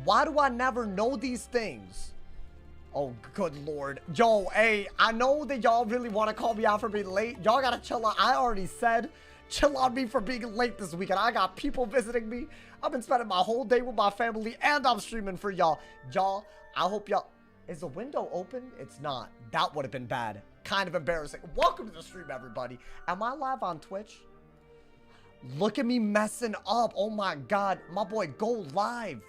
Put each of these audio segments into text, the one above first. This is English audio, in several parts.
Why do I never know these things? Oh, good lord. Yo, hey, I know that y'all really want to call me out for being late. Y'all gotta chill out. I already said, chill on me for being late this weekend. I got people visiting me. I've been spending my whole day with my family, and I'm streaming for y'all. Y'all, I hope y'all... Is the window open? It's not. That would have been bad. Kind of embarrassing. Welcome to the stream, everybody. Am I live on Twitch? Look at me messing up. Oh my god. My boy, go live.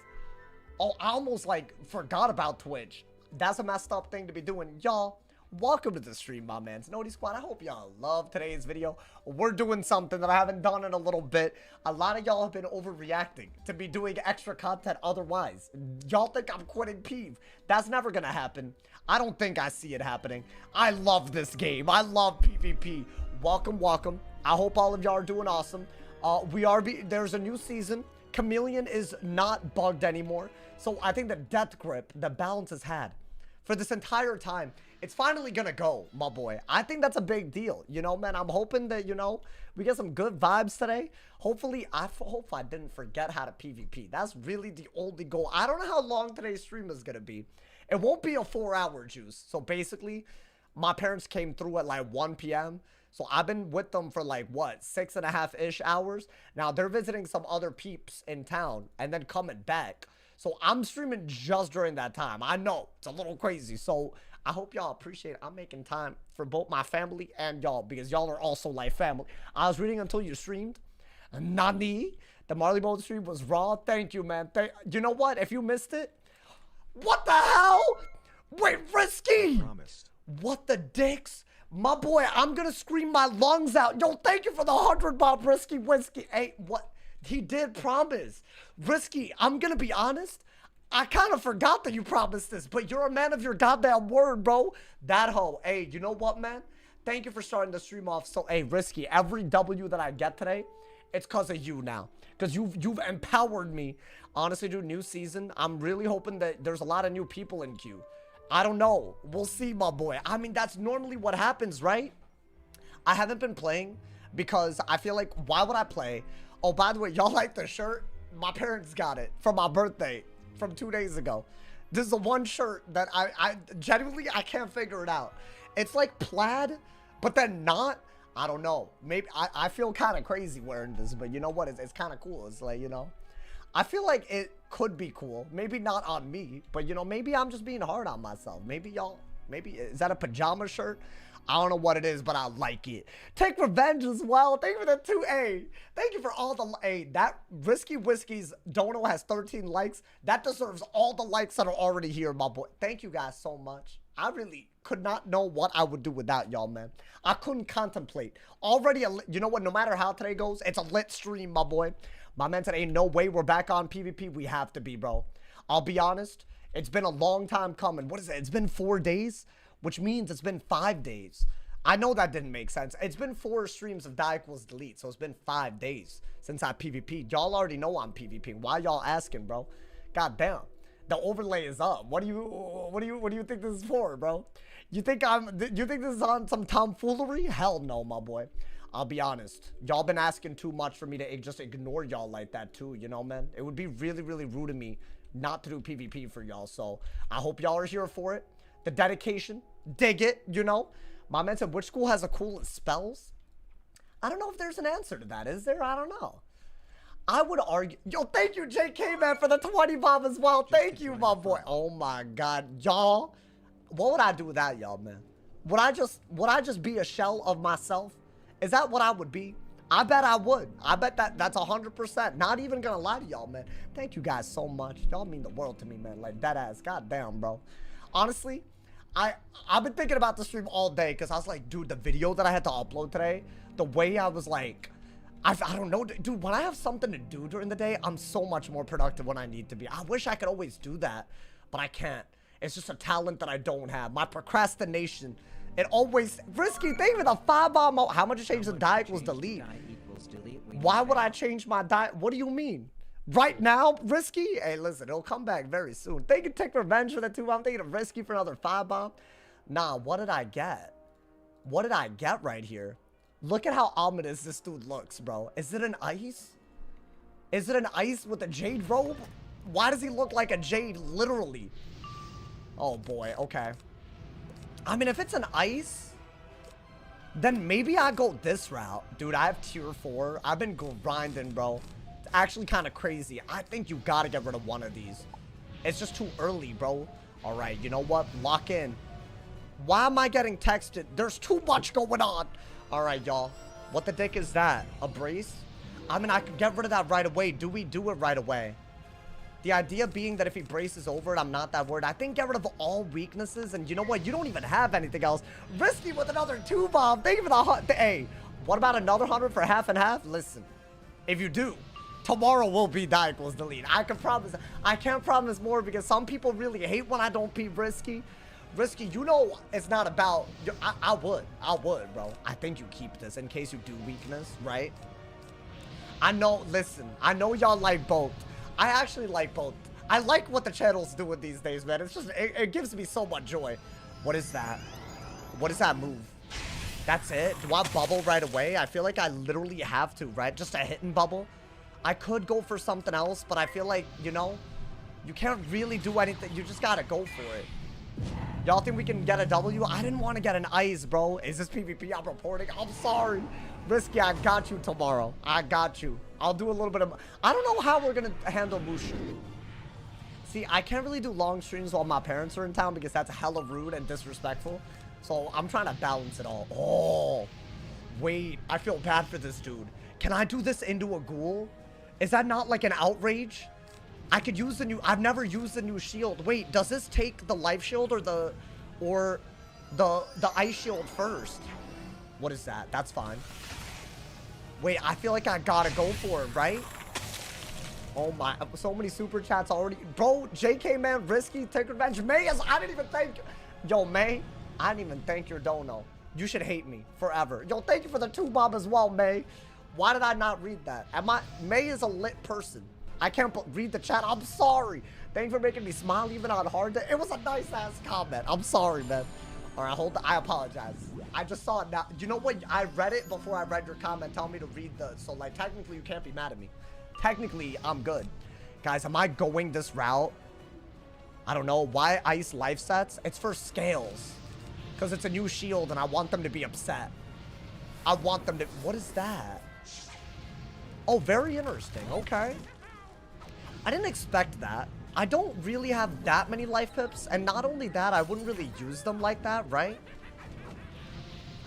Oh, I almost, like, forgot about Twitch. That's a messed up thing to be doing. Y'all, welcome to the stream, my man. Snody Squad, I hope y'all love today's video. We're doing something that I haven't done in a little bit. A lot of y'all have been overreacting to be doing extra content otherwise. Y'all think I'm quitting Peeve. That's never gonna happen. I don't think I see it happening. I love this game. I love PvP. Welcome, welcome. I hope all of y'all are doing awesome. There's a new season. Chameleon is not bugged anymore. So I think the death grip, the balance has had for this entire time, it's finally gonna go, my boy. I think that's a big deal. You know, man, I'm hoping that, you know, we get some good vibes today. Hopefully, I hope I didn't forget how to PvP. That's really the only goal. I don't know how long today's stream is gonna be. It won't be a 4-hour juice. So basically, my parents came through at like 1 p.m. So I've been with them for like, what, 6.5-ish hours? Now, they're visiting some other peeps in town and then coming back. So I'm streaming just during that time. I know it's a little crazy. So I hope y'all appreciate it. I'm making time for both my family and y'all because y'all are also like family. I was reading until you streamed. Nani, the Marley Mode stream was raw. Thank you, man. You know what? If you missed it, what the hell? Wait, Risky. Promised. What the dicks? My boy, I'm gonna scream my lungs out. Yo, thank you for the 100 Bob Risky Whiskey. Hey, what? He did promise. Risky, I'm gonna be honest. I kind of forgot that you promised this, but you're a man of your goddamn word, bro. That hoe. Hey, you know what, man? Thank you for starting the stream off. So, hey, Risky, every W that I get today, it's because of you now. Because you've empowered me. Honestly, dude, new season. I'm really hoping that there's a lot of new people in queue. I don't know. We'll see, my boy. I mean, that's normally what happens, right? I haven't been playing because I feel like, why would I play? Oh, by the way, y'all like the shirt? My parents got it for my birthday from 2 days ago. This is the one shirt that I genuinely, I can't figure it out. It's like plaid, but then not. I don't know. Maybe I feel kind of crazy wearing this, but you know what? It's kind of cool. It's like, you know, I feel like it could be cool. Maybe not on me, but you know, maybe I'm just being hard on myself. Maybe y'all, maybe, is that a pajama shirt? I don't know what it is, but I like it. Take revenge as well. Thank you for the 2A. Thank you for all the... Hey, that Risky Whiskey's dono has 13 likes. That deserves all the likes that are already here, my boy. Thank you guys so much. I really could not know what I would do without y'all, man. I couldn't contemplate. Already, you know what? No matter how today goes, it's a lit stream, my boy. My man said, ain't no way we're back on PvP. We have to be, bro. I'll be honest. It's been a long time coming. What is it? It's been 4 days? Which means it's been 5 days. I know that didn't make sense. It's been 4 streams of die equals delete, so it's been 5 days since I PvP'd. Y'all already know I'm PvPing. Why y'all asking, bro? God damn. The overlay is up. What do you think this is for, bro? You think this is on some tomfoolery? Hell no, my boy. I'll be honest. Y'all been asking too much for me to just ignore y'all like that too, you know, man? It would be really, really rude of me not to do PvP for y'all, so I hope y'all are here for it. The dedication, dig it, you know? My man said, which school has the coolest spells? I don't know if there's an answer to that, is there? I don't know. I would argue, yo, thank you, JK, man, for the 20 bomb as well. Thank you, my boy. Oh my God, y'all. What would I do without y'all, man? Would I just be a shell of myself? Is that what I would be? I bet I would. I bet that's 100%. Not even gonna lie to y'all, man. Thank you guys so much. Y'all mean the world to me, man. Like, that ass. God damn, bro. Honestly, I've been thinking about the stream all day because I was like, dude, the video that I had to upload today, the way I was like, I don't know, dude, when I have something to do during the day, I'm so much more productive when I need to be. I wish I could always do that, but I can't. It's just a talent that I don't have. My procrastination, it always... Risky, thank you for the 5 bomb. How much you change the die equals delete? Why would I change my die? What do you mean? Right now, Risky? Hey, listen, it'll come back very soon. They can take revenge for the 2 bomb. I'm thinking of Risky for another 5 bomb. Nah, what did I get? What did I get right here? Look at how ominous this dude looks, bro. Is it an ice? Is it an ice with a jade robe? Why does he look like a jade, literally? Oh boy, okay. I mean, if it's an ice, then maybe I go this route. Dude, I have tier 4. I've been grinding, bro. It's actually kind of crazy. I think you gotta get rid of one of these. It's just too early, bro. All right, you know what? Lock in. Why am I getting texted? There's too much going on. All right, y'all. What the dick is that? A brace? I mean, I could get rid of that right away. Do we do it right away? The idea being that if he braces over it, I'm not that worried. I think get rid of all weaknesses. And you know what? You don't even have anything else. Risky with another 2-bomb. Thank you for the... Hey, what about another 100 for half and half? Listen, if you do, tomorrow will be that equals delete. I can promise. I can't promise more because some people really hate when I don't peep Risky. Risky, you know it's not about... I would, bro. I think you keep this in case you do weakness, right? I know, listen, I know y'all like both. I actually like both. I like what the channel's doing these days, man. It's just, it gives me so much joy. What is that? What is that move? That's it? Do I bubble right away? I feel like I literally have to, right? Just a hit and bubble. I could go for something else, but I feel like, you know, you can't really do anything. You just gotta go for it. Y'all think we can get a W? I didn't want to get an ice, bro. Is this PvP I'm reporting? I'm sorry. Risky, I got you tomorrow. I got you. I'll do a little bit of... I don't know how we're going to handle Mushu. See, I can't really do long streams while my parents are in town because that's hella rude and disrespectful. So I'm trying to balance it all. Oh, wait. I feel bad for this dude. Can I do this into a ghoul? Is that not like an outrage? I could use the new... I've never used the new shield. Wait, does this take the life shield or the ice shield first? What is that? That's fine. Wait, I feel like I gotta go for it, right? Oh my, so many super chats already. Bro, JK man, Risky, take revenge. May is, I didn't even thank you. Yo, May, I didn't even thank your dono. You should hate me forever. Yo, thank you for the 2-bomb as well, May. Why did I not read that? May is a lit person. I can't read the chat. I'm sorry. Thank you for making me smile even on hard day. It was a nice ass comment. I'm sorry, man. All right, hold on. I apologize. I just saw it now. You know what? I read it before I read your comment. Tell me to read the... So, like, technically, you can't be mad at me. Technically, I'm good. Guys, am I going this route? I don't know. Why ice life sets? It's for scales. Because it's a new shield, and I want them to be upset. I want them to... What is that? Oh, very interesting. Okay. I didn't expect that. I don't really have that many life pips, and not only that, I wouldn't really use them like that, right?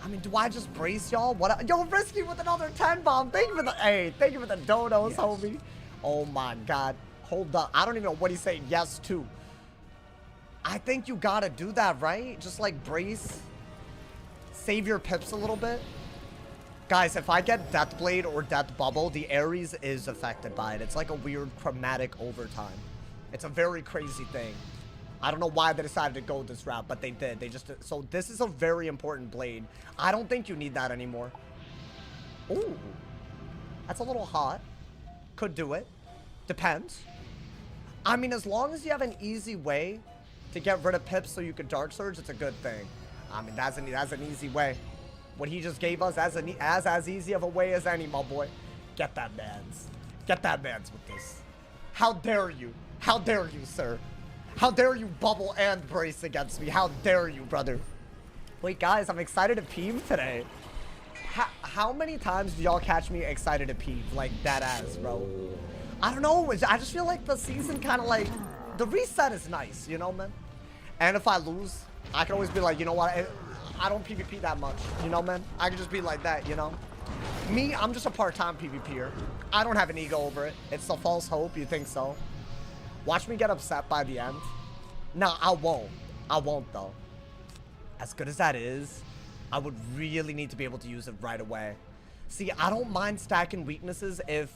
I mean, do I just brace y'all? What? Yo, Risky with another 10-bomb. Thank you for the... Hey, thank you for the donos, yes. Homie. Oh my god. Hold up. I don't even know what he's saying yes to. I think you gotta do that, right? Just like brace. Save your pips a little bit. Guys, if I get Death Blade or Death Bubble, the Ares is affected by it. It's like a weird chromatic overtime. It's a very crazy thing. I don't know why they decided to go this route, but they did. They just... So this is a very important blade. I don't think you need that anymore. Ooh. That's a little hot. Could do it. Depends. I mean, as long as you have an easy way to get rid of pips so you could Dark Surge, it's a good thing. I mean, that's an easy way. What he just gave us as easy of a way as any, my boy. Get that mans. Get that mans with this. How dare you? How dare you, sir? How dare you bubble and brace against me? How dare you, brother? Wait, guys, I'm excited to peep today. How many times do y'all catch me excited to peep? Like, that ass, bro. I don't know. I just feel like the season kind of like... The reset is nice, you know, man? And if I lose, I can always be like, you know what? I don't PvP that much, you know, man? I can just be like that, you know? Me, I'm just a part-time PvPer. I don't have an ego over it. It's a false hope. You think so? Watch me get upset by the end. No, I won't. I won't, though. As good as that is, I would really need to be able to use it right away. See, I don't mind stacking weaknesses if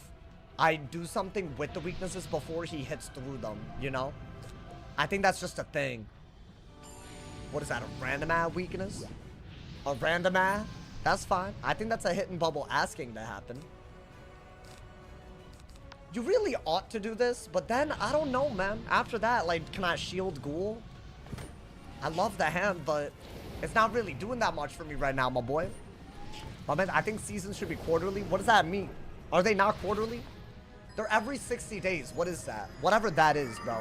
I do something with the weaknesses before he hits through them, you know? I think that's just a thing. What is that, a random ad weakness? A random ad? That's fine. I think that's a hit and bubble asking to happen. You really ought to do this, but then, I don't know, man. After that, like, can I shield ghoul? I love the hand, but it's not really doing that much for me right now, my boy. My man, I think seasons should be quarterly. What does that mean? Are they not quarterly? They're every 60 days. What is that? Whatever that is, bro.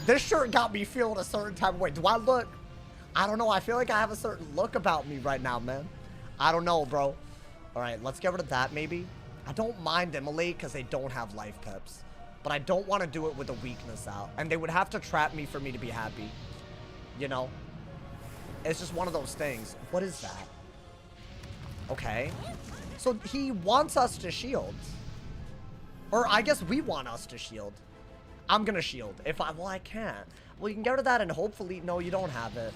This shirt got me feeling a certain type of way. Do I look? I don't know. I feel like I have a certain look about me right now, man. I don't know, bro. All right, let's get rid of that, maybe. I don't mind Immolate because they don't have life pips. But I don't want to do it with a weakness out. And they would have to trap me for me to be happy. You know? It's just one of those things. What is that? Okay. So he wants us to shield. Or I guess we want us to shield. I'm gonna shield. Well, I can't. Well, you can get rid of that and hopefully... No, you don't have it.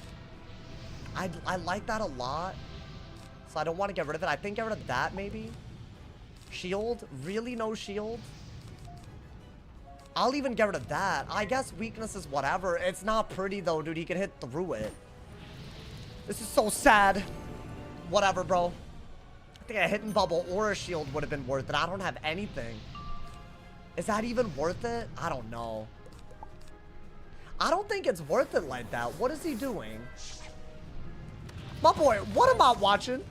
I like that a lot. So I don't want to get rid of it. I think get rid of that, maybe. Shield? Really no shield? I'll even get rid of that. I guess weakness is whatever. It's not pretty, though, dude. He can hit through it. This is so sad. Whatever, bro. I think a hidden bubble or a shield would have been worth it. I don't have anything. Is that even worth it? I don't know. I don't think it's worth it like that. What is he doing? My boy, what am I watching?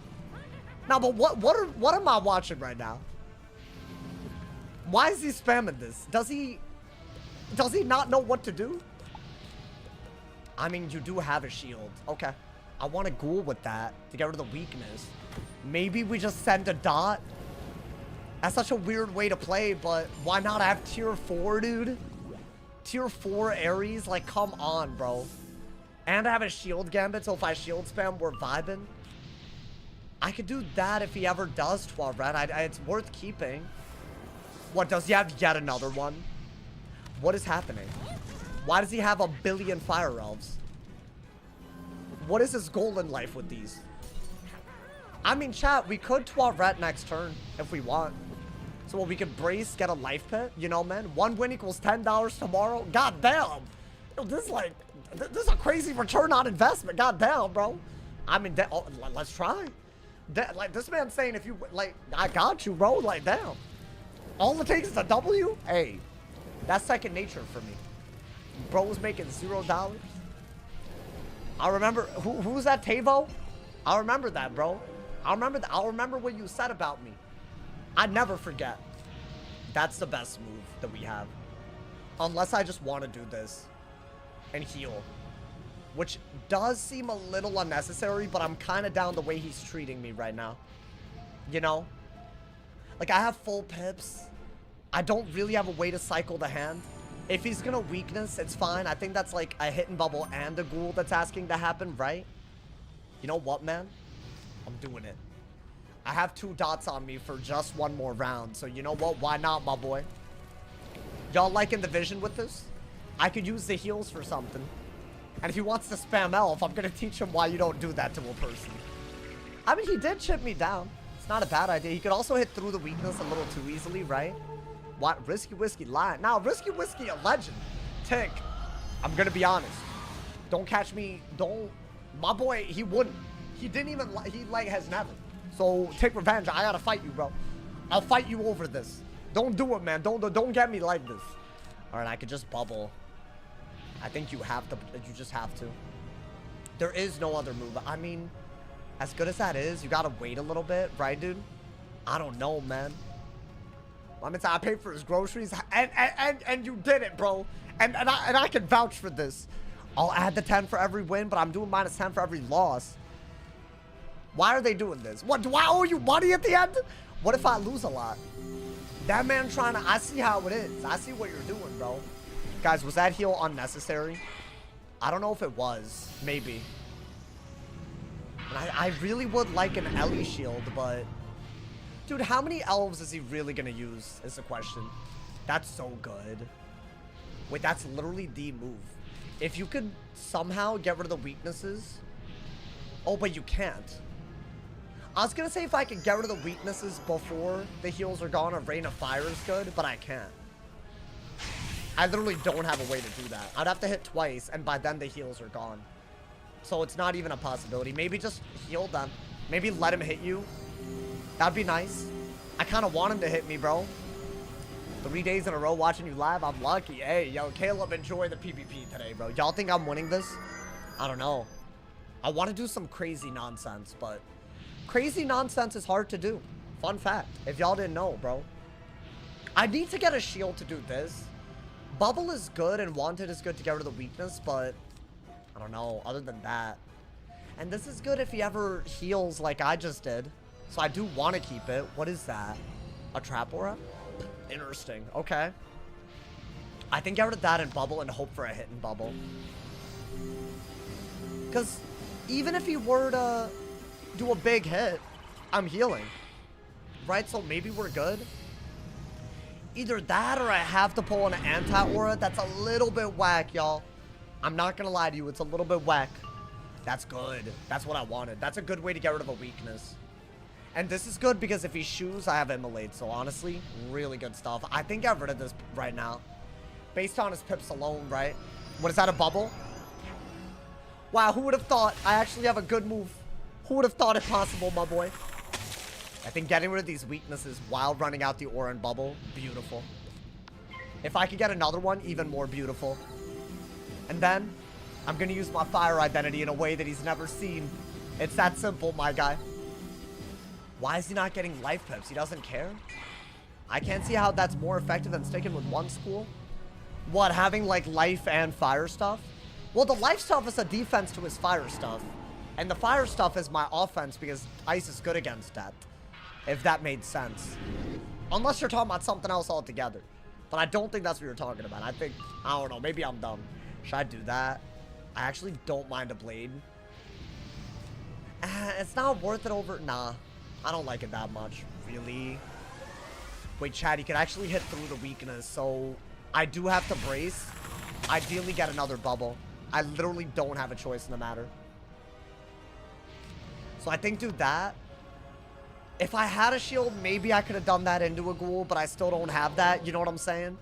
No, but what am I watching right now? Why is he spamming this? Does he not know what to do? I mean, you do have a shield. Okay. I want to ghoul with that to get rid of the weakness. Maybe we just send a dot. That's such a weird way to play, but why not have tier 4, dude? Tier 4 Ares? Like, come on, bro. And I have a shield gambit, so if I shield spam, we're vibing. I could do that if he ever does 12 red. It's worth keeping. What, does he have yet another one? What is happening? Why does he have a billion fire elves? What is his goal in life with these? I mean, chat, we could 12 red next turn if we want. So we could brace, get a life pit, you know, man. One win equals $10 tomorrow. God damn. Yo, this is like, this is a crazy return on investment. God damn, bro. I mean, oh, let's try. Like, this man's saying if you, like, I got you, bro. Like, damn. All it takes is a W? Hey, that's second nature for me. Bro was making $0. I remember, who's that, Tavo? I remember that, bro. I'll remember what you said about me. I never forget. That's the best move that we have. Unless I just want to do this and heal. Which does seem a little unnecessary, but I'm kind of down the way he's treating me right now. You know? Like, I have full pips. I don't really have a way to cycle the hand. If he's gonna weakness, it's fine. I think that's like a hidden bubble and a ghoul that's asking to happen, right? You know what, man? I'm doing it. I have 2 dots on me for just one more round. So you know what? Why not, my boy? Y'all liking the vision with this? I could use the heals for something. And if he wants to spam elf, I'm going to teach him why you don't do that to a person. I mean, he did chip me down. It's not a bad idea. He could also hit through the weakness a little too easily, right? What? Risky Whiskey lying. Now, Risky Whiskey, a legend. Tick. I'm going to be honest. Don't catch me. Don't. My boy, he wouldn't. He didn't even, he like has never. So take revenge. I gotta fight you, bro. I'll fight you over this. Don't do it, man. Don't get me like this. All right, I could just bubble. I think you have to. You just have to. There is no other move. I mean, as good as that is, you gotta wait a little bit, right, dude? I don't know, man. I mean, I paid for his groceries, and you did it, bro. And I can vouch for this. I'll add the 10 for every win, but I'm doing minus 10 for every loss. Why are they doing this? What, do I owe you money at the end? What if I lose a lot? That man trying to, I see how it is. I see what you're doing, bro. Guys, was that heal unnecessary? I don't know if it was. Maybe. I really would like an Ellie shield, but... Dude, how many elves is he really going to use is the question. That's so good. Wait, that's literally the move. If you could somehow get rid of the weaknesses... Oh, but you can't. I was going to say if I could get rid of the weaknesses before the heals are gone, a Rain of Fire is good, but I can't. I literally don't have a way to do that. I'd have to hit twice, and by then the heals are gone. So it's not even a possibility. Maybe just heal them. Maybe let him hit you. That'd be nice. I kind of want him to hit me, bro. 3 days in a row watching you live. I'm lucky. Hey, yo, Caleb, enjoy the PvP today, bro. Y'all think I'm winning this? I don't know. I want to do some crazy nonsense, but crazy nonsense is hard to do. Fun fact. If y'all didn't know, bro. I need to get a shield to do this. Bubble is good and Wanted is good to get rid of the weakness, but I don't know, other than that. And this is good if he ever heals like I just did. So I do want to keep it. What is that? A trap aura? Interesting. Okay. I think get rid of that and Bubble and hope for a hit in Bubble. Because even if he were to do a big hit, I'm healing. Right? So maybe we're good. Either that or I have to pull an anti-aura. That's a little bit whack, y'all. I'm not going to lie to you. It's a little bit whack. That's good. That's what I wanted. That's a good way to get rid of a weakness. And this is good because if he shoes, I have Immolate. So honestly, really good stuff. I think get rid of this right now. Based on his pips alone, right? What is that, a bubble? Wow, who would have thought I actually have a good move? Who would have thought it possible, my boy? I think getting rid of these weaknesses while running out the aura and bubble, beautiful. If I could get another one, even more beautiful. And then, I'm going to use my fire identity in a way that he's never seen. It's that simple, my guy. Why is he not getting life pips? He doesn't care? I can't see how that's more effective than sticking with one school. What, having like life and fire stuff? Well, the life stuff is a defense to his fire stuff. And the fire stuff is my offense because ice is good against that. If that made sense. Unless you're talking about something else altogether. But I don't think that's what you're talking about. I don't know, maybe I'm dumb. Should I do that? I actually don't mind a blade. It's not worth it over... Nah, I don't like it that much. Really? Wait, Chad, you can actually hit through the weakness. So, I do have to brace. Ideally get another bubble. I literally don't have a choice in the matter. So I think do that. If I had a shield, maybe I could have done that into a ghoul, but I still don't have that. You know what I'm saying?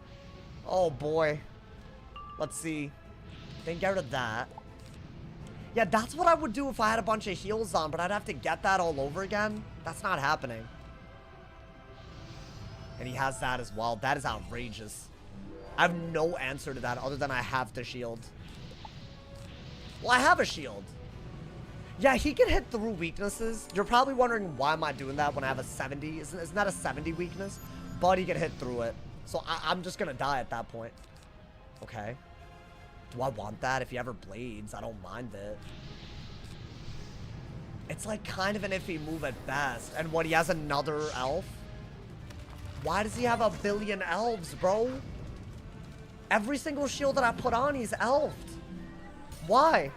Oh, boy. Let's see. Then get rid of that. Yeah, that's what I would do if I had a bunch of heals on, but I'd have to get that all over again. That's not happening. And he has that as well. That is outrageous. I have no answer to that other than I have to shield. Well, I have a shield. Yeah, he can hit through weaknesses. You're probably wondering why am I doing that when I have a 70? Isn't that a 70 weakness? But he can hit through it. So I'm just going to die at that point. Okay. Do I want that? If he ever blades, I don't mind it. It's like kind of an iffy move at best. And what, he has another elf? Why does he have a billion elves, bro? Every single shield that I put on, he's elfed. Why?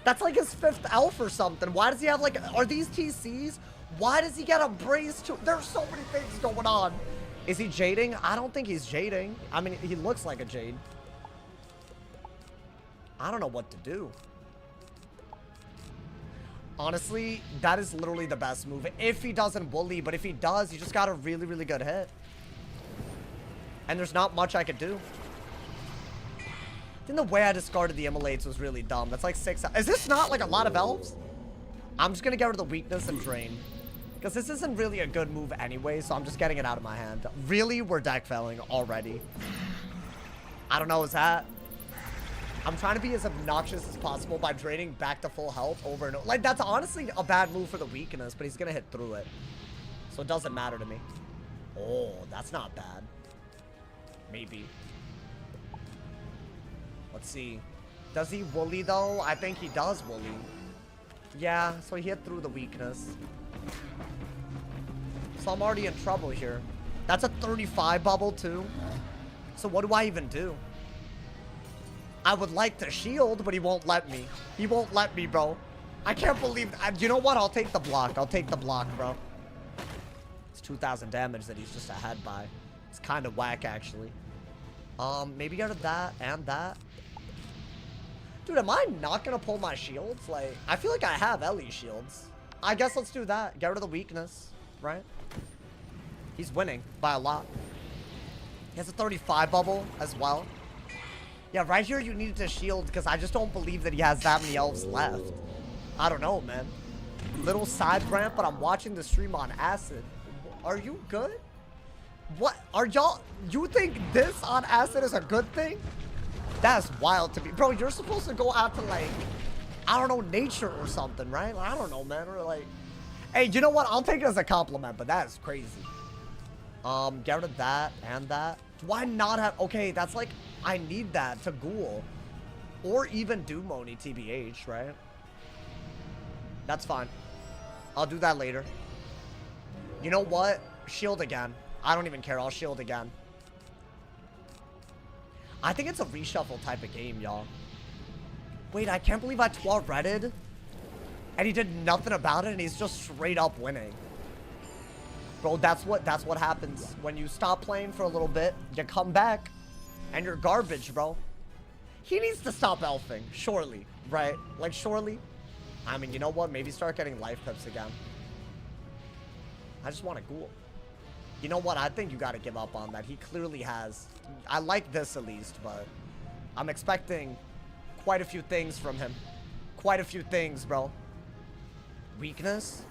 That's like his 5th elf or something. Why does he have like... Are these TCs? Why does he get a brace too? There's so many things going on. Is he jading? I don't think he's jading. I mean, he looks like a jade. I don't know what to do. Honestly, that is literally the best move. If he doesn't woolly, but if he does, he just got a really, really good hit. And there's not much I could do. I think the way I discarded the immolates was really dumb. That's like 6. Is this not like a lot of elves? I'm just going to get rid of the weakness and drain. Because this isn't really a good move anyway, so I'm just getting it out of my hand. Really? We're deck felling already. I don't know, is that... I'm trying to be as obnoxious as possible by draining back to full health over and over. Like, that's honestly a bad move for the weakness, but he's going to hit through it. So it doesn't matter to me. Oh, that's not bad. Maybe. Let's see. Does he woolly, though? I think he does woolly. Yeah, so he hit through the weakness. So I'm already in trouble here. That's a 35 bubble, too. So what do I even do? I would like to shield, but he won't let me. He won't let me, bro. I can't believe... You know what? I'll take the block. I'll take the block, bro. It's 2,000 damage that he's just ahead by. It's kind of whack, actually. Maybe get rid of that and that. Dude, am I not going to pull my shields? Like, I feel like I have Ellie shields. I guess let's do that. Get rid of the weakness, right? He's winning by a lot. He has a 35 bubble as well. Yeah, right here you needed to shield because I just don't believe that he has that many elves left. I don't know, man. Little side rant, but I'm watching the stream on acid. Are you good? What? Are y'all... You think this on acid is a good thing? That's wild to me. Bro, you're supposed to go out to, like, I don't know, nature or something, right? Like, I don't know, man. Or, like... Hey, you know what? I'll take it as a compliment, but that is crazy. Get rid of that and that. Why not have... Okay, that's like... I need that to ghoul. Or even do Moni TBH, right? That's fine. I'll do that later. You know what? Shield again. I don't even care. I'll shield again. I think it's a reshuffle type of game, y'all. Wait, I can't believe I 12-redded. And he did nothing about it, and he's just straight up winning. Bro, that's what happens. When you stop playing for a little bit, you come back, and you're garbage, bro. He needs to stop elfing, surely, right? Like, surely. I mean, you know what? Maybe start getting life pips again. I just want to ghoul. You know what? I think you got to give up on that. He clearly has. I like this at least, but I'm expecting quite a few things from him. Quite a few things, bro. Weakness?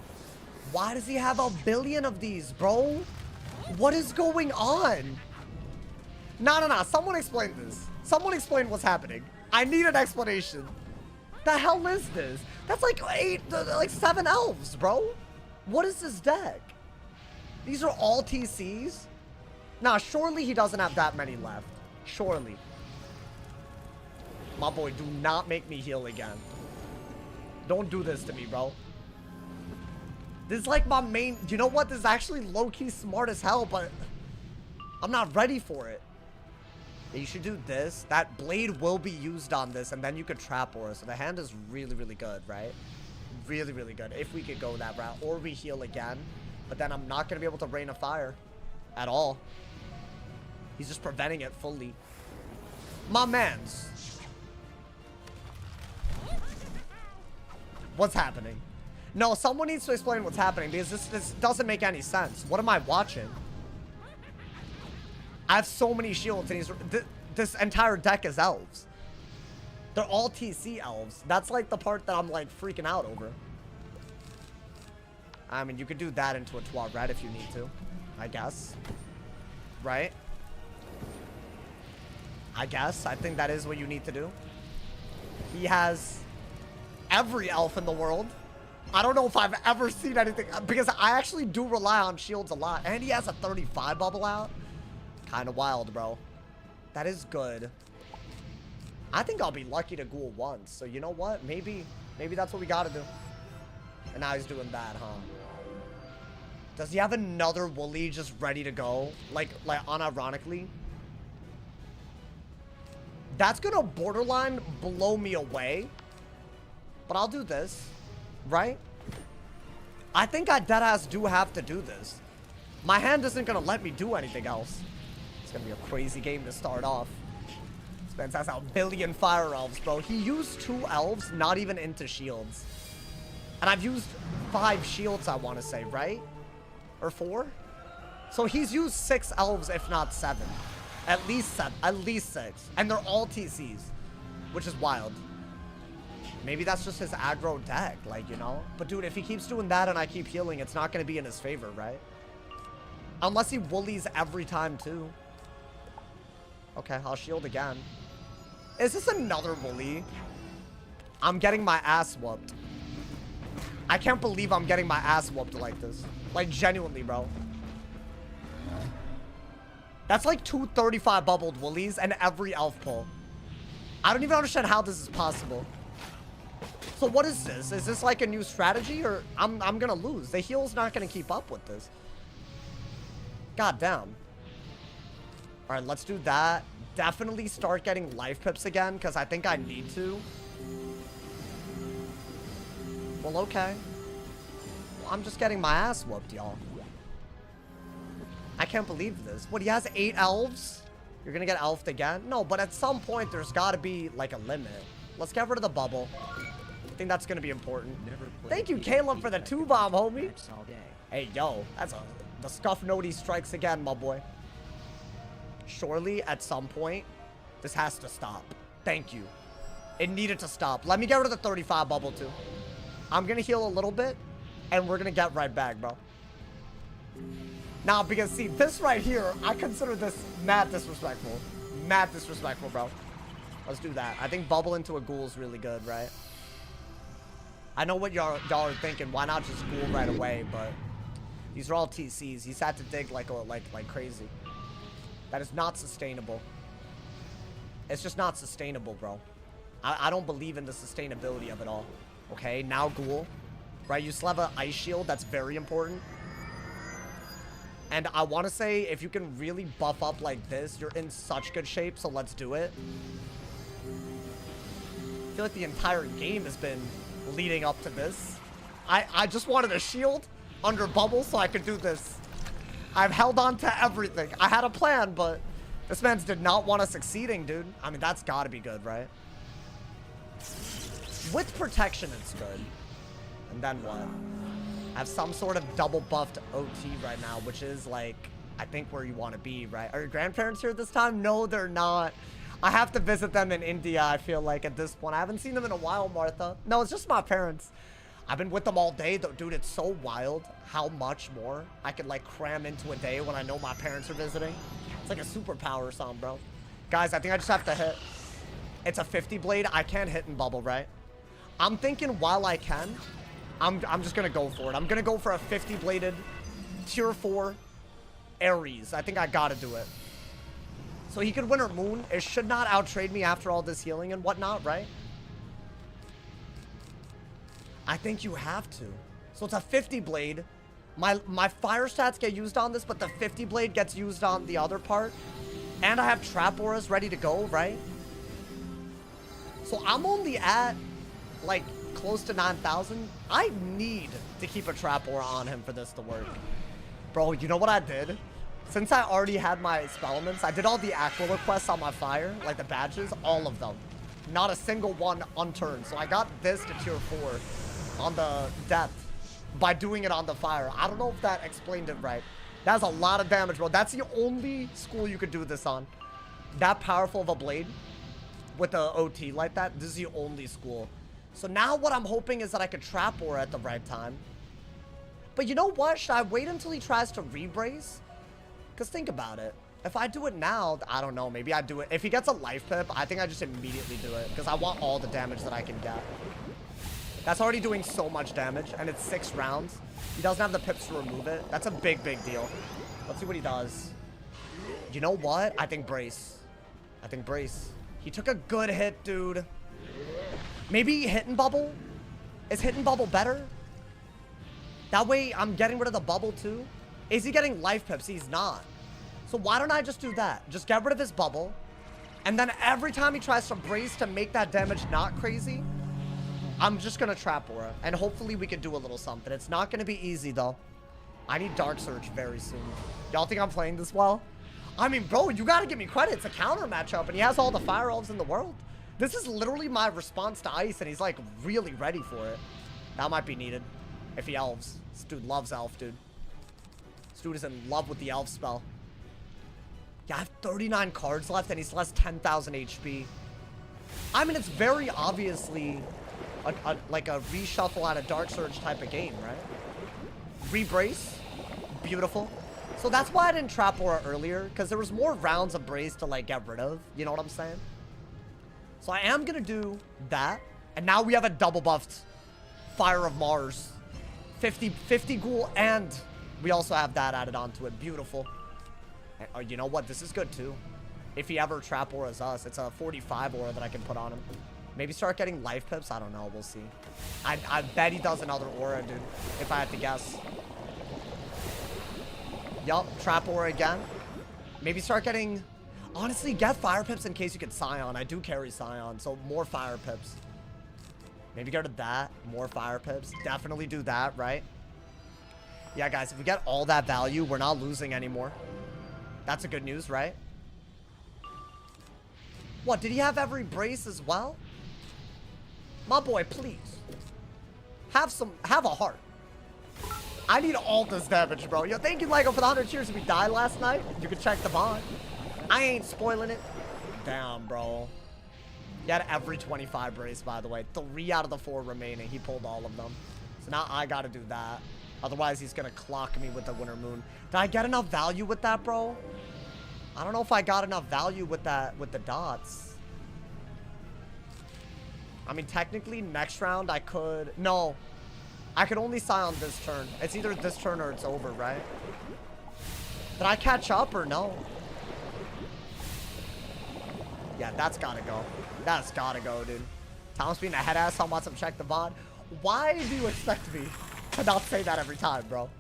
Why does he have a billion of these, bro? What is going on? No. Someone explain this. Someone explain what's happening. I need an explanation. The hell is this? That's like 7 elves, bro. What is this deck? These are all TCs? Nah, surely he doesn't have that many left. Surely. My boy, do not make me heal again. Don't do this to me, bro. This is like my main... You know what? This is actually low-key smart as hell, but I'm not ready for it. You should do this. That blade will be used on this, and then you could trap aura. So the hand is really, really good, right? Really, really good. If we could go that route. Or we heal again. But then I'm not going to be able to rain of fire. At all. He's just preventing it fully. My mans. What's happening? No, someone needs to explain what's happening, because this doesn't make any sense. What am I watching? I have so many shields, and this entire deck is elves. They're all TC elves. That's like the part that I'm like freaking out over. I mean, you could do that into a 12 red if you need to, I guess. Right? I guess. I think that is what you need to do. He has every elf in the world. I don't know if I've ever seen anything, because I actually do rely on shields a lot. And he has a 35 bubble out. Kind of wild, bro. That is good. I think I'll be lucky to ghoul once. So you know what? Maybe that's what we gotta do. And now he's doing that, huh? Does he have another Wooly just ready to go? Like unironically? That's gonna borderline blow me away. But I'll do this. Right? I think I deadass do have to do this. My hand isn't gonna let me do anything else. It's gonna be a crazy game to start off. Spence has a billion fire elves, bro. He used 2 elves, not even into shields. And I've used 5 shields, I want to say, right? Or 4? So he's used 6 elves, if not 7. At least 7. At least 6. And they're all TCs. Which is wild. Maybe that's just his aggro deck, like, you know? But dude, if he keeps doing that and I keep healing, it's not going to be in his favor, right? Unless he woolies every time, too. Okay, I'll shield again. Is this another woolly? I'm getting my ass whooped. I can't believe I'm getting my ass whooped like this. Like, genuinely, bro. That's like 2 35 bubbled woolies and every elf pull. I don't even understand how this is possible. So what is this? Is this like a new strategy, or I'm gonna lose? The heal's not gonna keep up with this. God damn. All right, let's do that. Definitely start getting life pips again, because I think I need to. Well, okay. Well, I'm just getting my ass whooped, y'all. I can't believe this. What, he has 8 elves? You're gonna get elfed again? No, but at some point, there's gotta be, like, a limit. Let's get rid of the bubble. I think that's gonna be important. Thank you, Caleb, for the 2-bomb, homie. Hey, yo, the scuff note he strikes again, my boy. Surely, at some point, this has to stop. Thank you. It needed to stop. Let me get rid of the 35 bubble, too. I'm gonna heal a little bit, and we're gonna get right back, bro. Now, because, see, this right here, I consider this mad disrespectful. Mad disrespectful, bro. Let's do that. I think bubble into a ghoul is really good, right? I know what y'all are thinking. Why not just ghoul right away? But These are all TCs. He's had to dig like crazy. That is not sustainable. It's just not sustainable, bro. I don't believe in the sustainability of it all. Okay, now Ghoul. Right, you still have an ice shield. That's very important. And I want to say, if you can really buff up like this, you're in such good shape, so let's do it. I feel like the entire game has been leading up to this. I just wanted a shield under bubble so I could do this. I've held on to everything. I had a plan, but this man's did not want us succeeding, dude. I mean, that's got to be good, right? With protection, it's good. And then what? I have some sort of double buffed OT right now, which is like, I think where you want to be, right? Are your grandparents here this time? No, they're not. I have to visit them in India, I feel like, at this point. I haven't seen them in a while, Martha. No, it's just my parents. I've been with them all day, though. Dude, it's so wild how much more I could, like, cram into a day when I know my parents are visiting. It's like a superpower or something, bro. Guys, I think I just have to hit. It's a 50 blade. I can't hit in bubble, right? I'm thinking while I can, I'm just going to go for it. I'm going to go for a 50 bladed tier 4 Ares. I think I got to do it. So he could Winter Moon. It should not outtrade me after all this healing and whatnot, right? I think you have to. So it's a 50 blade. My fire stats get used on this, but the 50 blade gets used on the other part. And I have trap auras ready to go, right? So I'm only at, like, close to 9,000. I need to keep a trap aura on him for this to work. Bro, you know what I did? Since I already had my spell elements, I did all the Aquila quests on my fire, like the badges, all of them. Not a single one unturned. So I got this to tier 4 on the depth by doing it on the fire. I don't know if that explained it right. That's a lot of damage, bro. That's the only school you could do this on. That powerful of a blade with the OT like that, this is the only school. So now what I'm hoping is that I could trap aura at the right time. But you know what? Should I wait until he tries to rebrace? Because think about it. If I do it now, I don't know. Maybe I do it. If he gets a life pip, I think I just immediately do it. Because I want all the damage that I can get. That's already doing so much damage. And it's 6 rounds. He doesn't have the pips to remove it. That's a big, big deal. Let's see what he does. You know what? I think brace. I think brace. He took a good hit, dude. Maybe hit and bubble? Is hit and bubble better? That way I'm getting rid of the bubble too. Is he getting life pips? He's not. So why don't I just do that? Just get rid of his bubble. And then every time he tries to brace to make that damage not crazy, I'm just going to trap aura. And hopefully we can do a little something. It's not going to be easy though. I need Dark Surge very soon. Y'all think I'm playing this well? I mean, bro, you got to give me credit. It's a counter matchup and he has all the fire elves in the world. This is literally my response to ice and he's like really ready for it. That might be needed if he elves. This dude loves elf, dude. This dude is in love with the elf spell. Yeah, I have 39 cards left and he's less 10,000 HP. I mean, it's very obviously like a reshuffle out of Dark Surge type of game, right? Rebrace. Beautiful. So that's why I didn't trap aura earlier, because there was more rounds of brace to like get rid of. You know what I'm saying? So I am going to do that. And now we have a double buffed Fire of Mars. 50 ghoul, and we also have that added onto it. Beautiful. And, you know what? This is good too. If he ever trap auras us, it's a 45 aura that I can put on him. Maybe start getting life pips. I don't know. We'll see. I bet he does another aura, dude. If I had to guess. Yup. Trap aura again. Maybe start getting... Honestly, get fire pips in case you get Scion. I do carry Scion, so more fire pips. Maybe go to that. More fire pips. Definitely do that, right? Yeah, guys, if we get all that value, we're not losing anymore. That's a good news, right? What, did he have every brace as well? My boy, please. Have a heart. I need all this damage, bro. Yo, thank you, Lego, for the 100 cheers. We died last night. You can check the bond. I ain't spoiling it. Damn, bro. He had every 25 brace, by the way. 3 out of the 4 remaining. He pulled all of them. So now I gotta do that. Otherwise, he's gonna clock me with the Winter Moon. Did I get enough value with that, bro? I don't know if I got enough value with that, with the dots. I mean, technically, next round I could... No. I could only Scion this turn. It's either this turn or it's over, right? Did I catch up or no? Yeah, that's gotta go. That's gotta go, dude. Tom's being a head ass on wants to check the VOD. Why do you expect me to not say that every time, bro?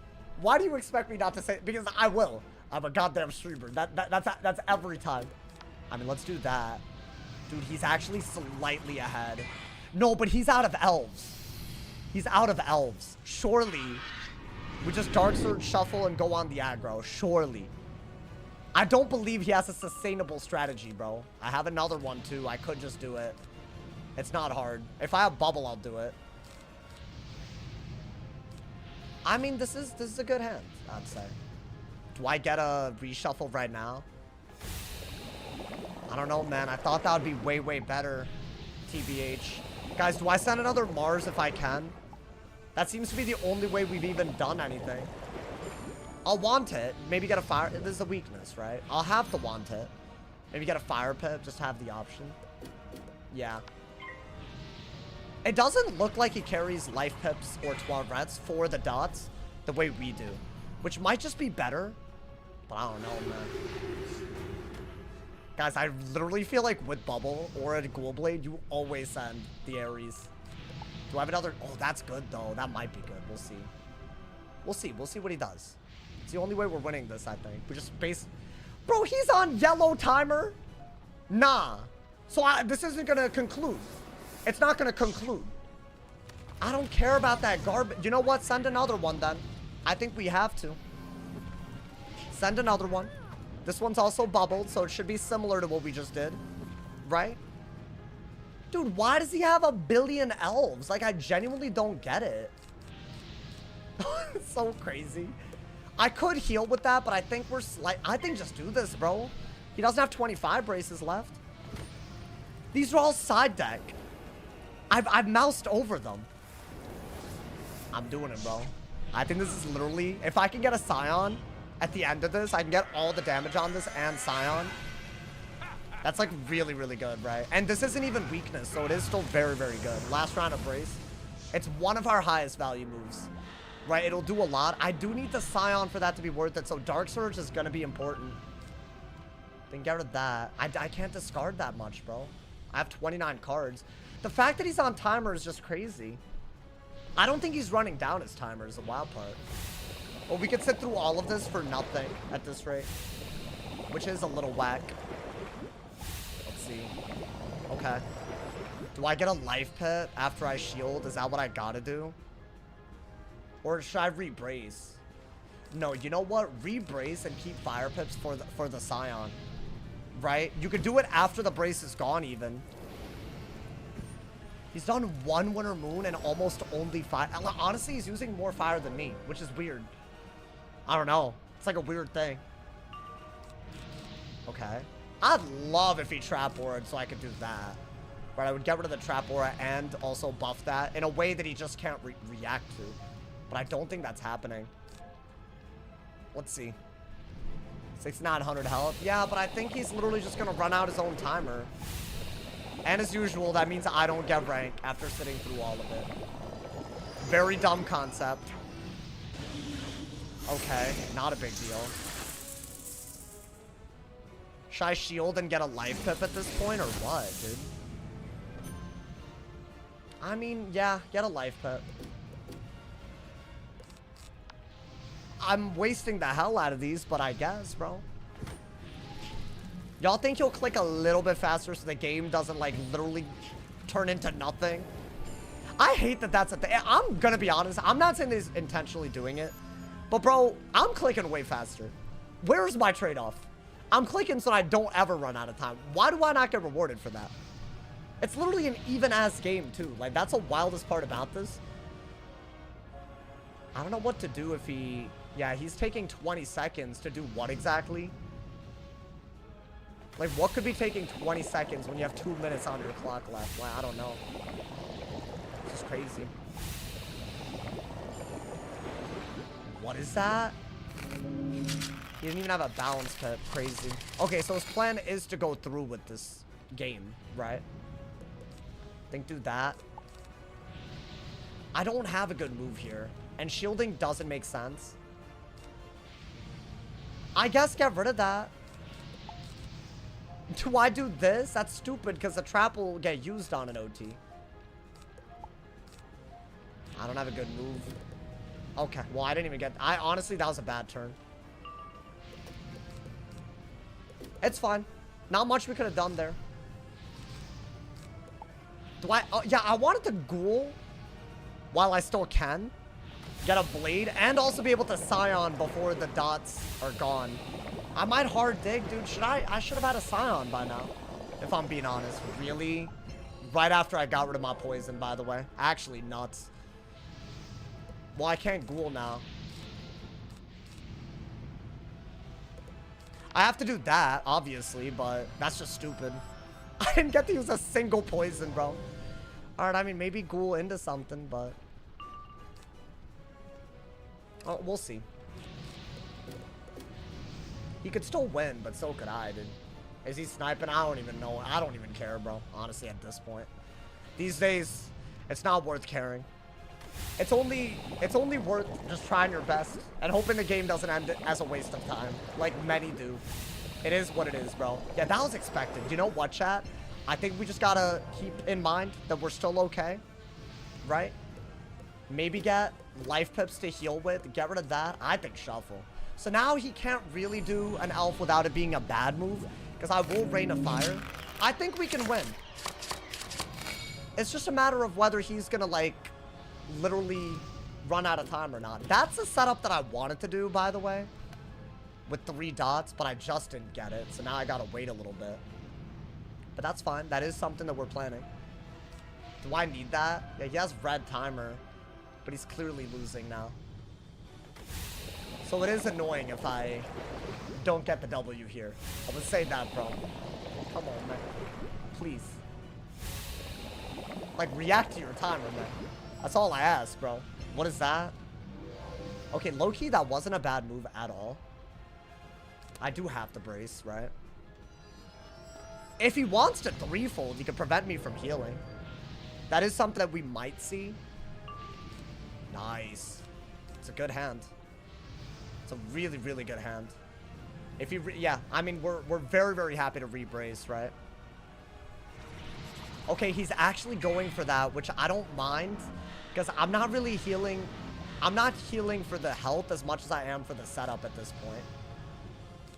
Why do you expect me not to say it? Because I will. I'm a goddamn streamer. That's every time. I mean, let's do that. Dude, he's actually slightly ahead. No, but he's out of elves. He's out of elves. Surely, we just Dark Surge, shuffle, and go on the aggro. Surely. I don't believe he has a sustainable strategy, bro. I have another one, too. I could just do it. It's not hard. If I have bubble, I'll do it. I mean, this is a good hand, I'd say. Do I get a reshuffle right now? I don't know, man. I thought that would be way, way better. TBH. Guys, do I send another Mars if I can? That seems to be the only way we've even done anything. I'll want it. Maybe get a fire. This is a weakness, right? I'll have to want it. Maybe get a fire pip. Just have the option. Yeah. It doesn't look like he carries life pips or Toirettes for the dots the way we do. Which might just be better. But I don't know, man. Guys, I literally feel like with Bubble or a Ghoul Blade, you always send the Ares. Do I have another? Oh, that's good, though. That might be good. We'll see. We'll see. We'll see what he does. It's the only way we're winning this, I think. We just base... Bro, he's on yellow timer? Nah. So this isn't going to conclude. It's not going to conclude. I don't care about that garbage. You know what? Send another one, then. I think we have to. Send another one. This one's also bubbled, so it should be similar to what we just did. Right? Dude, why does he have a billion elves? Like, I genuinely don't get it. It's so crazy. I could heal with that, but I think we're I think just do this, bro. He doesn't have 25 braces left. These are all side deck. I've moused over them. I'm doing it, bro. I think this is literally... If I can get a Scion at the end of this, I can get all the damage on this and Scion. That's, like, really, really good, right? And this isn't even weakness, so it is still very, very good. Last round of brace. It's one of our highest value moves. Right, it'll do a lot. I do need the Scion for that to be worth it, so Dark Surge is going to be important. Then get rid of that. I can't discard that much, bro. I have 29 cards. The fact that he's on timer is just crazy. I don't think he's running down his timer is the wild part. Well, we could sit through all of this for nothing at this rate, which is a little whack. Let's see. Okay. Do I get a life pit after I shield? Is that what I gotta do? Or should I re-brace? No, you know what? Re-brace and keep fire pips for the Scion. Right? You could do it after the brace is gone even. He's done one Winter Moon and almost only fire. Honestly, he's using more fire than me, which is weird. I don't know. It's like a weird thing. Okay. I'd love if he trap aura so I could do that. Right, I would get rid of the trap aura and also buff that in a way that he just can't react to. But I don't think that's happening. Let's see. 6,900 health. Yeah, but I think he's literally just going to run out his own timer. And as usual, that means I don't get rank after sitting through all of it. Very dumb concept. Okay, not a big deal. Should I shield and get a life pip at this point or what, dude? I mean, yeah, get a life pip. I'm wasting the hell out of these, but I guess, bro. Y'all think he'll click a little bit faster so the game doesn't, like, literally turn into nothing? I hate that that's a thing. I'm gonna be honest. I'm not saying he's intentionally doing it. But, bro, I'm clicking way faster. Where's my trade-off? I'm clicking so I don't ever run out of time. Why do I not get rewarded for that? It's literally an even-ass game, too. Like, that's the wildest part about this. I don't know what to do if he... Yeah, he's taking 20 seconds to do what exactly? Like, what could be taking 20 seconds when you have 2 minutes on your clock left? Like, I don't know. It's just crazy. What is that? He didn't even have a balance pit. Crazy. Okay, so his plan is to go through with this game, right? Think do that. I don't have a good move here. And shielding doesn't make sense. I guess get rid of that. Do I do this? That's stupid because the trap will get used on an OT. I don't have a good move. Okay, well, I didn't even get... honestly, that was a bad turn. It's fine. Not much we could have done there. Do I... yeah, I wanted to ghoul while I still can. Get a blade and also be able to scion before the dots are gone. I might hard dig, dude. I should have had a scion by now, if I'm being honest. Really? Right after I got rid of my poison, by the way. Actually, nuts. Well, I can't ghoul now. I have to do that, obviously, but that's just stupid. I didn't get to use a single poison, bro. Alright, I mean, maybe ghoul into something, but... oh, we'll see. He could still win, but so could I, dude. Is he sniping? I don't even know. I don't even care, bro. Honestly, at this point. These days, it's not worth caring. It's only worth just trying your best and hoping the game doesn't end as a waste of time, like many do. It is what it is, bro. Yeah, that was expected. You know what, chat? I think we just gotta keep in mind that we're still okay, right? Maybe get life pips to heal with. Get rid of that. I think shuffle. So now he can't really do an elf without it being a bad move, because I will Rain of Fire. I think we can win. It's just a matter of whether he's gonna, like, literally run out of time or not. That's a setup that I wanted to do, by the way, with 3 dots, but I just didn't get it. So now I gotta wait a little bit. But that's fine. That is something that we're planning. Do I need that? Yeah, he has red timer, but he's clearly losing now. So it is annoying if I don't get the W here. I would say that, bro. Come on, man. Please. Like, react to your timer, man. That's all I ask, bro. What is that? Okay, low-key, that wasn't a bad move at all. I do have to brace, right? If he wants to threefold, he could prevent me from healing. That is something that we might see. Nice. It's a good hand. It's a really, really good hand. If you, yeah, I mean, we're very, very happy to re-brace, right? Okay, he's actually going for that, which I don't mind, because I'm not really healing. I'm not healing for the health as much as I am for the setup at this point.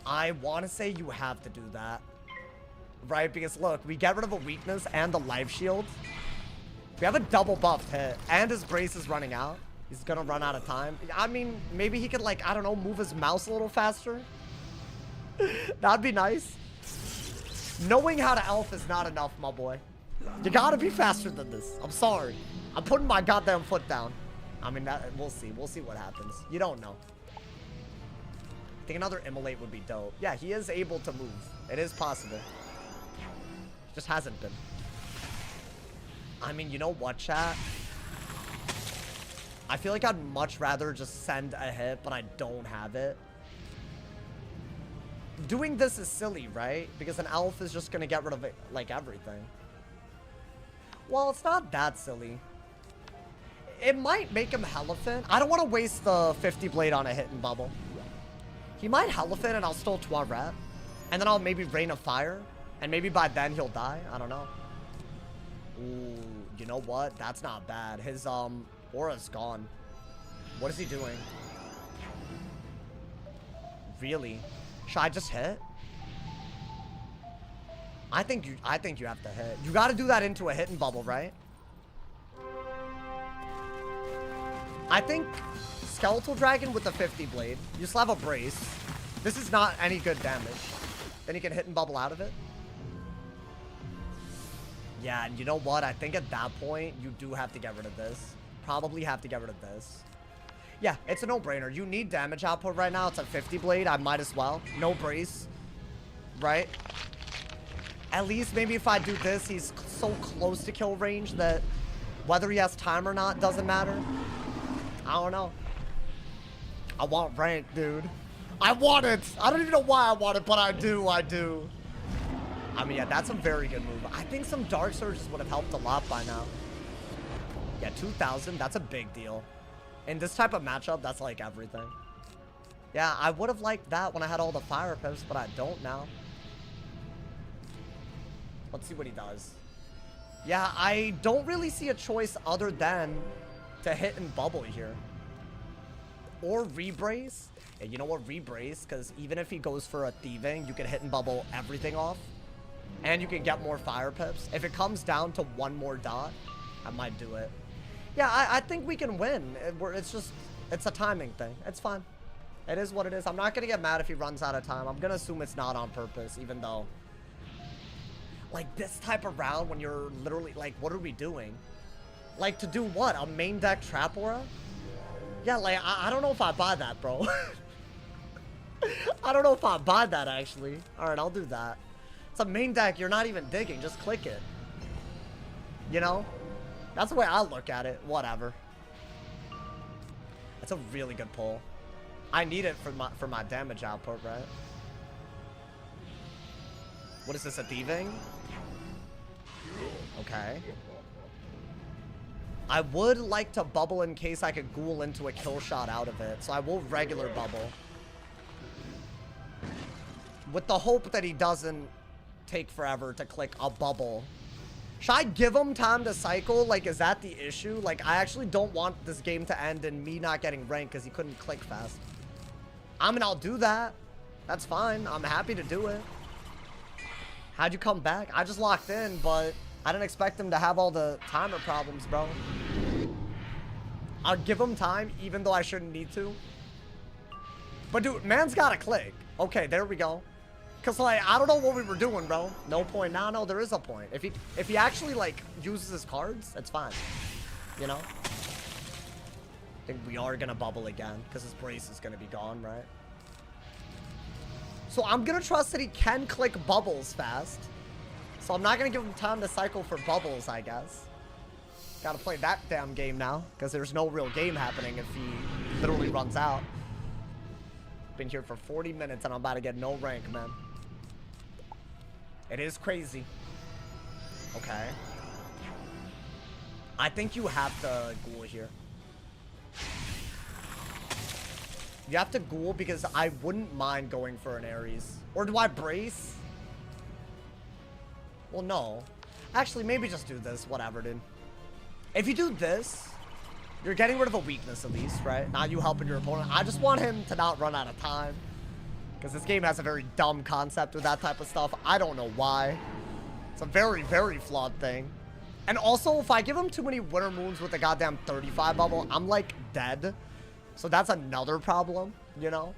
I want to say you have to do that, right? Because look, we get rid of a weakness and the life shield. We have a double buffed hit, and his brace is running out. He's gonna run out of time. I mean, maybe he could, like, I don't know, move his mouse a little faster. That'd be nice. Knowing how to elf is not enough, my boy. You gotta be faster than this. I'm sorry. I'm putting my goddamn foot down. I mean, we'll see. We'll see what happens. You don't know. I think another immolate would be dope. Yeah, he is able to move. It is possible. Just hasn't been. I mean, you know what, chat? I feel like I'd much rather just send a hit, but I don't have it. Doing this is silly, right? Because an elf is just gonna get rid of it, like, everything. Well, it's not that silly. It might make him Elephant. I don't want to waste the 50 blade on a hit and bubble. He might Elephant and I'll still Toilet. And then I'll maybe Rain of Fire. And maybe by then he'll die. I don't know. Ooh, you know what? That's not bad. His aura's gone. What is he doing? Really? Should I just hit? I think you have to hit. You got to do that into a hit and bubble, right? I think Skeletal Dragon with the 50 blade. You still have a brace. This is not any good damage. Then you can hit and bubble out of it. Yeah, and you know what? I think at that point, you do have to get rid of this. Probably have to get rid of this. Yeah, it's a no-brainer. You need damage output right now. It's a 50 blade. I might as well. No brace. Right? At least maybe if I do this, he's so close to kill range that whether he has time or not doesn't matter. I don't know. I want rank, dude. I want it. I don't even know why I want it, but I do. I do. I mean, yeah, that's a very good move. I think some Dark Surges would have helped a lot by now. Yeah, 2,000, that's a big deal. In this type of matchup, that's like everything. Yeah, I would have liked that when I had all the fire pips, but I don't now. Let's see what he does. Yeah, I don't really see a choice other than to hit and bubble here. Or rebrace. Yeah, you know what? Rebrace, because even if he goes for a thieving, you can hit and bubble everything off. And you can get more fire pips. If it comes down to one more dot, I might do it. Yeah, I think we can win. It's just, it's a timing thing. It's fine. It is what it is. I'm not going to get mad if he runs out of time. I'm going to assume it's not on purpose, even though... Like, this type of round when you're literally, like, what are we doing? Like, to do what? A main deck trap aura? Yeah, like, I don't know if I buy that, bro. I don't know if I buy that, actually. Alright, I'll do that. It's a main deck, you're not even digging. Just click it. You know? That's the way I look at it. Whatever. That's a really good pull. I need it for my damage output, right? What is this, a thieving? Okay. I would like to bubble in case I could ghoul into a kill shot out of it. So I will regular bubble. With the hope that he doesn't take forever to click a bubble. Should I give him time to cycle? Like, is that the issue? Like, I actually don't want this game to end in me not getting ranked because he couldn't click fast. I mean, I'll do that. That's fine. I'm happy to do it. How'd you come back? I just locked in, but I didn't expect him to have all the timer problems, bro. I'll give him time, even though I shouldn't need to. But dude, man's gotta click. Okay, there we go. Cause like, I don't know what we were doing, bro. No point. Nah, no, there is a point. If he actually like uses his cards, it's fine. You know? I think we are gonna bubble again, because his brace is gonna be gone, right? So I'm gonna trust that he can click bubbles fast. So I'm not gonna give him time to cycle for bubbles, I guess. Gotta play that damn game now, because there's no real game happening if he literally runs out. Been here for 40 minutes and I'm about to get no rank, man. It is crazy. Okay. I think you have to ghoul here. You have to ghoul because I wouldn't mind going for an Ares. Or do I brace? Well, no. Actually, maybe just do this. Whatever, dude. If you do this, you're getting rid of a weakness at least, right? Not you helping your opponent. I just want him to not run out of time. Because this game has a very dumb concept with that type of stuff. I don't know why. It's a very, very flawed thing. And also, if I give him too many winter moons with a goddamn 35 bubble, I'm like dead. So that's another problem, you know?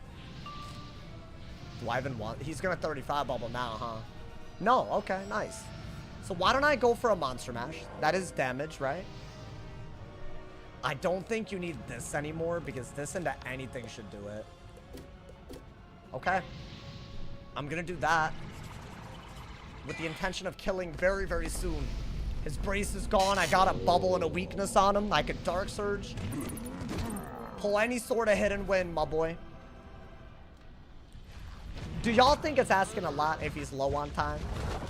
Do I even want... He's gonna 35 bubble now, huh? No, okay, nice. So why don't I go for a monster mash? That is damage, right? I don't think you need this anymore because this into anything should do it. Okay. I'm gonna do that. With the intention of killing very, very soon. His brace is gone. I got a bubble and a weakness on him. I could Dark Surge. Pull any sort of hit and win, my boy. Do y'all think it's asking a lot if he's low on time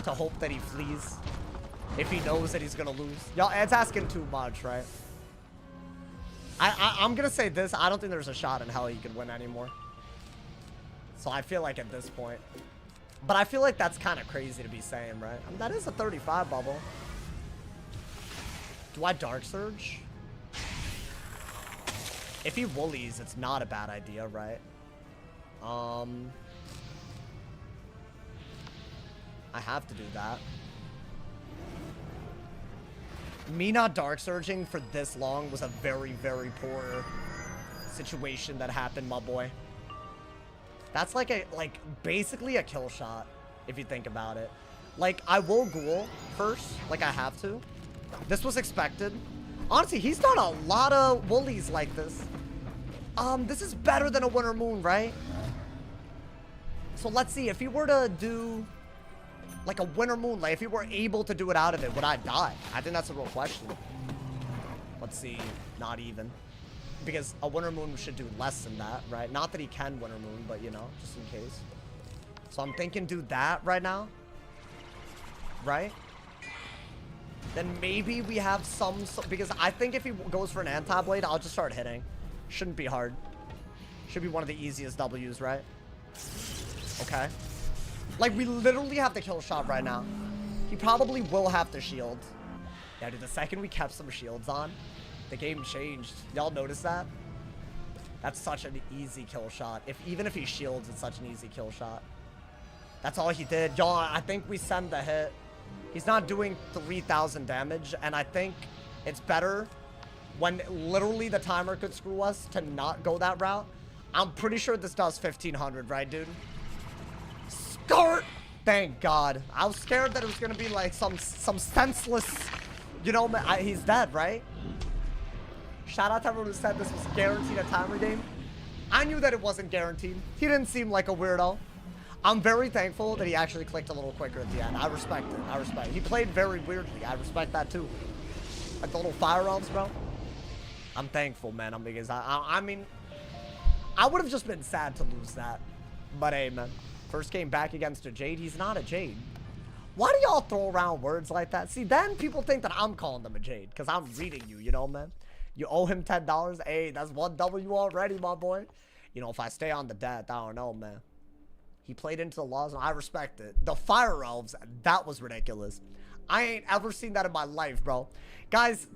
to hope that he flees? If he knows that he's gonna lose? Y'all, it's asking too much, right? I'm gonna say this. I don't think there's a shot in hell he could win anymore. So I feel like at this point. But I feel like that's kind of crazy to be saying, right? I mean, that is a 35 bubble. Do I Dark Surge? If he woolies, it's not a bad idea, right? I have to do that. Me not Dark Surging for this long was a very, very poor situation that happened, my boy. That's like a, basically a kill shot, if you think about it. Like, I will ghoul first, like I have to. This was expected. Honestly, he's done a lot of woolies like this. This is better than a winter moon, right? So let's see, if he were to do like a winter moon, like if he were able to do it out of it, would I die? I think that's a real question. Let's see, not even. Because a winter moon should do less than that, right? Not that he can winter moon, but you know, just in case. So I'm thinking do that right now. Right? then maybe we have some, because I think if he goes for an anti-blade, I'll just start hitting. Shouldn't be hard. Should be one of the easiest W's, right? Okay. Like, we literally have the kill shot right now. He probably will have to shield. Yeah, dude, the second we kept some shields on, the game changed. Y'all notice that? That's such an easy kill shot. Even if he shields, it's such an easy kill shot. That's all he did. Y'all, I think we send the hit. He's not doing 3,000 damage, and I think it's better when literally the timer could screw us to not go that route. I'm pretty sure this does 1,500, right, dude? Start! Thank God. I was scared that it was gonna be like some senseless, you know, he's dead, right? Shout out to everyone who said this was guaranteed a timer game. I knew that it wasn't guaranteed. He didn't seem like a weirdo. I'm very thankful that he actually clicked a little quicker at the end. I respect it. I respect it. He played very weirdly. I respect that too. Like the little fire elves, bro. I'm thankful, man. Because I mean, I would have just been sad to lose that. But hey, man. First game back against a Jade. He's not a Jade. Why do y'all throw around words like that? See, then people think that I'm calling them a Jade. Because I'm reading you, you know, man. You owe him $10. Hey, that's 1 W already, my boy. You know, if I stay on the death, I don't know, man. He played into the laws, and I respect it. The Fire Elves, that was ridiculous. I ain't ever seen that in my life, bro. Guys,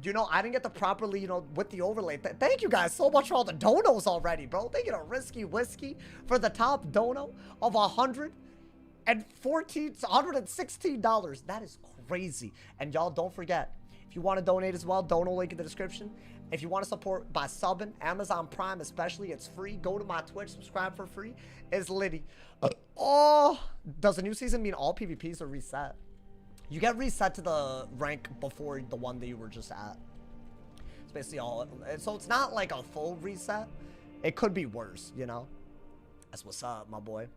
you know, I didn't get to properly, you know, with the overlay. Thank you guys so much for all the donos already, bro. Thank you to Risky Whiskey for the top dono of $116. That is crazy. And y'all, don't forget, if you want to donate as well, dono link in the description. If you want to support by subbing, Amazon Prime especially, it's free. Go to my Twitch, subscribe for free. It's litty. Oh, does the new season mean all PvPs are reset? You get reset to the rank before the one that you were just at. It's basically all. So it's not like a full reset. It could be worse, you know? That's what's up, my boy.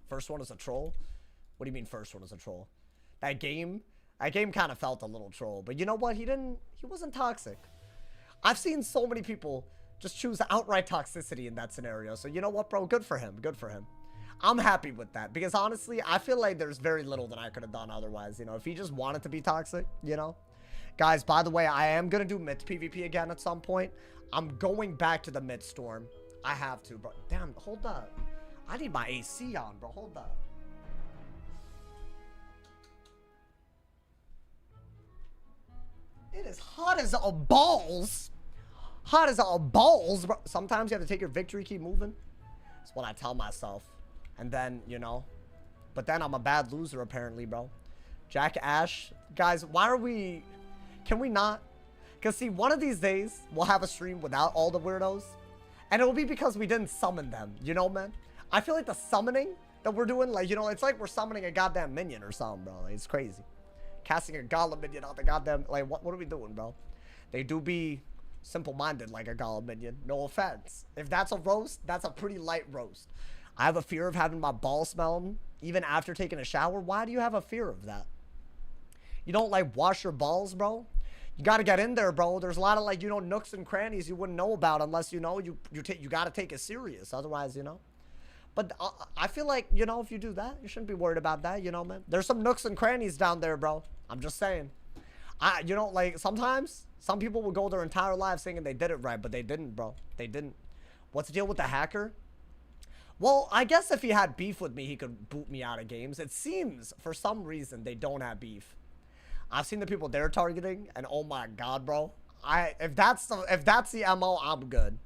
First one is a troll? What do you mean first one is a troll? That game kind of felt a little troll. But you know what? He wasn't toxic. I've seen so many people just choose outright toxicity in that scenario. So you know what, bro? Good for him. Good for him. I'm happy with that. Because honestly, I feel like there's very little that I could have done otherwise. You know, if he just wanted to be toxic, you know? Guys, by the way, I am going to do mid PvP again at some point. I'm going back to the mid storm. I have to, bro. Damn, hold up. I need my AC on, bro. Hold up. It is hot as a balls. Hot as a balls, bro. Sometimes you have to take your victory, keep moving. That's what I tell myself. And then, you know. But then I'm a bad loser, apparently, bro. Jack Ash. Guys, why are we... Can we not? Because, see, one of these days, we'll have a stream without all the weirdos. And it will be because we didn't summon them. You know, man? I feel like the summoning that we're doing, like, you know, it's like we're summoning a goddamn minion or something, bro. Like, it's crazy. Casting a golem minion out the goddamn... Like, what are we doing, bro? They do be simple-minded like a golem minion. No offense. If that's a roast, that's a pretty light roast. I have a fear of having my balls smell even after taking a shower. Why do you have a fear of that? You don't, like, wash your balls, bro? You got to get in there, bro. There's a lot of, like, you know, nooks and crannies you wouldn't know about unless, you know, you got to take it serious. Otherwise, you know. But I feel like, you know, if you do that, you shouldn't be worried about that, you know, man. There's some nooks and crannies down there, bro. I'm just saying. You know, like, sometimes some people will go their entire lives thinking they did it right, but they didn't, bro. They didn't. What's the deal with the hacker? Well, I guess if he had beef with me, he could boot me out of games. It seems, for some reason, they don't have beef. I've seen the people they're targeting, and oh my god, bro. If that's the MO, I'm good.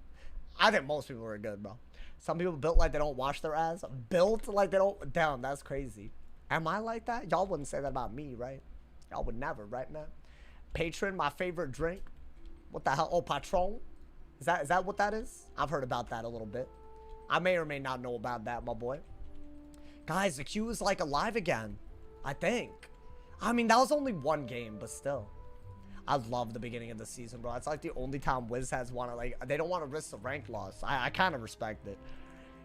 I think most people are good, bro. Some people built like they don't wash their ass. Built like they don't... Damn, that's crazy. Am I like that? Y'all wouldn't say that about me, right? Y'all would never, right, man? Patron, my favorite drink. What the hell? Oh, Patron? Is that what that is? I've heard about that a little bit. I may or may not know about that, my boy. Guys, the queue is like alive again. I think. I mean, that was only one game, but still. I love the beginning of the season, bro. It's like the only time Wiz has want to, like, they don't want to risk the rank loss. I kind of respect it.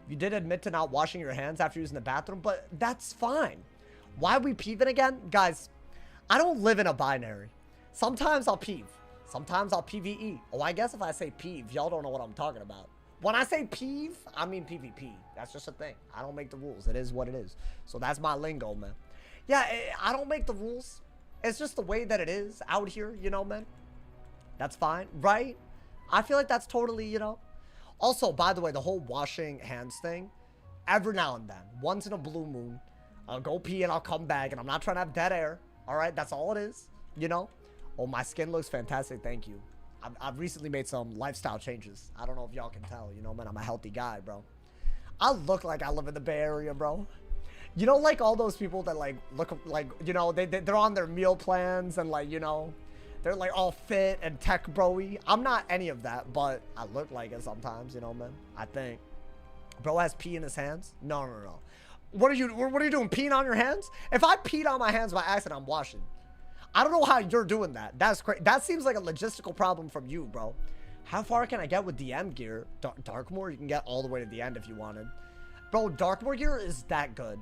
You did admit to not washing your hands after using the bathroom, but that's fine. Why are we peeving again? Guys, I don't live in a binary. Sometimes I'll peeve. Sometimes I'll PvE. Oh, I guess if I say peeve, y'all don't know what I'm talking about. When I say peeve, I mean PvP. That's just a thing. I don't make the rules. It is what it is. So that's my lingo, man. Yeah, I don't make the rules. It's just the way that it is out here, you know, man. That's fine, right? I feel like that's totally, you know. Also, by the way, the whole washing hands thing, every now and then, once in a blue moon, I'll go pee and I'll come back, and I'm not trying to have dead air. All right, that's all it is, you know. Oh, my skin looks fantastic. Thank you. I've recently made some lifestyle changes. I don't know if y'all can tell, you know, man. I'm a healthy guy, bro. I look like I live in the Bay Area, bro. You know, like all those people that like look like, you know, they're on their meal plans and like, you know, they're like all fit and tech bro-y. I'm not any of that, but I look like it sometimes, you know, man. I think. Bro has pee in his hands? No. What are you doing? Peeing on your hands? If I peed on my hands by accident, I'm washing. I don't know how you're doing that. That's crazy. That seems like a logistical problem from you, bro. How far can I get with DM gear? Darkmoor, you can get all the way to the end if you wanted. Bro, Darkmoor gear is that good.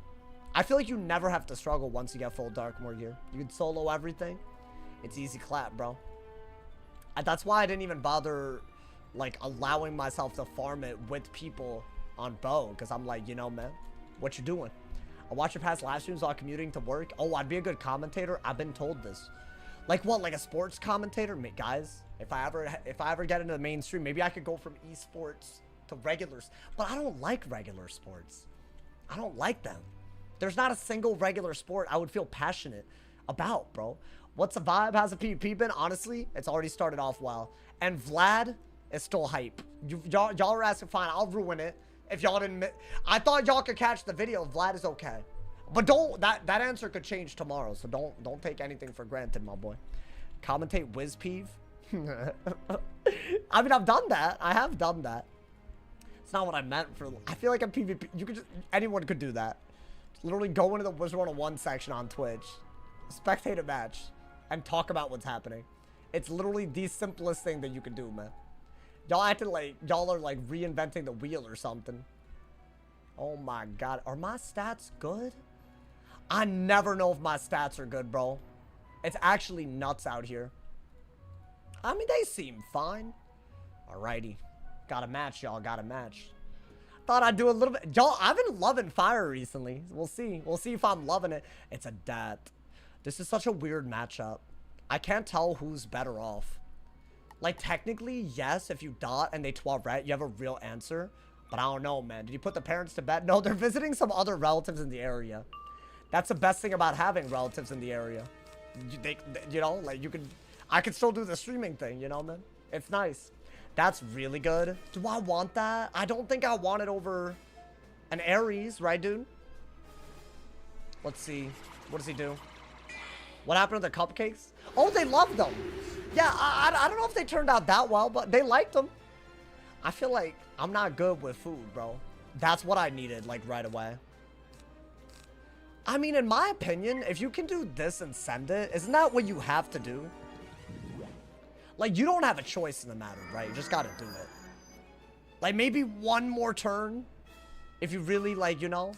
I feel like you never have to struggle once you get full Darkmoor gear. You can solo everything. It's easy clap, bro. That's why I didn't even bother, like, allowing myself to farm it with people on bow. Because I'm like, you know, man, what you doing? I watch your past live streams while commuting to work. Oh, I'd be a good commentator. I've been told this. Like what? Like a sports commentator? Guys, if I ever get into the mainstream, maybe I could go from esports to regulars. But I don't like regular sports. I don't like them. There's not a single regular sport I would feel passionate about, bro. What's the vibe? How's the PvP been? Honestly, it's already started off well. And Vlad is still hype. Y'all are asking, fine, I'll ruin it. If y'all didn't, I thought y'all could catch the video. Vlad is okay, but don't. That answer could change tomorrow, so don't take anything for granted, my boy. Commentate Wiz Peeve. I mean, I've done that. I have done that. It's not what I meant for. I feel like a PvP, you could just, anyone could do that. Literally go into the Wizard101 section on Twitch, spectate a match, and talk about what's happening. It's literally the simplest thing that you can do, man. Y'all acting like y'all are like reinventing the wheel or something. Oh my god. Are my stats good? I never know if my stats are good, bro. It's actually nuts out here. I mean, they seem fine. Alrighty. Got a match, y'all. Got a match. Thought I'd do a little bit. Y'all, I've been loving fire recently. We'll see. We'll see if I'm loving it. It's a dat. This is such a weird matchup. I can't tell who's better off. Like, technically, yes, if you dot and they Toilet, you have a real answer. But I don't know, man. Did you put the parents to bed? No, they're visiting some other relatives in the area. That's the best thing about having relatives in the area. You know, like, I could still do the streaming thing, you know, man? It's nice. That's really good. Do I want that? I don't think I want it over an Ares, right, dude? Let's see. What does he do? What happened to the cupcakes? Oh, they loved them. Yeah, I don't know if they turned out that well, but they liked them. I feel like I'm not good with food, bro. That's what I needed, like, right away. I mean, in my opinion, if you can do this and send it, isn't that what you have to do? Like, you don't have a choice in the matter, right? You just gotta do it. Like, maybe one more turn, if you really, like, you know?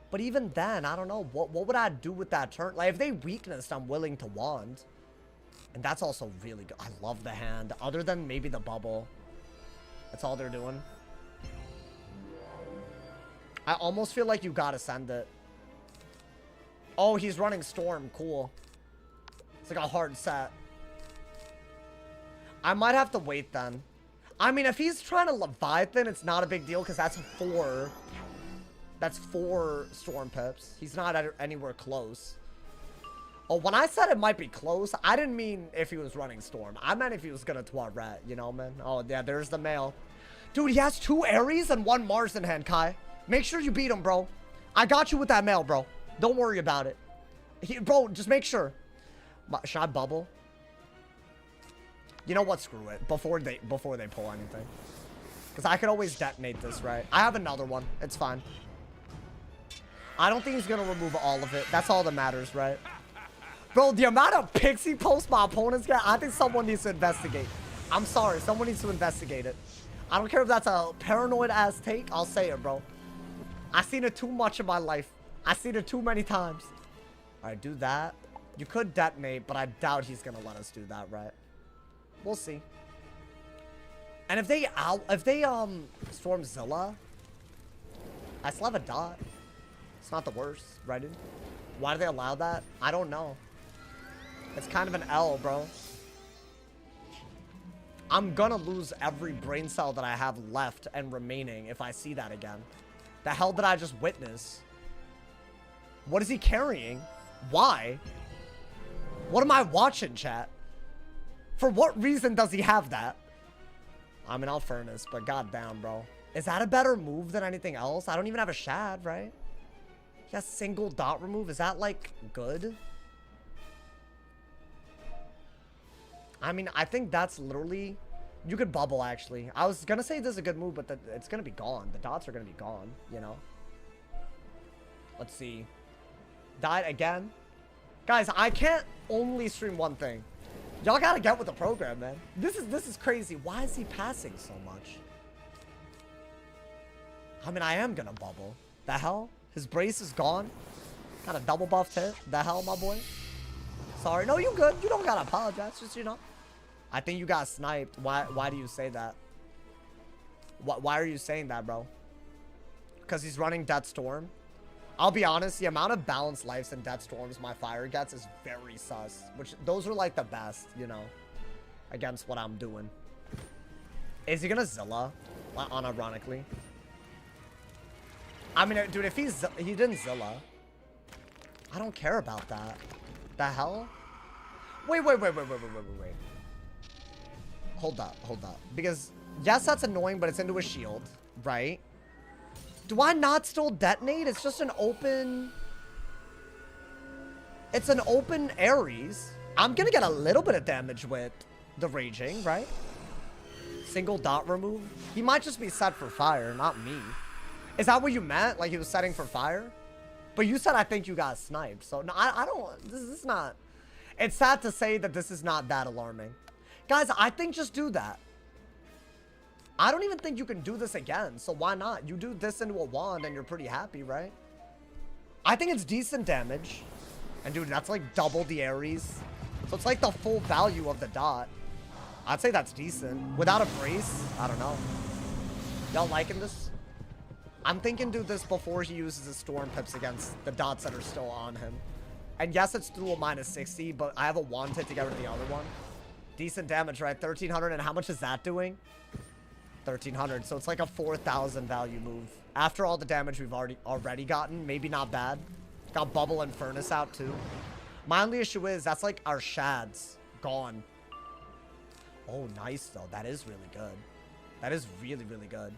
But even then, I don't know. What would I do with that turn? Like, if they weakness, I'm willing to wand. And that's also really good. I love the hand. Other than maybe the bubble. That's all they're doing. I almost feel like you gotta send it. Oh, he's running Storm. Cool. It's like a hard set. I might have to wait then. I mean, if he's trying to Leviathan, it's not a big deal because that's 4. That's 4 Storm Pips. He's not anywhere close. Oh, when I said it might be close, I didn't mean if he was running Storm. I meant if he was gonna Toilet, you know, man? Oh, yeah, there's the male. Dude, he has 2 Ares and 1 Mars in hand, Kai. Make sure you beat him, bro. I got you with that male, bro. Don't worry about it. Bro, just make sure. Should I bubble? You know what? Screw it. Before they pull anything. Because I could always detonate this, right? I have another one. It's fine. I don't think he's going to remove all of it. That's all that matters, right? Bro, the amount of pixie posts my opponents get, I think someone needs to investigate. I'm sorry. Someone needs to investigate it. I don't care if that's a paranoid-ass take. I'll say it, bro. I've seen it too much in my life. I've seen it too many times. All right, do that. You could detonate, but I doubt he's going to let us do that, right? We'll see. And if they storm Zilla, I still have a dot. It's not the worst, right? Dude? Why do they allow that? I don't know. It's kind of an L, bro. I'm gonna lose every brain cell that I have left and remaining if I see that again. The hell did I just witness? What is he carrying? Why? What am I watching, chat? For what reason does he have that? I mean, I'll furnace, but goddamn, bro. Is that a better move than anything else? I don't even have a shad, right? He has single dot remove. Is that, like, good? I mean, I think that's literally... You could bubble, actually. I was gonna say this is a good move, but it's gonna be gone. The dots are gonna be gone, you know? Let's see. Died again. Guys, I can't only stream one thing. Y'all gotta get with the program, man. This is crazy. Why is he passing so much? I mean, I am gonna bubble. The hell? His brace is gone. Got a double buffed hit. The hell, my boy? Sorry. No, you good. You don't gotta apologize. Just, you know. I think you got sniped. Why do you say that? Why are you saying that, bro? Because he's running Death Storm. I'll be honest, the amount of balanced lives and Death Storms my fire gets is very sus. Which, those are like the best, you know, against what I'm doing. Is he gonna Zilla? Unironically. I mean, dude, if he didn't Zilla, I don't care about that. The hell? Wait. Hold up. Because, yes, that's annoying, but it's into a shield, right? Do I not still detonate? It's just an open... It's an open Ares. I'm gonna get a little bit of damage with the Raging, right? Single dot remove. He might just be set for fire, not me. Is that what you meant? Like he was setting for fire? But you said I think you got sniped. So, no, I don't... This is not... It's sad to say that this is not that alarming. Guys, I think just do that. I don't even think you can do this again, so why not? You do this into a wand and you're pretty happy, right? I think it's decent damage. And dude, that's like double the Ares. So it's like the full value of the dot. I'd say that's decent. Without a brace, I don't know. Y'all liking this? I'm thinking do this before he uses his storm pips against the dots that are still on him. And yes, it's through a -60, but I have a wand hit to get rid of the other one. Decent damage, right? 1300, and how much is that doing? 1300, so it's like a 4000 value move. After all the damage we've already gotten, maybe not bad. Got Bubble and Furnace out too. My only issue is that's like our shads gone. Oh, nice though. That is really good. That is really, really good.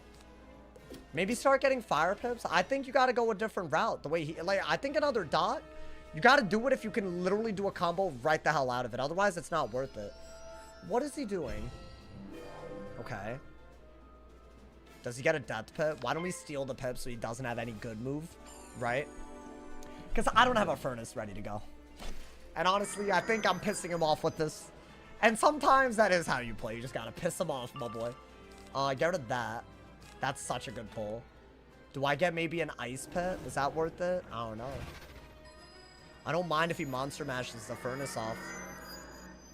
Maybe start getting fire pips. I think you got to go a different route. The way he, like, I think another dot. You got to do it if you can literally do a combo right the hell out of it. Otherwise, it's not worth it. What is he doing? Okay. Does he get a death pip? Why don't we steal the pip so he doesn't have any good move? Right? Because I don't have a furnace ready to go. And honestly, I think I'm pissing him off with this. And sometimes that is how you play. You just got to piss him off, my boy. Get rid of that. That's such a good pull. Do I get maybe an ice pit? Is that worth it? I don't know. I don't mind if he monster mashes the furnace off.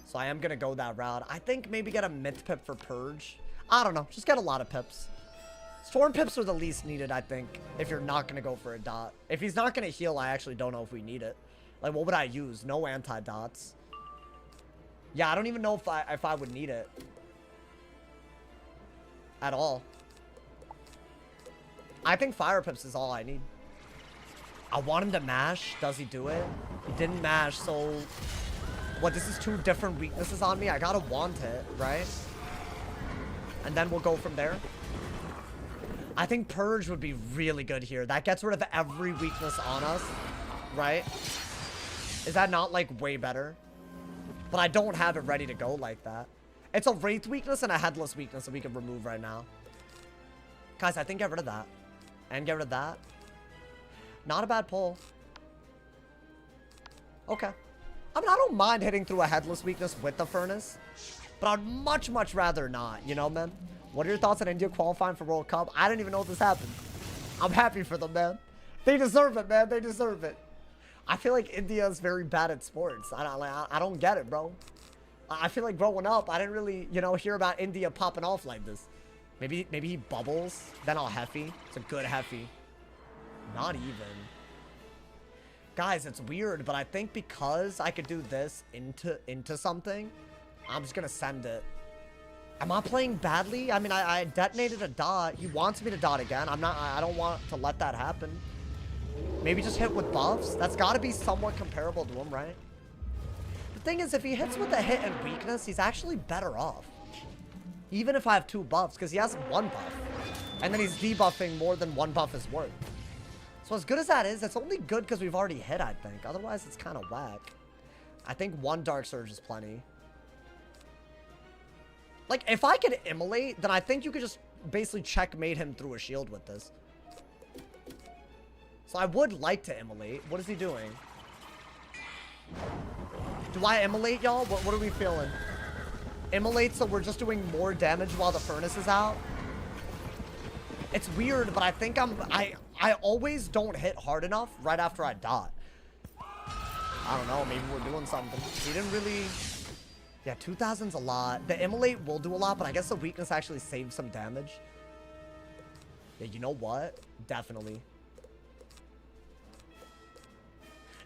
So I am going to go that route. I think maybe get a myth pip for purge. I don't know. Just get a lot of pips. Storm pips are the least needed, I think, if you're not going to go for a dot. If he's not going to heal, I actually don't know if we need it. Like, what would I use? No anti-dots. Yeah, I don't even know if I would need it. At all. I think fire pips is all I need. I want him to mash. Does he do it? He didn't mash, so... What, this is two different weaknesses on me? I gotta want it, right? And then we'll go from there. I think Purge would be really good here. That gets rid of every weakness on us, right? Is that not, like, way better? But I don't have it ready to go like that. It's a Wraith weakness and a Headless weakness that we can remove right now. Guys, I think get rid of that. And get rid of that. Not a bad pull. Okay. I mean, I don't mind hitting through a Headless weakness with the Furnace. But I'd much, much rather not. You know, man? What are your thoughts on India qualifying for World Cup? I didn't even know this happened. I'm happy for them, man. They deserve it, man. They deserve it. I feel like India is very bad at sports. I don't get it, bro. I feel like growing up, I didn't really, you know, hear about India popping off like this. Maybe he bubbles, then I'll Heffy. It's a good Heffy. Not even. Guys, it's weird, but I think because I could do this into something, I'm just gonna send it. Am I playing badly? I mean, I detonated a dot. He wants me to dot again. I don't want to let that happen. Maybe just hit with buffs? That's gotta be somewhat comparable to him, right? The thing is, if he hits with a hit and weakness, he's actually better off. Even if I have 2 buffs, because he has 1 buff. And then he's debuffing more than 1 buff is worth. So as good as that is, it's only good because we've already hit, I think. Otherwise, it's kind of whack. I think 1 Dark Surge is plenty. Like, if I could immolate, then I think you could just basically checkmate him through a shield with this. So I would like to immolate. What is he doing? Do I immolate, y'all? What are we feeling? Immolate, so we're just doing more damage while the furnace is out? It's weird, but I think I always don't hit hard enough right after I dot. I don't know, maybe we're doing something. He didn't really... Yeah, 2,000's a lot. The immolate will do a lot, but I guess the weakness actually saves some damage. Yeah, you know what? Definitely.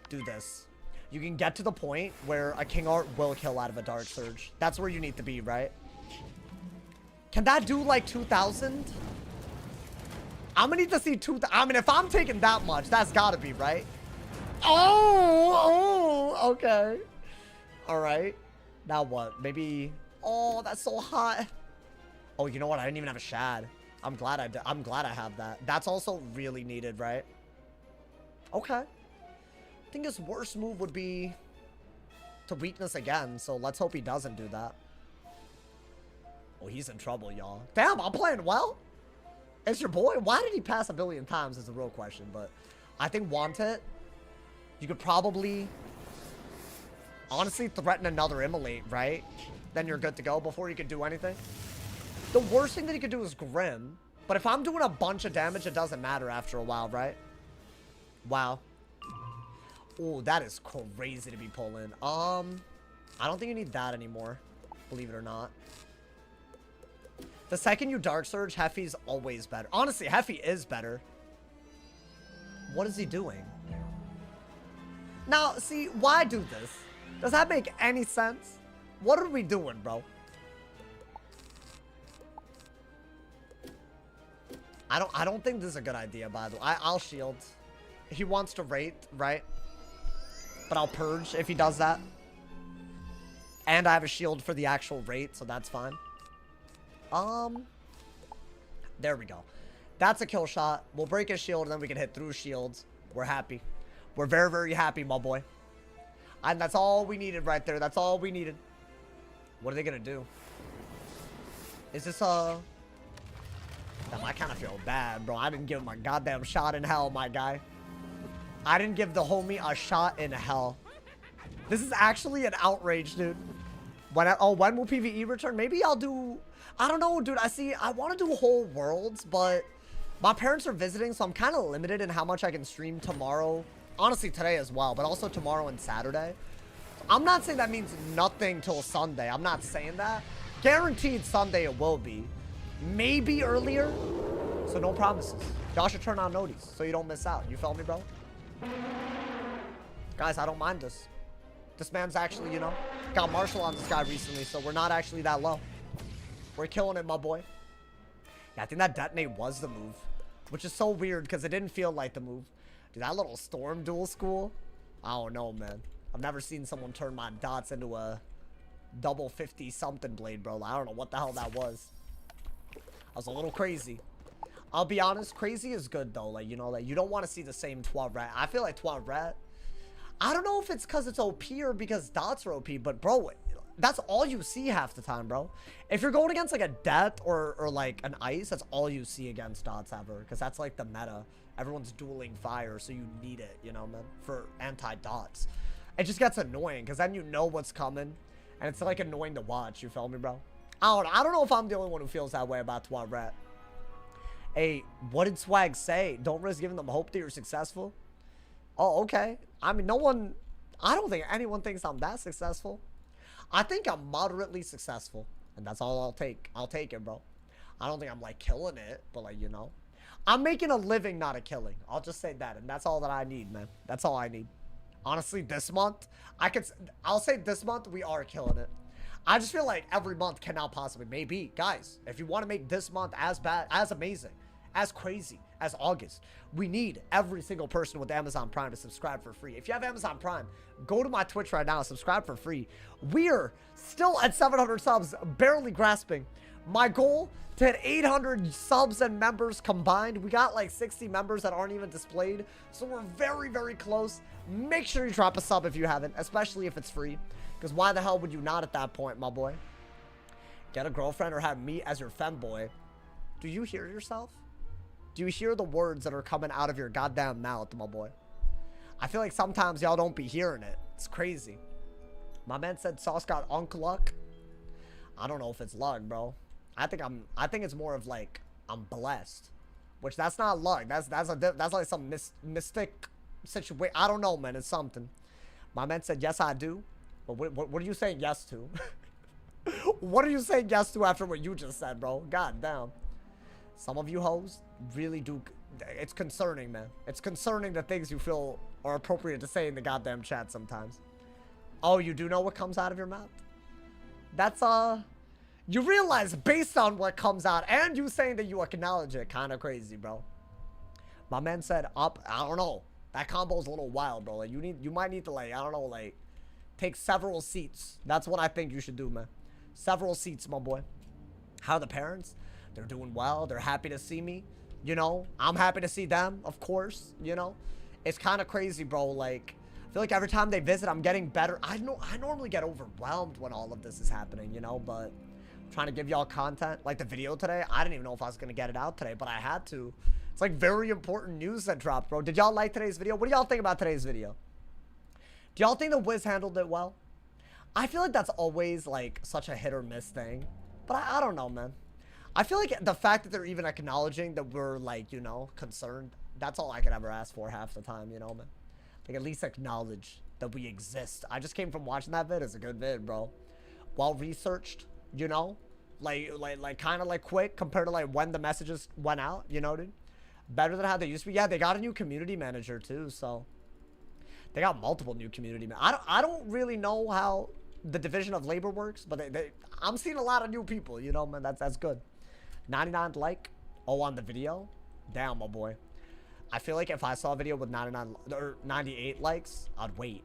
Do this. You can get to the point where a King Art will kill out of a Dark Surge. That's where you need to be, right? Can that do like 2,000? I'm gonna need to see 2,000. I mean, if I'm taking that much, that's gotta be, right? Oh, okay. All right. Now what? Maybe... Oh, that's so hot. Oh, you know what? I didn't even have a shad. I'm glad I have that. That's also really needed, right? Okay. I think his worst move would be to weakness again, so let's hope he doesn't do that. Oh, he's in trouble, y'all. Damn, I'm playing well. It's your boy. Why did he pass a billion times is the real question, but I think want it. You could probably honestly threaten another immolate, right? Then you're good to go before you could do anything. The worst thing that he could do is Grim, but if I'm doing a bunch of damage, it doesn't matter after a while, right? Wow. Oh, that is crazy to be pulling. I don't think you need that anymore, believe it or not. The second you Dark Surge, Heffy's always better. Honestly, Heffy is better. What is he doing? Now, see, why do this? Does that make any sense? What are we doing, bro? I don't think this is a good idea, by the way. I'll shield. He wants to rate, right? But I'll purge if he does that. And I have a shield for the actual rate, so that's fine. There we go. That's a kill shot. We'll break his shield, and then we can hit through shields. We're happy. We're very, very happy, my boy. And that's all we needed right there. That's all we needed. What are they gonna do? Is this Damn, I kind of feel bad, bro. I didn't give him a goddamn shot in hell, my guy. I didn't give the homie a shot in hell. This is actually an outrage, dude. When will PvE return? Maybe I'll do... I don't know, dude. I want to do whole worlds, but my parents are visiting, so I'm kind of limited in how much I can stream tomorrow. Honestly, today as well, but also tomorrow and Saturday. I'm not saying that means nothing till Sunday. I'm not saying that. Guaranteed Sunday it will be. Maybe earlier. So no promises. Y'all should turn on notice so you don't miss out. You feel me, bro? Guys, I don't mind this. This man's actually, you know, got Marshall on this guy recently, so we're not actually that low. We're killing it, my boy. Yeah, I think that detonate was the move, which is so weird because it didn't feel like the move. Dude, that little storm dual school, I don't know, man. I've never seen someone turn my dots into a double 50 something blade, bro. I don't know what the hell that was. I was a little crazy. I'll be honest, crazy is good though. Like, you know, like you don't want to see the same 12 rat. I feel like 12 rat. I don't know if it's because it's OP or because dots are OP, but bro, that's all you see half the time, bro. If you're going against like a death or like an ice, that's all you see against dots ever, because that's like the meta. Everyone's dueling fire, so you need it, you know, man, for anti-dots. It just gets annoying because then you know what's coming, and it's like annoying to watch. You feel me, bro? I don't know if I'm the only one who feels that way about 12 rat. Hey, what did Swag say? Don't risk giving them hope that you're successful. Oh, okay. I mean, I don't think anyone thinks I'm that successful. I think I'm moderately successful, and that's all I'll take. I'll take it, bro. I don't think I'm like killing it, but like, you know, I'm making a living, not a killing. I'll just say that, and that's all that I need, man. That's all I need. Honestly, this month, I'll say this month we are killing it. I just feel like every month cannot possibly, maybe, guys, if you want to make this month as bad, as amazing, as crazy as August, we need every single person with Amazon Prime to subscribe for free. If you have Amazon Prime, go to my Twitch right now, subscribe for free. We're still at 700 subs, barely grasping my goal to hit 800 subs and members combined. We got like 60 members that aren't even displayed, so we're very, very close. Make sure you drop a sub if you haven't, especially if it's free, because why the hell would you not at that point, my boy? Get a girlfriend or have me as your femboy. Do you hear yourself? Do you hear the words that are coming out of your goddamn mouth, my boy? I feel like sometimes y'all don't be hearing it. It's crazy. My man said Sauce got uncle luck. I don't know if it's luck, bro. I think it's more of like I'm blessed, which that's not luck. That's like some mystic situation. I don't know, man. It's something. My man said yes, I do. But what are you saying yes to? What are you saying yes to after what you just said, bro? God damn. Some of you hoes really do. It's concerning, man. It's concerning the things you feel are appropriate to say in the goddamn chat sometimes. Oh, you do know what comes out of your mouth? That's, you realize based on what comes out and you saying that you acknowledge it, kind of crazy, bro. My man said up. I don't know. That combo's a little wild, bro. Like, you might need to, like, I don't know, like, take several seats. That's what I think you should do, man. Several seats, my boy. How are the parents? They're doing well. They're happy to see me. You know, I'm happy to see them, of course. You know, it's kind of crazy, bro. Like, I feel like every time they visit, I'm getting better. I normally get overwhelmed when all of this is happening, you know, but I'm trying to give y'all content. Like the video today, I didn't even know if I was going to get it out today, but I had to. It's like very important news that dropped, bro. Did y'all like today's video? What do y'all think about today's video? Do y'all think the Wiz handled it well? I feel like that's always like such a hit or miss thing, but I don't know, man. I feel like the fact that they're even acknowledging that we're like, you know, concerned, that's all I could ever ask for half the time, you know, man. Like, at least acknowledge that we exist. I just came from watching that vid. It's a good vid, bro. Well researched, you know, like kind of like quick compared to like when the messages went out, you know, dude. Better than how they used to be. Yeah, they got a new community manager too, so they got multiple new community managers. I don't really know how the division of labor works, but I'm seeing a lot of new people, you know, man. That's good. 99 like, oh, on the video. Damn, my boy. I feel like if I saw a video with 99 or 98 likes, I'd wait.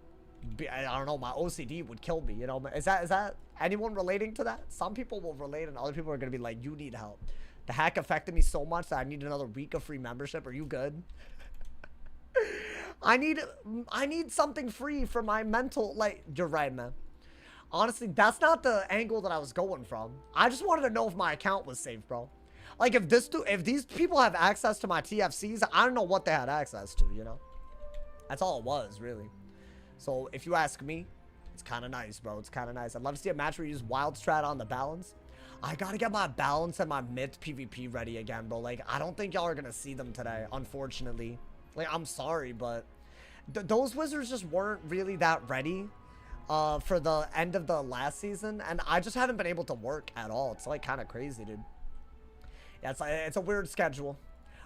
I don't know, my OCD would kill me, you know. Is that anyone relating to that? Some people will relate and other people are gonna be like, you need help. The hack affected me so much that I need another week of free membership. Are you good? I need something free for my mental, like, you're right, man. Honestly, that's not the angle that I was going from. I just wanted to know if my account was safe, bro. Like, if these people have access to my TFCs, I don't know what they had access to, you know? That's all it was, really. So, if you ask me, it's kind of nice, bro. It's kind of nice. I'd love to see a match where you use Wild Strat on the balance. I gotta get my balance and my mid PvP ready again, bro. Like, I don't think y'all are gonna see them today, unfortunately. Like, I'm sorry, but those Wizards just weren't really that ready for the end of the last season, and I just haven't been able to work at all. It's like kind of crazy, dude. Yeah, it's a weird schedule.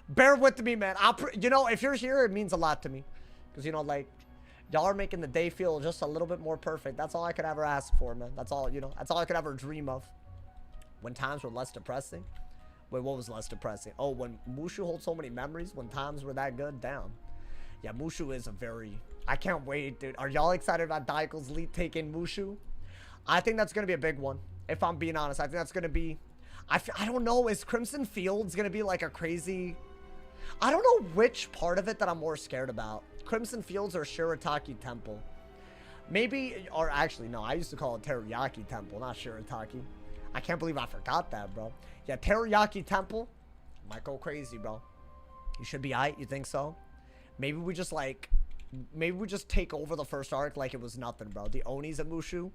Bear with me, man. You know, if you're here, it means a lot to me, because, you know, like, y'all are making the day feel just a little bit more perfect. That's all I could ever ask for, man. That's all, you know, that's all I could ever dream of. When times were less depressing. Wait, what was less depressing? Oh, when Mushu holds so many memories, when times were that good. Damn. Yeah, Mushu is a very... I can't wait, dude. Are y'all excited about Daiko's lead taking Mushu? I think that's going to be a big one. If I'm being honest, I think that's going to be... I don't know. Is Crimson Fields going to be like a crazy... I don't know which part of it that I'm more scared about. Crimson Fields or Shirataki Temple. Maybe... Or actually, no. I used to call it Teriyaki Temple, not Shirataki. I can't believe I forgot that, bro. Yeah, Teriyaki Temple might go crazy, bro. You should be aight. You think so? Maybe we just, like... Maybe we just take over the first arc like it was nothing, bro. The Onis at Mushu.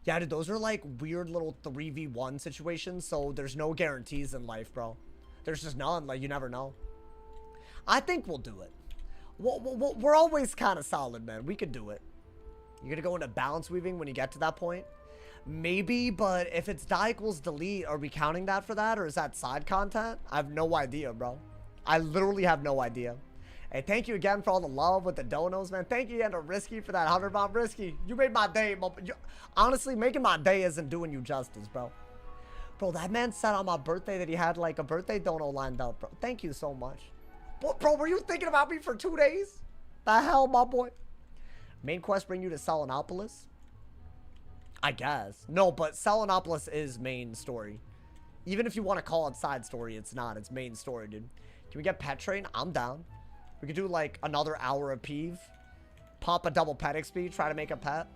Yeah, dude, those are like weird little 3v1 situations, so there's no guarantees in life, bro. There's just none. Like, you never know. I think we'll do it. We're always kind of solid, man. We could do it. You're going to go into balance weaving when you get to that point? Maybe, but if it's die equals delete, are we counting that for that? Or is that side content? I have no idea, bro. I literally have no idea. Hey, thank you again for all the love with the donos, man. Thank you again to Risky for that 100 bomb. Risky, you made my day. Honestly, making my day isn't doing you justice, bro. Bro, that man said on my birthday that he had like a birthday dono lined up, bro. Thank you so much. Bro, were you thinking about me for 2 days? The hell, my boy? Main quest bring you to Selenopolis? I guess. No, but Selenopolis is main story. Even if you want to call it side story, it's not. It's main story, dude. Can we get Pet Train? I'm down. We could do like another hour of Peeve. Pop a double pet XP. Try to make a pet.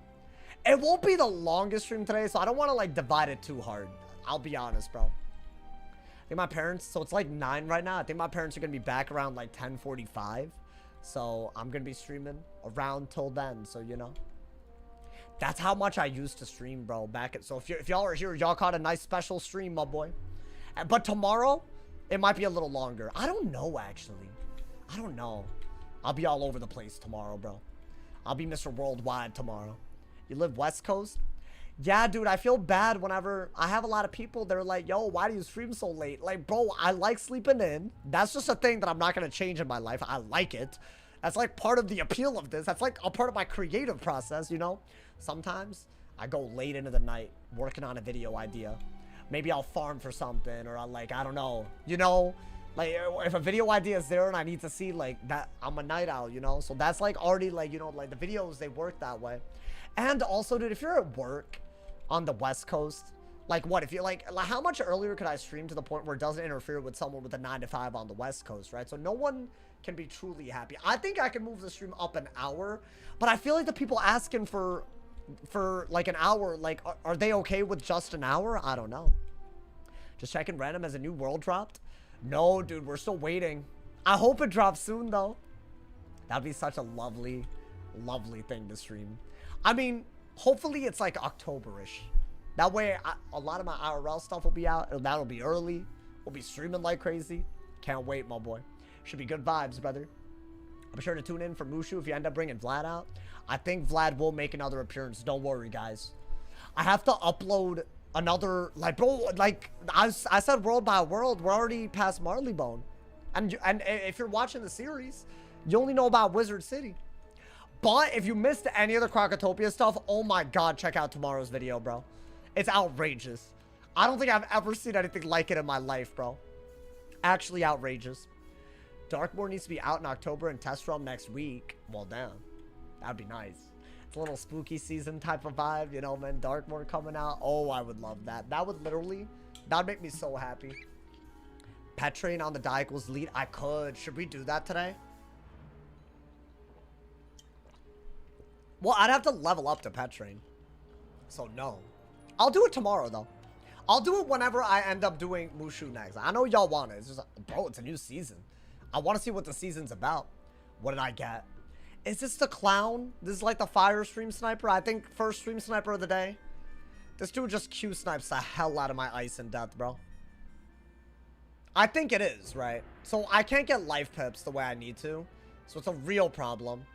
It won't be the longest stream today, so I don't want to like divide it too hard. I'll be honest, bro. I think my parents, so it's like 9 right now. I think my parents are going to be back around like 10:45. So I'm going to be streaming around till then. So, you know. That's how much I used to stream, bro. So if y'all are here, y'all caught a nice special stream, my boy. But tomorrow, it might be a little longer. I don't know, actually. I don't know. I'll be all over the place tomorrow, bro. I'll be Mr. Worldwide tomorrow. You live West Coast? Yeah, dude, I feel bad whenever I have a lot of people. They're like, yo, why do you stream so late? Like, bro, I like sleeping in. That's just a thing that I'm not going to change in my life. I like it. That's like part of the appeal of this. That's like a part of my creative process, you know? Sometimes I go late into the night working on a video idea. Maybe I'll farm for something, or I'll like, I don't know, you know? Like, if a video idea is there and I need to see, like, that, I'm a night owl, you know? So that's, like, already, like, you know, like, the videos, they work that way. And also, dude, if you're at work on the West Coast, like, what? If you're, like, how much earlier could I stream to the point where it doesn't interfere with someone with a 9 to 5 on the West Coast, right? So no one can be truly happy. I think I can move the stream up an hour, but I feel like the people asking for like, an hour, like, are they okay with just an hour? I don't know. Just checking random as a new world dropped. No, dude, we're still waiting. I hope it drops soon, though. That'd be such a lovely, lovely thing to stream. I mean, hopefully it's like October-ish. That way, a lot of my IRL stuff will be out. That'll be early. We'll be streaming like crazy. Can't wait, my boy. Should be good vibes, brother. Be sure to tune in for Mushu if you end up bringing Vlad out. I think Vlad will make another appearance. Don't worry, guys. I have to upload another, like, bro, like, I said world by world. We're already past Marleybone. And if you're watching the series, you only know about Wizard City. But if you missed any of the Crocotopia stuff, oh my god, check out tomorrow's video, bro. It's outrageous. I don't think I've ever seen anything like it in my life, bro. Actually outrageous. Darkmoor needs to be out in October and test realm next week. Well, damn. That'd be nice. It's a little spooky season type of vibe, you know, man. Darkmoor coming out. Oh, I would love that. That would literally, that'd make me so happy. Pet Train on the die equals lead. I could. Should we do that today? Well, I'd have to level up to Pet Train. So, no. I'll do it tomorrow, though. I'll do it whenever I end up doing Mushu next. I know y'all want it. It's just, bro, it's a new season. I want to see what the season's about. What did I get? Is this the clown? This is like the fire stream sniper. I think first stream sniper of the day. This dude just Q snipes the hell out of my ice and death, bro. I think it is, right? So I can't get life pips the way I need to. So it's a real problem.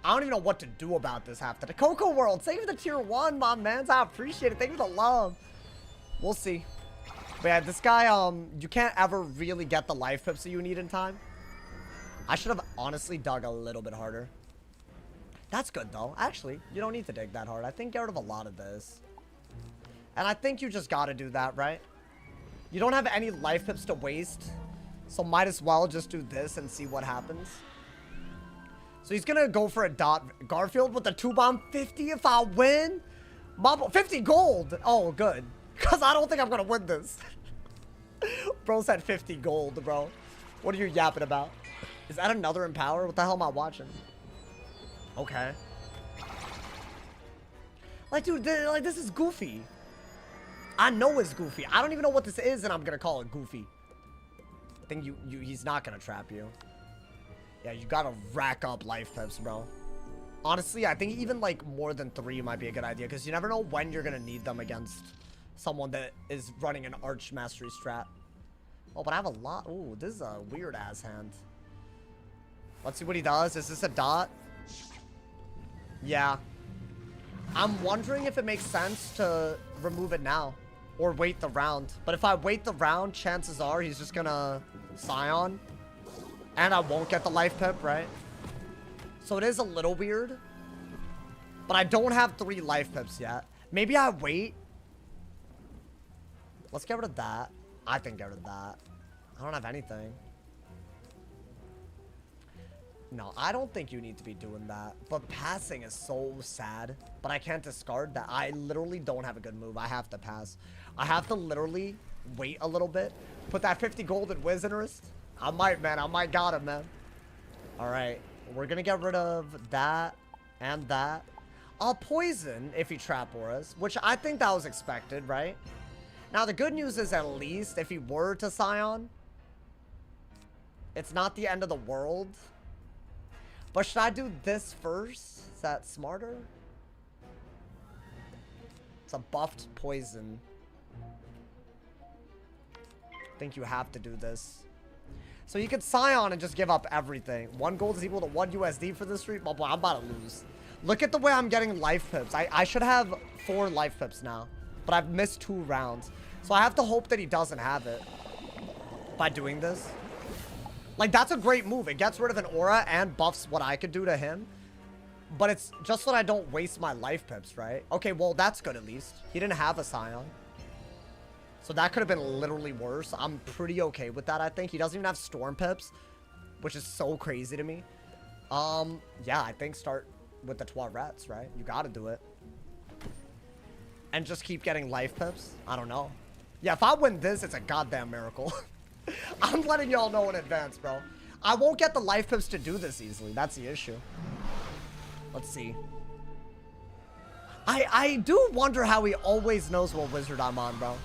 I don't even know what to do about this half the Coco World. Thank you for the tier 1, my mans. I appreciate it. Thank you for the love. We'll see. But yeah, this guy, you can't ever really get the life pips that you need in time. I should have honestly dug a little bit harder. That's good, though. Actually, you don't need to dig that hard. I think get rid of a lot of this. And I think you just gotta do that, right? You don't have any life pips to waste. So might as well just do this and see what happens. So he's gonna go for a dot. Garfield with the 2-bomb. 50 if I win. 50 gold. Oh, good. Because I don't think I'm gonna win this. Bro said 50 gold, bro. What are you yapping about? Is that another Empower? What the hell am I watching? Okay. Like, dude, like, this is goofy. I know it's goofy. I don't even know what this is, and I'm gonna call it goofy. I think he's not gonna trap you. Yeah, you gotta rack up life pips, bro. Honestly, I think even, like, more than 3 might be a good idea, because you never know when you're gonna need them against someone that is running an Arch Mastery strat. Oh, but I have a lot. Ooh, this is a weird-ass hand. Let's see what he does. Is this a dot? Yeah. I'm wondering if it makes sense to remove it now. Or wait the round. But if I wait the round, chances are he's just gonna Scion. And I won't get the life pip, right? So it is a little weird. But I don't have 3 life pips yet. Maybe I wait. Let's get rid of that. I think get rid of that. I don't have anything. No, I don't think you need to be doing that. But passing is so sad. But I can't discard that. I literally don't have a good move. I have to pass. I have to literally wait a little bit. Put that 50 gold in Wizard101. I might, man. I might got him, man. Alright. We're going to get rid of that and that. I'll poison if he trap auras, which I think that was expected, right? Now, the good news is at least if he were to Scion, it's not the end of the world. But should I do this first? Is that smarter? It's a buffed poison. I think you have to do this. So you could Scion and just give up everything. 1 gold is equal to 1 USD for this street. Blah, blah. I'm about to lose. Look at the way I'm getting life pips. I should have 4 life pips now. But I've missed 2 rounds. So I have to hope that he doesn't have it. By doing this. Like, that's a great move. It gets rid of an aura and buffs what I could do to him. But it's just that I don't waste my life pips, right? Okay, well, that's good at least. He didn't have a Scion. So that could have been literally worse. I'm pretty okay with that, I think. He doesn't even have storm pips. Which is so crazy to me. Yeah, I think start with the Toirettes, right? You gotta do it. And just keep getting life pips. I don't know. Yeah, if I win this, it's a goddamn miracle. I'm letting y'all know in advance, bro. I won't get the life pips to do this easily. That's the issue. Let's see. I do wonder how he always knows what wizard I'm on, bro.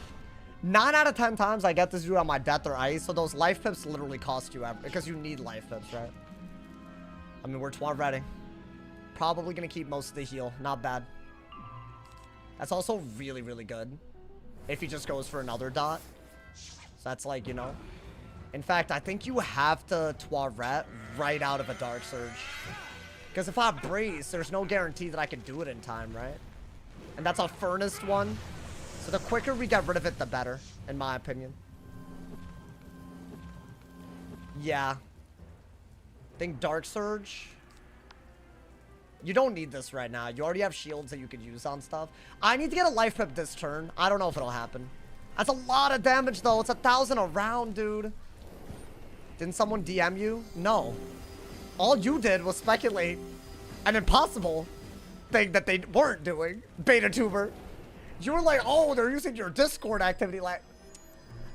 9 out of 10 times I get this dude on my death or ice, so those life pips literally cost you because you need life pips, right? I mean, we're Toiretting. Probably gonna keep most of the heal. Not bad. That's also really, really good. If he just goes for another dot. So that's like, you know. In fact, I think you have to Toiret right out of a Dark Surge. Because if I brace, there's no guarantee that I can do it in time, right? And that's a furnace one. So the quicker we get rid of it, the better, in my opinion. Yeah. I think Dark Surge. You don't need this right now. You already have shields that you could use on stuff. I need to get a life pip this turn. I don't know if it'll happen. That's a lot of damage, though. It's 1,000 a round, dude. Didn't someone DM you? No. All you did was speculate an impossible thing that they weren't doing. Beta tuber. You were like, oh, they're using your Discord activity. Like,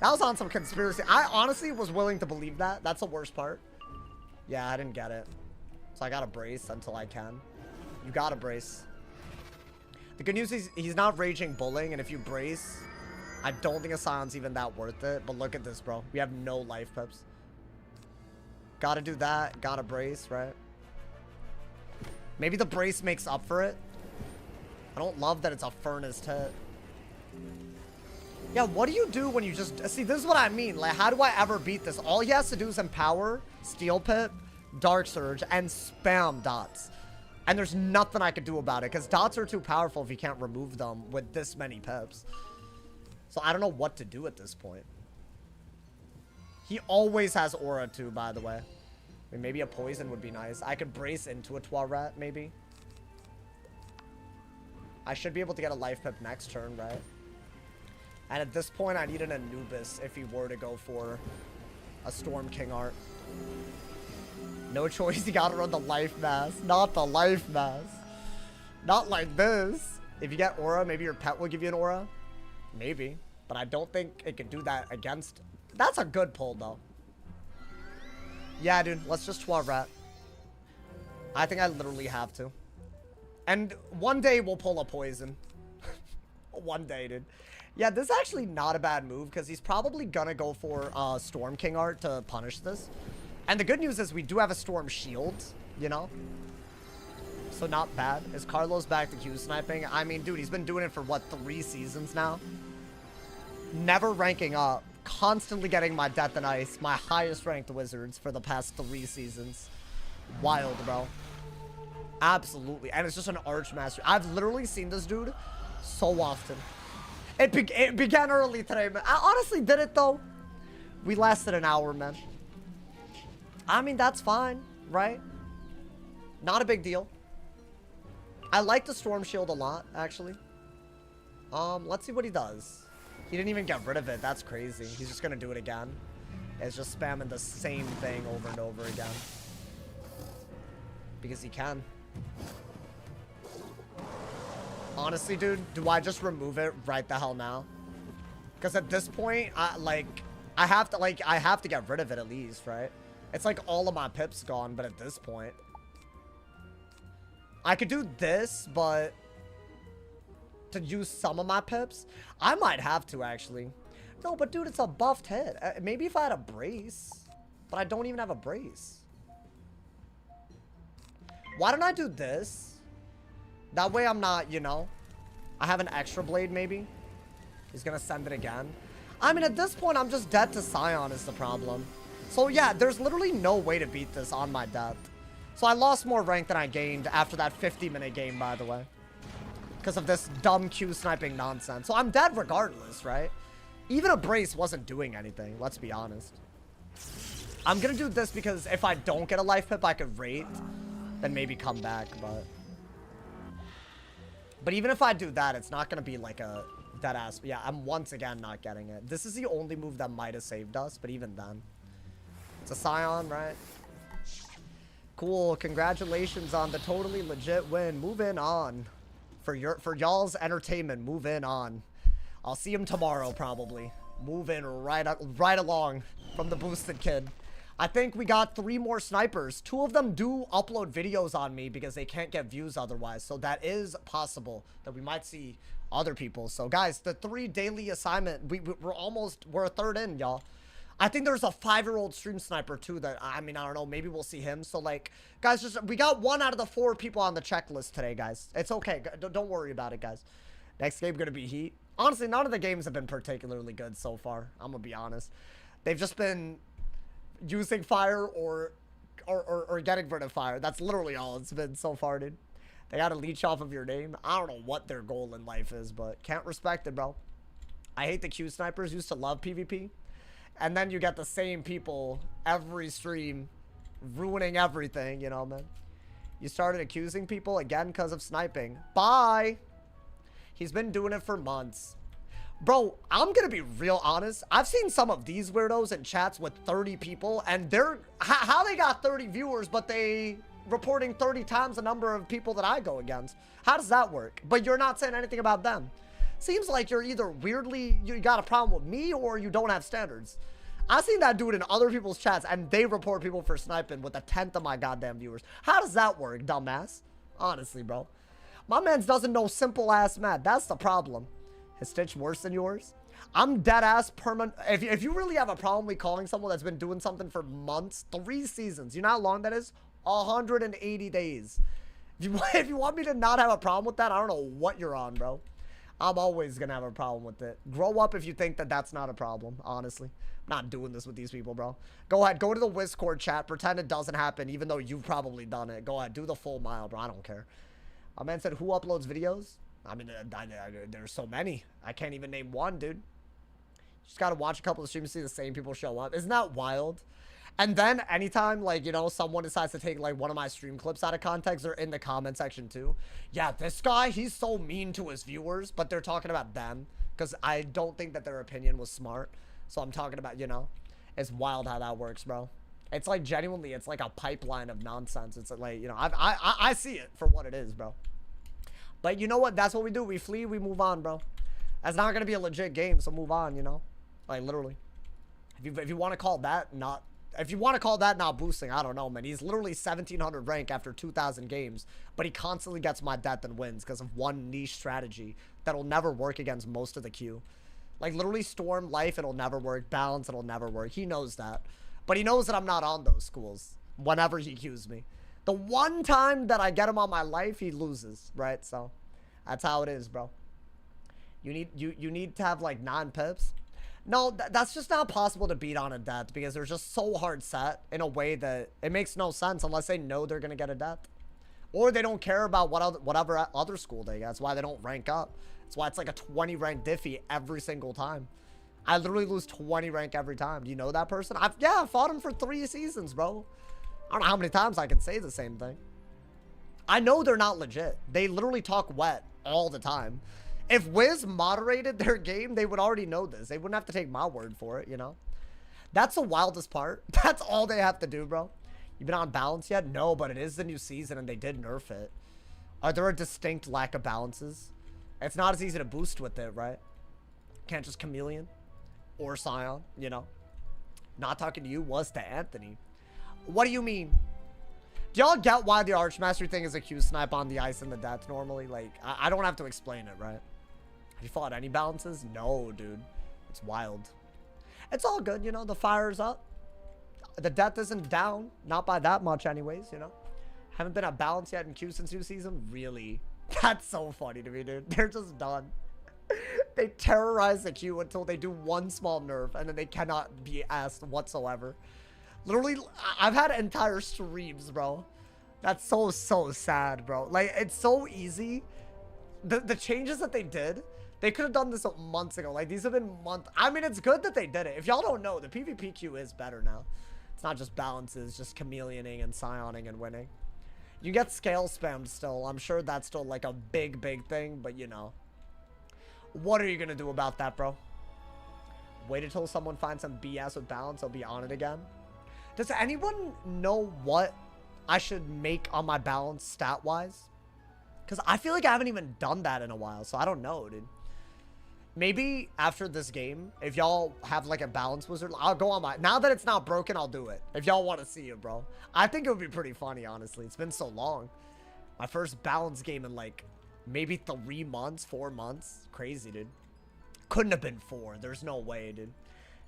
that was on some conspiracy. I honestly was willing to believe that. That's the worst part. Yeah, I didn't get it. So I gotta brace until I can. You gotta brace. The good news is he's not raging bullying, and if you brace, I don't think a Scion's even that worth it. But look at this, bro. We have no life pips. Gotta do that. Gotta brace, right? Maybe the brace makes up for it. I don't love that it's a furnace hit. Yeah, what do you do when you just... See, this is what I mean. Like, how do I ever beat this? All he has to do is empower, Steel Pit, Dark Surge, and spam dots. And there's nothing I could do about it, because dots are too powerful if you can't remove them with this many pips. So I don't know what to do at this point. He always has aura too, by the way. I mean, maybe a poison would be nice. I could brace into a Toiret, maybe. I should be able to get a life pip next turn, right? And at this point, I need an Anubis if he were to go for a Storm King art. No choice, you gotta run the life mass. Not the life mass. Not like this. If you get aura, maybe your pet will give you an aura. Maybe. But I don't think it could do that against... That's a good pull, though. Yeah, dude. Let's just Toiret. I think I literally have to. And one day we'll pull a poison. One day, dude. Yeah, this is actually not a bad move because he's probably gonna go for Storm King art to punish this. And the good news is we do have a Storm Shield, you know? So not bad. Is Carlos back to Q sniping? I mean, dude, he's been doing it for, what, 3 seasons now? Never ranking up. Constantly getting my Death and Ice, my highest ranked wizards for the past 3 seasons. Wild, bro. Absolutely. And it's just an Archmaster. I've literally seen this dude so often. It began early today, man. I honestly did it, though. We lasted an hour, man. I mean, that's fine, right? Not a big deal. I like the Storm Shield a lot, actually. Let's see what he does. He didn't even get rid of it. That's crazy. He's just gonna do it again. It's just spamming the same thing over and over again. Because he can. Honestly, dude, do I just remove it right the hell now? Because at this point, I have to get rid of it at least, right? It's like all of my pips gone, but at this point. I could do this, but to use some of my pips, I might have to actually. No, but dude, it's a buffed head. Maybe if I had a brace, but I don't even have a brace. Why don't I do this? That way I'm not, you know, I have an extra blade maybe. He's gonna send it again. I mean, at this point, I'm just dead to Scion is the problem. So yeah, there's literally no way to beat this on my death. So I lost more rank than I gained after that 50-minute game, by the way. Because of this dumb Q sniping nonsense. So I'm dead regardless, right? Even a brace wasn't doing anything, let's be honest. I'm gonna do this because if I don't get a life pip, I could rate. Then maybe come back, but even if I do that, it's not gonna be like a dead ass. Yeah, I'm once again not getting it. This is the only move that might have saved us, but even then. It's a Scion, right? Cool, congratulations on the totally legit win. Moving on. For y'all's entertainment, moving on. I'll see him tomorrow, probably. Moving right along from the boosted kid. I think we got 3 more snipers. 2 of them do upload videos on me because they can't get views otherwise. So that is possible that we might see other people. So guys, the 3 daily assignment, we're a third in, y'all. I think there's a 5-year-old stream sniper too that, I mean, I don't know, maybe we'll see him. So like, guys, we got 1 out of the 4 people on the checklist today, guys. It's okay. Don't worry about it, guys. Next game gonna be Heat. Honestly, none of the games have been particularly good so far. I'm gonna be honest. They've just been using fire or getting rid of fire. That's literally all it's been so far, dude. They gotta leech off of your name. I don't know what their goal in life is, but can't respect it, bro. I hate the Q snipers. Used to love PvP. And then you get the same people every stream ruining everything, you know, man. You started accusing people again because of sniping. Bye. He's been doing it for months. Bro, I'm gonna be real honest. I've seen some of these weirdos in chats with 30 people, and they're how they got 30 viewers, but they reporting 30 times the number of people that I go against. How does that work? But you're not saying anything about them. Seems like you're either weirdly, you got a problem with me, or you don't have standards. I've seen that dude in other people's chats, and they report people for sniping with 1/10 of my goddamn viewers. How does that work, dumbass? Honestly, bro. My mans doesn't know simple ass math. That's the problem. His stitch worse than yours? I'm dead ass permanent. If you really have a problem with calling someone that's been doing something for months, 3 seasons, you know how long that is? 180 days. If you want me to not have a problem with that, I don't know what you're on, bro. I'm always gonna have a problem with it. Grow up if you think that that's not a problem, honestly. I'm not doing this with these people, bro. Go ahead, go to the Discord chat, pretend it doesn't happen, even though you've probably done it. Go ahead, do the full mile, bro. I don't care. A man said, who uploads videos? I mean, there's so many. I can't even name one, dude. You just gotta watch a couple of streams to see the same people show up. Isn't that wild? And then anytime, like, you know, someone decides to take, like, one of my stream clips out of context, they're in the comment section, too. Yeah, this guy, he's so mean to his viewers, but they're talking about them. Because I don't think that their opinion was smart. So I'm talking about, you know, it's wild how that works, bro. It's, like, genuinely, it's like a pipeline of nonsense. It's, like, you know, I see it for what it is, bro. But you know what? That's what we do. We flee, we move on, bro. That's not going to be a legit game, so move on, you know? Like, literally. If you want to call that not... If you want to call that not boosting, I don't know, man. He's literally 1,700 rank after 2,000 games, but he constantly gets my death and wins because of one niche strategy that'll never work against most of the queue. Like, literally Storm, Life, it'll never work. Balance, it'll never work. He knows that. But he knows that I'm not on those schools whenever he queues me. The one time that I get him on my life, he loses, right? So, that's how it is, bro. You need to have, like, 9 pips. No, that's just not possible to beat on a death because they're just so hard set in a way that it makes no sense unless they know they're going to get a death. Or they don't care about whatever other school they get. That's why they don't rank up. That's why it's like a 20 rank diffy every single time. I literally lose 20 rank every time. Do you know that person? Yeah, I fought him for 3 seasons, bro. I don't know how many times I can say the same thing. I know they're not legit. They literally talk wet all the time. If Wiz moderated their game, they would already know this. They wouldn't have to take my word for it, you know? That's the wildest part. That's all they have to do, bro. You been on balance yet? No, but it is the new season and they did nerf it. Are there a distinct lack of balances? It's not as easy to boost with it, right? Can't just Chameleon or Scion, you know? Not talking to you was to Anthony. What do you mean? Do y'all get why the Archmastery thing is a Q snipe on the ice and the death normally? Like, I don't have to explain it, right? Have you fought any balances? No, dude. It's wild. It's all good, you know? The fire's up. The death isn't down. Not by that much anyways, you know? Haven't been at balance yet in Q since new season? Really? That's so funny to me, dude. They're just done. They terrorize the Q until they do one small nerf, and then they cannot be asked whatsoever. Literally, I've had entire streams, bro. That's so sad, bro. Like, it's so easy. The changes that they did, they could have done this months ago. Like, these have been months. I mean, it's good that they did it. If y'all don't know, the PvP queue is better now. It's not just balances, just chameleoning and psioning and winning. You get scale spammed still. I'm sure that's still, like, a big thing, but, you know. What are you gonna do about that, bro? Wait until someone finds some BS with balance, I'll be on it again. Does anyone know what I should make on my balance stat-wise? Because I feel like I haven't even done that in a while, so I don't know, dude. Maybe after this game, if y'all have like a balance wizard, I'll go on my... Now that it's not broken, I'll do it. If y'all want to see it, bro. I think it would be pretty funny, honestly. It's been so long. My first balance game in like maybe 3 months, 4 months. Crazy, dude. Couldn't have been 4. There's no way, dude.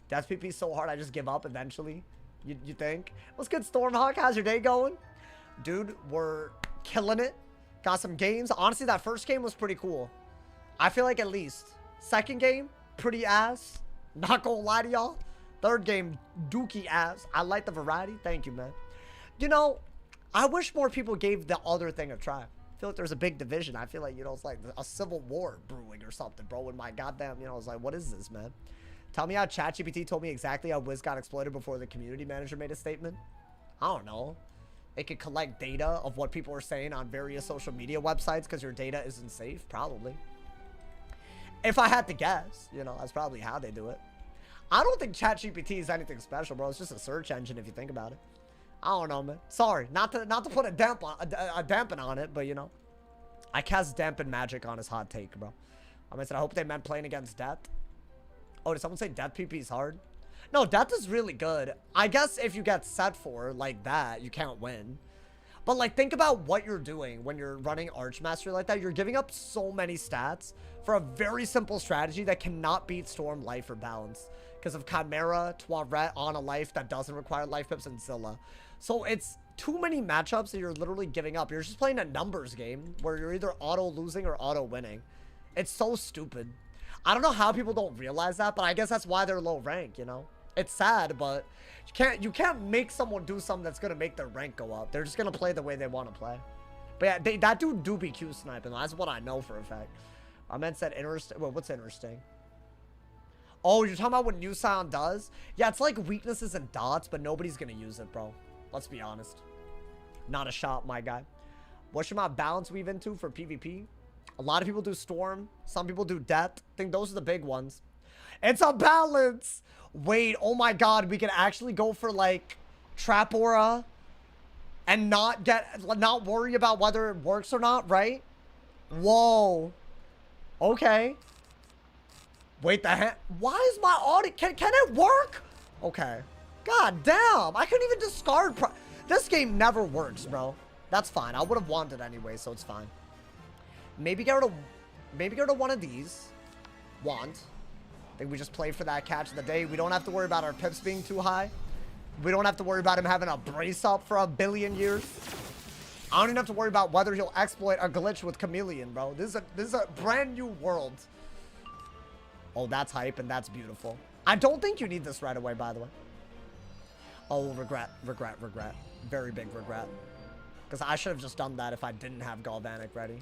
Death PP so hard, I just give up eventually. You think? What's good, Stormhawk? How's your day going? Dude, we're killing it. Got some games. Honestly, that first game was pretty cool. I feel like at least. Second game, pretty ass. Not gonna lie to y'all. Third game, dookie ass. I like the variety. Thank you, man. You know, I wish more people gave the other thing a try. I feel like there's a big division. I feel like, you know, it's like a civil war brewing or something, bro. With my goddamn, you know, I was like, what is this, man? Tell me how ChatGPT told me exactly how Wiz got exploited before the community manager made a statement. I don't know. It could collect data of what people are saying on various social media websites because your data isn't safe. Probably. If I had to guess, you know, that's probably how they do it. I don't think ChatGPT is anything special, bro. It's just a search engine if you think about it. I don't know, man. Sorry, not to put a dampen on it, but you know, I cast dampen magic on his hot take, bro. I said I hope they meant playing against death. Oh, did someone say death PP is hard? No, death is really good. I guess if you get set for like that, you can't win. But like, think about what you're doing when you're running Archmastery like that. You're giving up so many stats for a very simple strategy that cannot beat Storm, Life, or Balance. Because of Chimera, Toiret on a life that doesn't require life pips, and Zilla. So it's too many matchups that you're literally giving up. You're just playing a numbers game where you're either auto losing or auto winning. It's so stupid. I don't know how people don't realize that, but I guess that's why they're low rank, you know? It's sad, but you can't make someone do something that's gonna make their rank go up. They're just gonna play the way they want to play. But yeah, that dude do be Q sniping. That's what I know for a fact. I meant said interesting. Well, what's interesting? Oh, you're talking about what new sound does? Yeah, it's like weaknesses and dots, but nobody's gonna use it, bro. Let's be honest. Not a shot, my guy. What should my balance weave into for PvP? A lot of people do Storm. Some people do Death. I think those are the big ones. It's a balance. Wait, oh my god, we can actually go for like Trap Aura and not worry about whether it works or not, right? Whoa. Okay. Wait, why is my audio? Can it work? Okay. God damn, I couldn't even discard. This game never works, bro. That's fine. I would have wanted it anyway, so it's fine. Maybe get rid of one of these. I think we just play for that catch of the day. We don't have to worry about our pips being too high. We don't have to worry about him having a brace up for a billion years. I don't even have to worry about whether he'll exploit a glitch with Chameleon, bro. This is a brand new world. Oh, that's hype and that's beautiful. I don't think you need this right away, by the way. Oh, regret. Very big regret. Because I should have just done that if I didn't have Galvanic ready.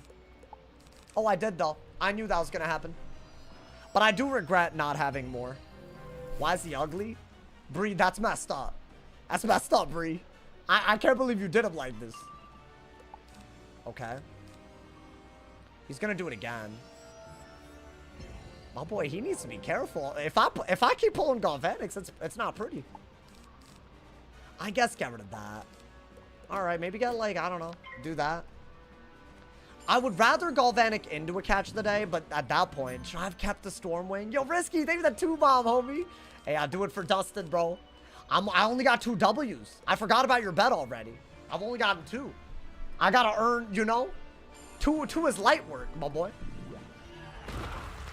Oh, I did though. I knew that was going to happen. But I do regret not having more. Why is he ugly? Bree, that's messed up. That's messed up, Bree. I can't believe you did him like this. Okay. He's gonna do it again. My boy, he needs to be careful. If I keep pulling Galvanics, it's not pretty. I guess get rid of that. Alright, maybe get like, I don't know, do that. I would rather Galvanic into a catch of the day, but at that point, should I have kept the Stormwing? Yo, Risky, thank you for the 2-bomb, homie. Hey, I'll do it for Dustin, bro. I only got 2 W's. I forgot about your bet already. I've only gotten 2. I gotta earn, you know? 2 is light work, my boy.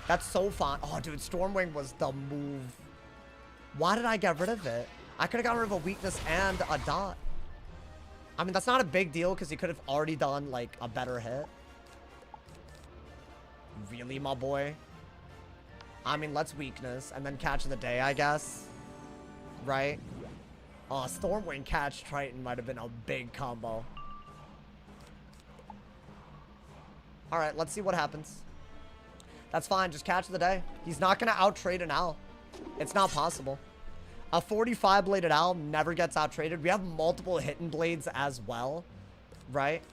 That's so fun. Oh, dude, Stormwing was the move. Why did I get rid of it? I could have gotten rid of a weakness and a dot. I mean, that's not a big deal because he could have already done, like, a better hit. Really, my boy? I mean, let's weakness and then catch of the day, I guess. Right? Oh, Stormwing catch Triton might have been a big combo. Alright, let's see what happens. That's fine, just catch of the day. He's not going to out-trade an owl. It's not possible. A 45-bladed owl never gets out-traded. We have multiple hidden blades as well, right?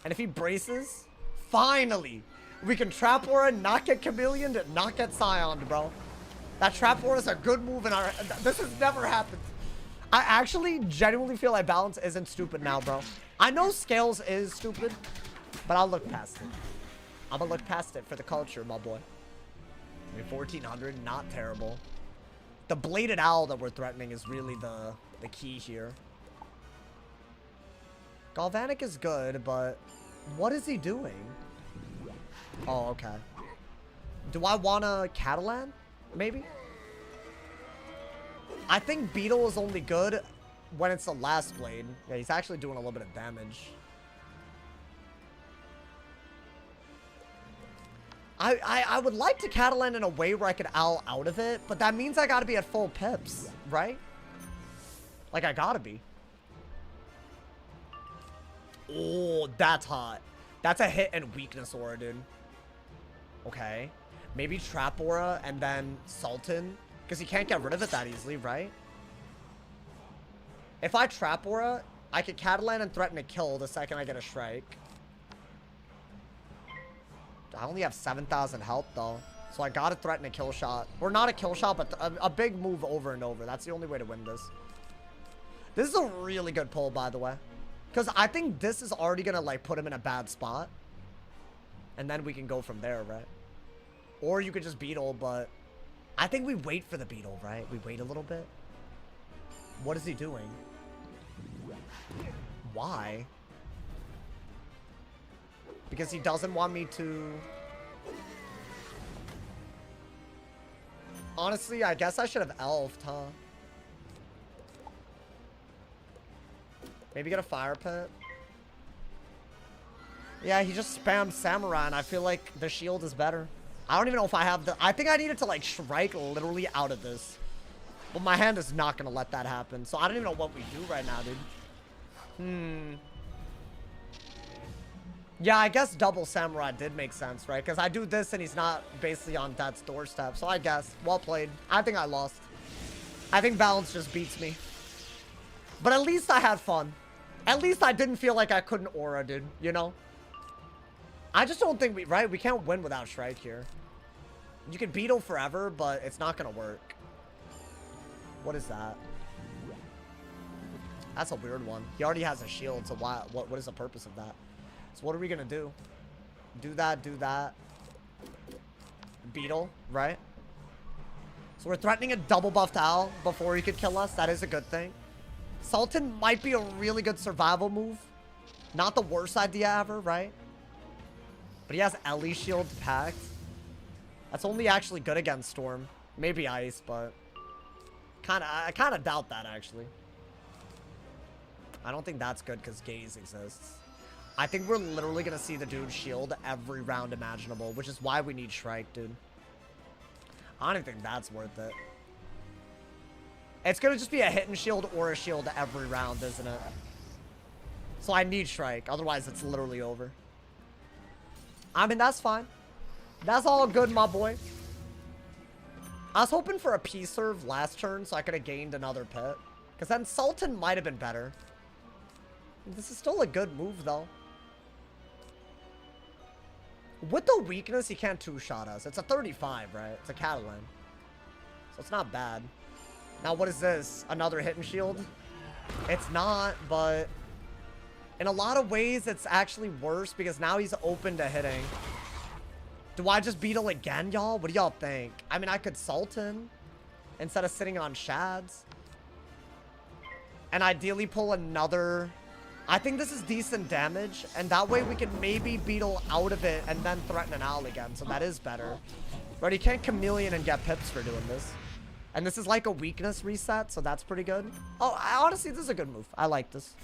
And if he braces, finally, we can Trap Aura, not get Chameleoned, and not get Scioned, bro. That Trap Aura is a good move in our... This has never happened. I actually genuinely feel like balance isn't stupid now, bro. I know Scales is stupid, but I'll look past it. I'm gonna look past it for the culture, my boy. I mean, 1400, not terrible. The bladed owl that we're threatening is really the key here. Galvanic is good, but what is he doing? Oh, okay. Do I want a Catalan? Maybe? I think Beetle is only good when it's the last blade. Yeah, he's actually doing a little bit of damage. I would like to Catalan in a way where I could owl out of it, but that means I gotta be at full pips, right? Like, I gotta be. Oh, that's hot. That's a hit and weakness aura, dude. Okay. Maybe Trap Aura and then Sultan, because he can't get rid of it that easily, right? If I Trap Aura, I could Catalan and threaten to kill the second I get a Shrike. I only have 7,000 health, though. So I gotta threaten a kill shot. Or not a kill shot, but a big move over and over. That's the only way to win this. This is a really good pull, by the way. Because I think this is already gonna, like, put him in a bad spot. And then we can go from there, right? Or you could just Beetle, but... I think we wait for the Beetle, right? We wait a little bit. What is he doing? Why? Because he doesn't want me to... Honestly, I guess I should have elfed, huh? Maybe get a fire pit. Yeah, he just spammed Samurai, and I feel like the shield is better. I don't even know if I have the... I think I needed to, like, Shrike literally out of this. But my hand is not going to let that happen. So I don't even know what we do right now, dude. Yeah, I guess double Samurai did make sense, right? Because I do this and he's not basically on death's doorstep. So I guess, well played. I think I lost. I think balance just beats me. But at least I had fun. At least I didn't feel like I couldn't aura, dude. You know? I just don't think we... Right? We can't win without Shrike here. You can Beetle forever, but it's not going to work. What is that? That's a weird one. He already has a shield, so why? What is the purpose of that? So what are we going to do? Do that, do that. Beetle, right? So we're threatening a double buffed owl before he could kill us. That is a good thing. Sultan might be a really good survival move. Not the worst idea ever, right? But he has Ellie shield packed. That's only actually good against Storm. Maybe Ice, but... I kind of doubt that, actually. I don't think that's good because Gaze exists. I think we're literally going to see the dude shield every round imaginable, which is why we need Shrike, dude. I don't think that's worth it. It's going to just be a hit and shield or a shield every round, isn't it? So I need Shrike. Otherwise, it's literally over. I mean, that's fine. That's all good, my boy. I was hoping for a P-serve last turn so I could have gained another pit. Because then Sultan might have been better. This is still a good move, though. With the weakness, he can't two-shot us. It's a 35, right? It's a Catalan. So it's not bad. Now, what is this? Another hit and shield? It's not, but... in a lot of ways, it's actually worse because now he's open to hitting. Do I just beetle again, y'all? What do y'all think? I mean, I could Sultan instead of sitting on Shads. And ideally pull another... I think this is decent damage. And that way we can maybe beetle out of it and then threaten an owl again. So that is better. But he can't chameleon and get pips for doing this. And this is like a weakness reset, so that's pretty good. Oh, honestly, this is a good move. I like this.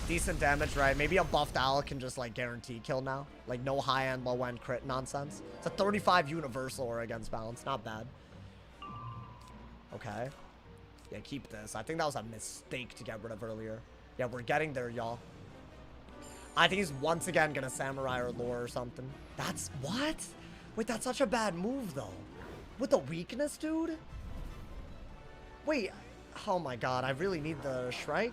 Decent damage, right? Maybe a buffed owl can just, like, guarantee kill now. Like, no high-end, low-end crit nonsense. It's a 35 universal or against balance. Not bad. Okay. Yeah, keep this. I think that was a mistake to get rid of earlier. Yeah, we're getting there, y'all. I think he's once again gonna samurai or lore or something. That's... what? Wait, that's such a bad move, though. With the weakness, dude? Wait. Oh, my God. I really need the Shrike.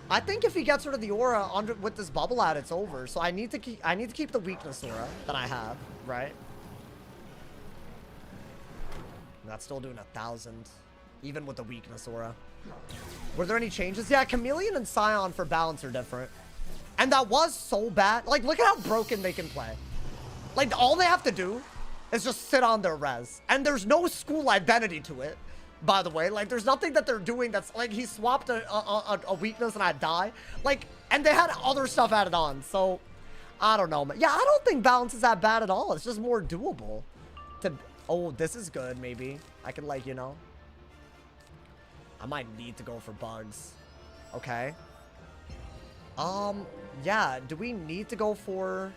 I think if he gets rid of the aura with this bubble out, it's over. So I need to keep the weakness aura that I have, right? That's still doing 1,000, even with the weakness aura. Were there any changes? Yeah, Chameleon and Scion for balance are different. And that was so bad. Like, look at how broken they can play. Like, all they have to do is just sit on their res. And there's no school identity to it. By the way, like, there's nothing that they're doing that's, like, he swapped a weakness and I die. Like, and they had other stuff added on, so, I don't know. Yeah, I don't think balance is that bad at all. It's just more doable. Oh, this is good, maybe. I can, like, you know. I might need to go for bugs. Okay. Yeah, do we need to go for...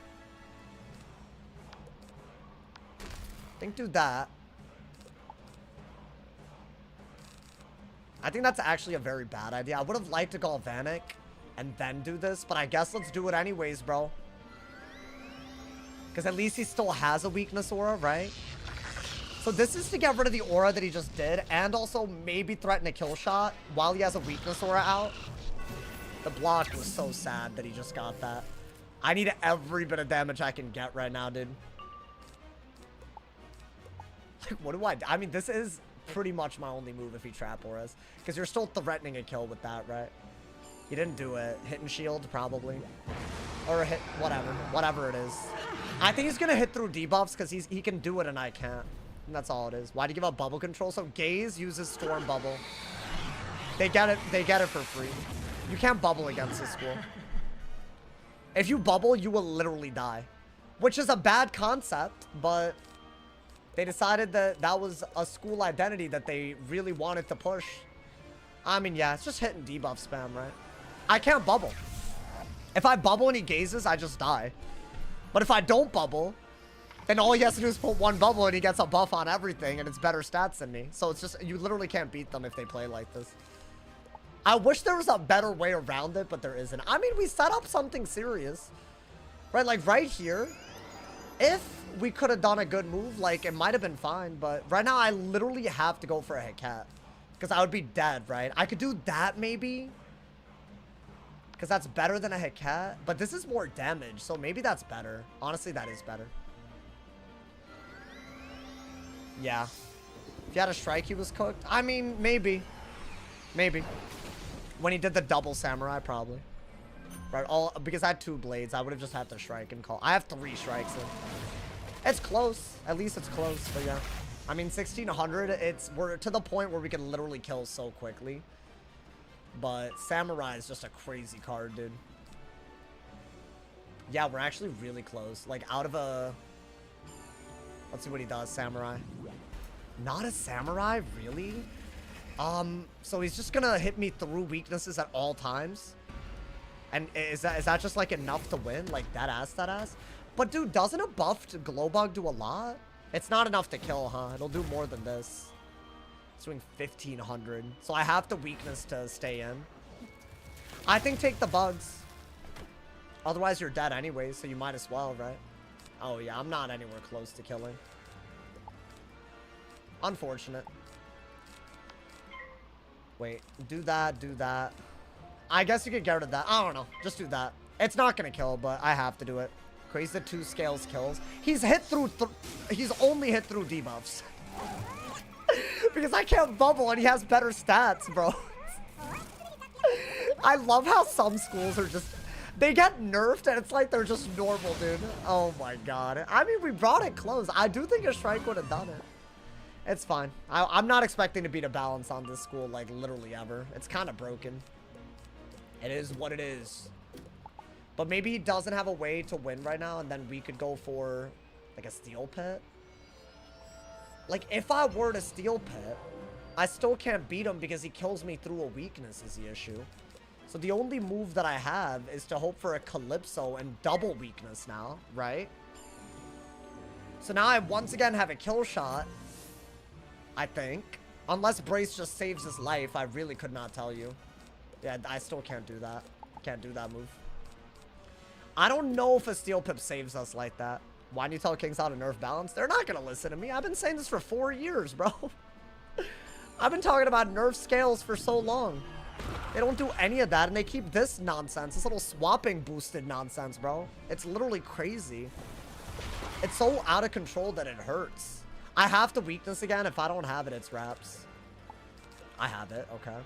I think do that. I think that's actually a very bad idea. I would have liked to Galvanic and then do this, but I guess let's do it anyways, bro. Because at least he still has a weakness aura, right? So this is to get rid of the aura that he just did and also maybe threaten a kill shot while he has a weakness aura out. The block was so sad that he just got that. I need every bit of damage I can get right now, dude. Like, what do I do? I mean, this is... pretty much my only move if he trap auras. Because you're still threatening a kill with that, right? He didn't do it. Hit and shield, probably. Or a hit, whatever. Whatever it is. I think he's going to hit through debuffs because he can do it and I can't. And that's all it is. Why'd you give up bubble control? So Gaze uses Storm Bubble. They get it for free. You can't bubble against this school. If you bubble, you will literally die. Which is a bad concept, but... they decided that that was a school identity that they really wanted to push. I mean, yeah, it's just hitting debuff spam, right? I can't bubble. If I bubble and he gazes, I just die. But if I don't bubble, then all he has to do is put one bubble and he gets a buff on everything and it's better stats than me. So it's just, you literally can't beat them if they play like this. I wish there was a better way around it, but there isn't. I mean, we set up something serious. Right, like right here. If we could have done a good move, like, it might have been fine, but right now I literally have to go for a hit cat. Because I would be dead, right? I could do that, maybe. Because that's better than a hit cat. But this is more damage, so maybe that's better. Honestly, that is better. Yeah. If he had a strike, he was cooked. I mean, maybe. Maybe. When he did the double samurai, probably. Right, because I had 2 blades, I would have just had to strike and call. I have 3 strikes in. It's close. At least it's close, but yeah. I mean, 1600, we're to the point where we can literally kill so quickly. But Samurai is just a crazy card, dude. Yeah, we're actually really close. Like, out of a... let's see what he does, Samurai. Not a Samurai? Really? So he's just gonna hit me through weaknesses at all times? And is that just, like, enough to win? Like, that ass? But, dude, doesn't a buffed Glowbug do a lot? It's not enough to kill, huh? It'll do more than this. It's doing 1,500. So I have the weakness to stay in. I think take the bugs. Otherwise, you're dead anyway, so you might as well, right? Oh, yeah, I'm not anywhere close to killing. Unfortunate. Wait, do that, do that. I guess you could get rid of that. I don't know. Just do that. It's not gonna kill, but I have to do it. Crazy the 2 scales kills. He's hit through, he's only hit through debuffs. Because I can't bubble and he has better stats, bro. I love how some schools are just, they get nerfed and it's like they're just normal, dude. Oh my god. I mean, we brought it close. I do think a strike would have done it. It's fine. I'm not expecting to beat a balance on this school, like, literally ever. It's kind of broken. It is what it is. But maybe he doesn't have a way to win right now, and then we could go for, like, a steel pit. Like, if I were to steel pit, I still can't beat him because he kills me through a weakness is the issue. So the only move that I have is to hope for a Calypso and double weakness now, right? So now I once again have a kill shot. I think. Unless Brace just saves his life, I really could not tell you. Yeah, I still can't do that. Can't do that move. I don't know if a Steel Pip saves us like that. Why do you tell Kings how to nerf balance? They're not going to listen to me. I've been saying this for 4 years, bro. I've been talking about nerf scales for so long. They don't do any of that, and they keep this nonsense. This little swapping boosted nonsense, bro. It's literally crazy. It's so out of control that it hurts. I have to weakness again. If I don't have it, it's wraps. I have it. Okay.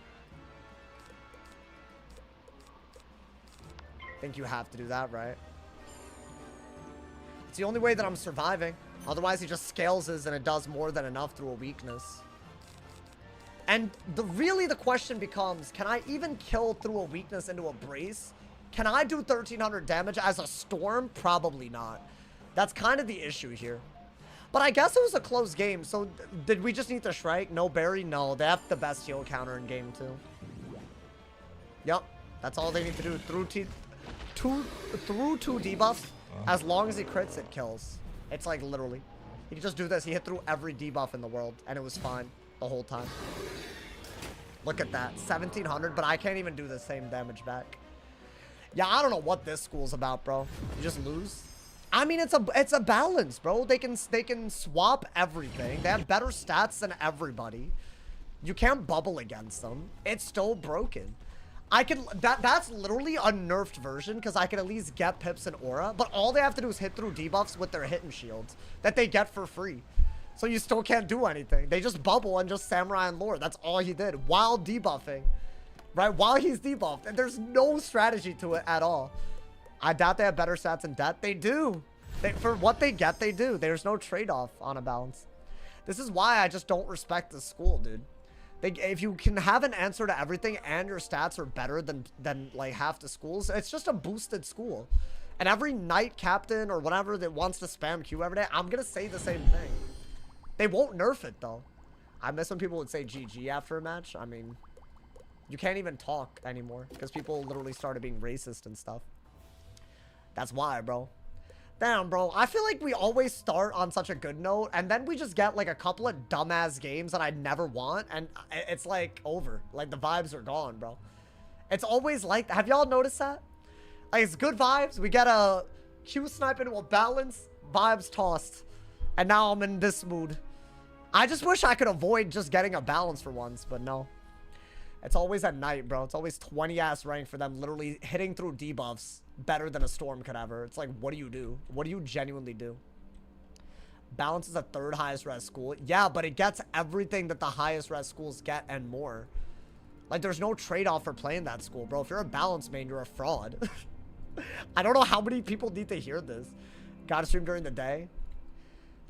I think you have to do that, right? It's the only way that I'm surviving. Otherwise, he just scales his and it does more than enough through a weakness. And really the question becomes, can I even kill through a weakness into a brace? Can I do 1300 damage as a storm? Probably not. That's kind of the issue here. But I guess it was a close game, so did we just need to Shrike? No Barry? No, they have the best heal counter in game 2. Yep, that's all they need to do. Through two debuffs, as long as he crits, it kills. It's like literally. He can just do this. He hit through every debuff in the world, and it was fine the whole time. Look at that, 1700, but I can't even do the same damage back. Yeah, I don't know what this school's about, bro. You just lose. I mean, it's a balance, bro. They can swap everything. They have better stats than everybody. You can't bubble against them. It's still broken. That's literally a nerfed version because I can at least get pips and aura, but all they have to do is hit through debuffs with their hit and shields that they get for free. So you still can't do anything. They just bubble and just samurai and lore. That's all he did while debuffing, right? While he's debuffed, and there's no strategy to it at all. I doubt they have better stats in death. They do. For what they get, they do. There's no trade-off on a balance. This is why I just don't respect this school, dude. If you can have an answer to everything and your stats are better than like half the schools, it's just a boosted school. And every knight captain or whatever that wants to spam Q every day, I'm going to say the same thing. They won't nerf it, though. I miss when people would say GG after a match. I mean, you can't even talk anymore because people literally started being racist and stuff. That's why, bro. Damn, bro. I feel like we always start on such a good note, and then we just get, like, a couple of dumbass games that I'd never want, and it's, like, over. Like, the vibes are gone, bro. It's always like that. Have y'all noticed that? Like, it's good vibes. We get a Q snipe into a balance. Vibes tossed. And now I'm in this mood. I just wish I could avoid just getting a balance for once, but no. It's always at night, bro. It's always 20-ass rank for them literally hitting through debuffs better than a storm could ever. It's like, what do you do? What do you genuinely do? Balance is the 3rd highest res school. Yeah, but it gets everything that the highest res schools get and more. Like, there's no trade-off for playing that school, bro. If you're a balance main, you're a fraud. I don't know how many people need to hear this. Gotta stream during the day.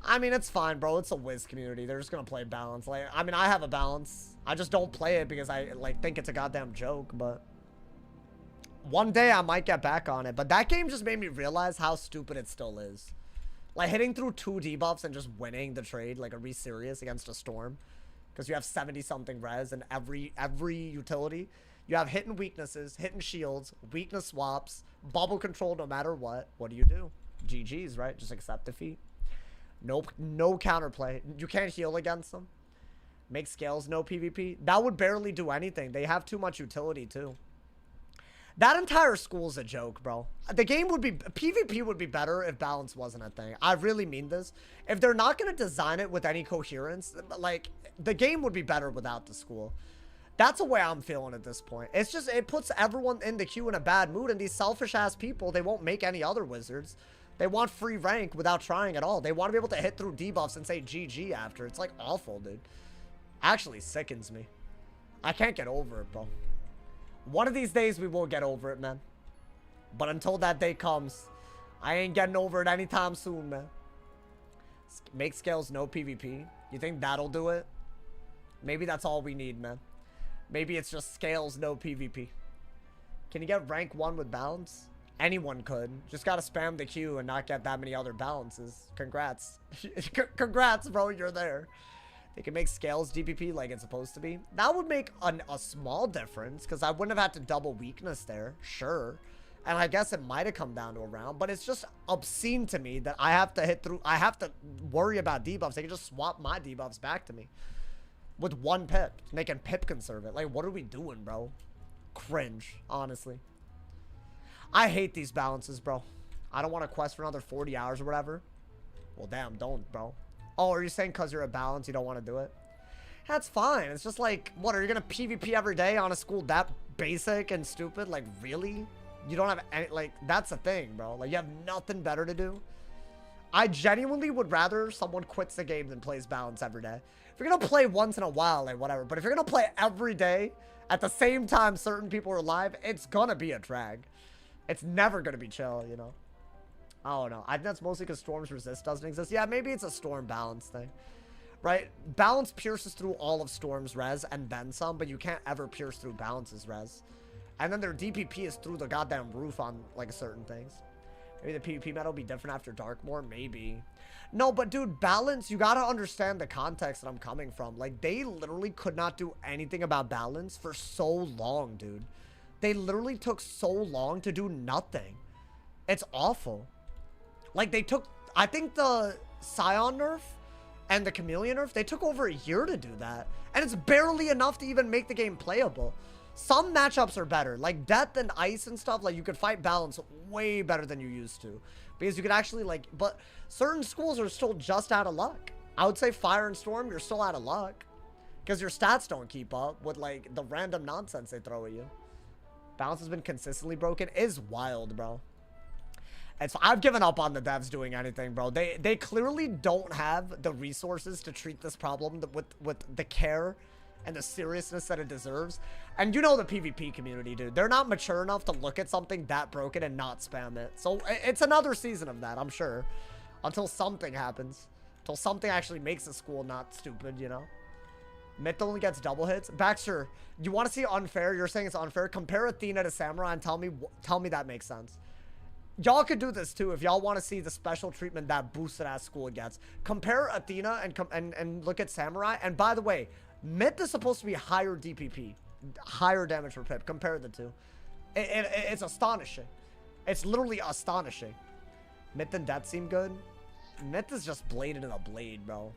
I mean, it's fine, bro. It's a Wiz community. They're just gonna play balance. Like, I mean, I have a balance. I just don't play it because I, like, think it's a goddamn joke, but one day I might get back on it. But that game just made me realize how stupid it still is. Like, hitting through 2 debuffs and just winning the trade, like, are we serious against a storm? Because you have 70-something res and every utility. You have hit and weaknesses, hit and shields, weakness swaps, bubble control no matter what. What do you do? GG's, right? Just accept defeat. Nope, no counterplay. You can't heal against them. Make scales no PvP. That would barely do anything. They have too much utility too. That entire school's a joke, bro. The game would be, PvP would be better if balance wasn't a thing. I really mean this. If they're not going to design it with any coherence, like, the game would be better without the school. That's the way I'm feeling at this point. It's just, it puts everyone in the queue in a bad mood, and these selfish-ass people, they won't make any other wizards. They want free rank without trying at all. They want to be able to hit through debuffs and say GG after. It's, like, awful, dude. Actually sickens me. I can't get over it, bro. One of these days, we will get over it, man. But until that day comes, I ain't getting over it anytime soon, man. Make scales no PvP. You think that'll do it? Maybe that's all we need, man. Maybe it's just scales no PvP. Can you get rank 1 with balance? Anyone could. Just gotta spam the queue and not get that many other balances. Congrats. Congrats, bro. You're there. They can make scales DPP like it's supposed to be. That would make a small difference, because I wouldn't have had to double weakness there. Sure. And I guess it might have come down to a round, but it's just obscene to me that I have to hit through. I have to worry about debuffs. They can just swap my debuffs back to me with 1 pip. And they can pip conserve it. Like, what are we doing, bro? Cringe, honestly. I hate these balances, bro. I don't want to quest for another 40 hours or whatever. Well, damn, don't, bro. Oh, are you saying because you're a balance you don't want to do it? That's fine. It's just like, what, are you going to PvP every day on a school that basic and stupid? Like, really? You don't have any, like, that's the thing, bro. Like, you have nothing better to do. I genuinely would rather someone quits the game than plays balance every day. If you're going to play once in a while, like, whatever. But if you're going to play every day at the same time certain people are live, it's going to be a drag. It's never going to be chill, you know? I don't know. I think that's mostly because Storm's Resist doesn't exist. Yeah, maybe it's a Storm balance thing. Right? Balance pierces through all of Storm's res and then some, but you can't ever pierce through Balance's res. And then their DPP is through the goddamn roof on, like, certain things. Maybe the PvP meta will be different after Darkmoor? Maybe. No, but dude, Balance, you gotta understand the context that I'm coming from. Like, they literally could not do anything about Balance for so long, dude. They literally took so long to do nothing. It's awful. Like, they took, I think the Scion nerf and the Chameleon nerf, they took over a year to do that. And it's barely enough to even make the game playable. Some matchups are better. Like, Death and Ice and stuff, like, you could fight Balance way better than you used to. Because you could actually, like, but certain schools are still just out of luck. I would say Fire and Storm, you're still out of luck. Because your stats don't keep up with, like, the random nonsense they throw at you. Balance has been consistently broken. Is wild, bro. I've given up on the devs doing anything, bro. They clearly don't have the resources to treat this problem with the care and the seriousness that it deserves. And you know the PvP community, dude. They're not mature enough to look at something that broken and not spam it. So it's another season of that, I'm sure. Until something happens. Until something actually makes the school not stupid, you know? Myth only gets double hits. Baxter, you want to see unfair? You're saying it's unfair? Compare Athena to Samurai and tell me that makes sense. Y'all could do this too if y'all want to see the special treatment that boosted ass school gets. Compare Athena and look at Samurai. And by the way, Myth is supposed to be higher DPP, higher damage per pip. Compare the two. It's astonishing. It's literally astonishing. Myth and Death seem good. Myth is just bladed in a blade, bro.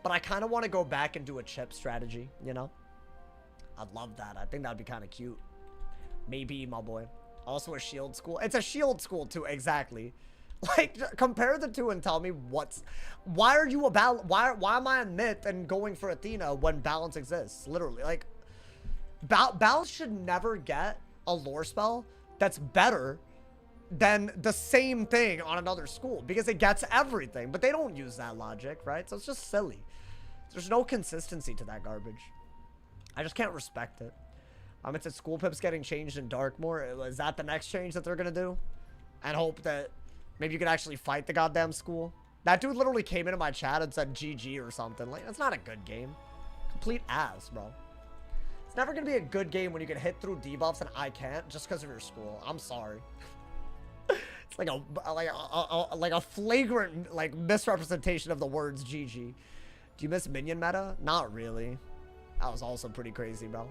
But I kind of want to go back and do a chip strategy, you know? I'd love that. I think that'd be kind of cute. Maybe, my boy. Also a shield school. It's a shield school too, exactly. Like, compare the two and tell me why are you about, why am I a Myth and going for Athena when balance exists? Literally, like, balance should never get a lore spell that's better than the same thing on another school because it gets everything, but they don't use that logic, right? So it's just silly. There's no consistency to that garbage. I just can't respect it. It said school pips getting changed in Darkmoor. Is that the next change that they're gonna do? And hope that maybe you could actually fight the goddamn school. That dude literally came into my chat and said GG or something. Like, that's not a good game. Complete ass, bro. It's never gonna be a good game when you can hit through debuffs and I can't just because of your school. I'm sorry. It's like a flagrant like misrepresentation of the words GG. Do you miss minion meta? Not really. That was also pretty crazy, bro.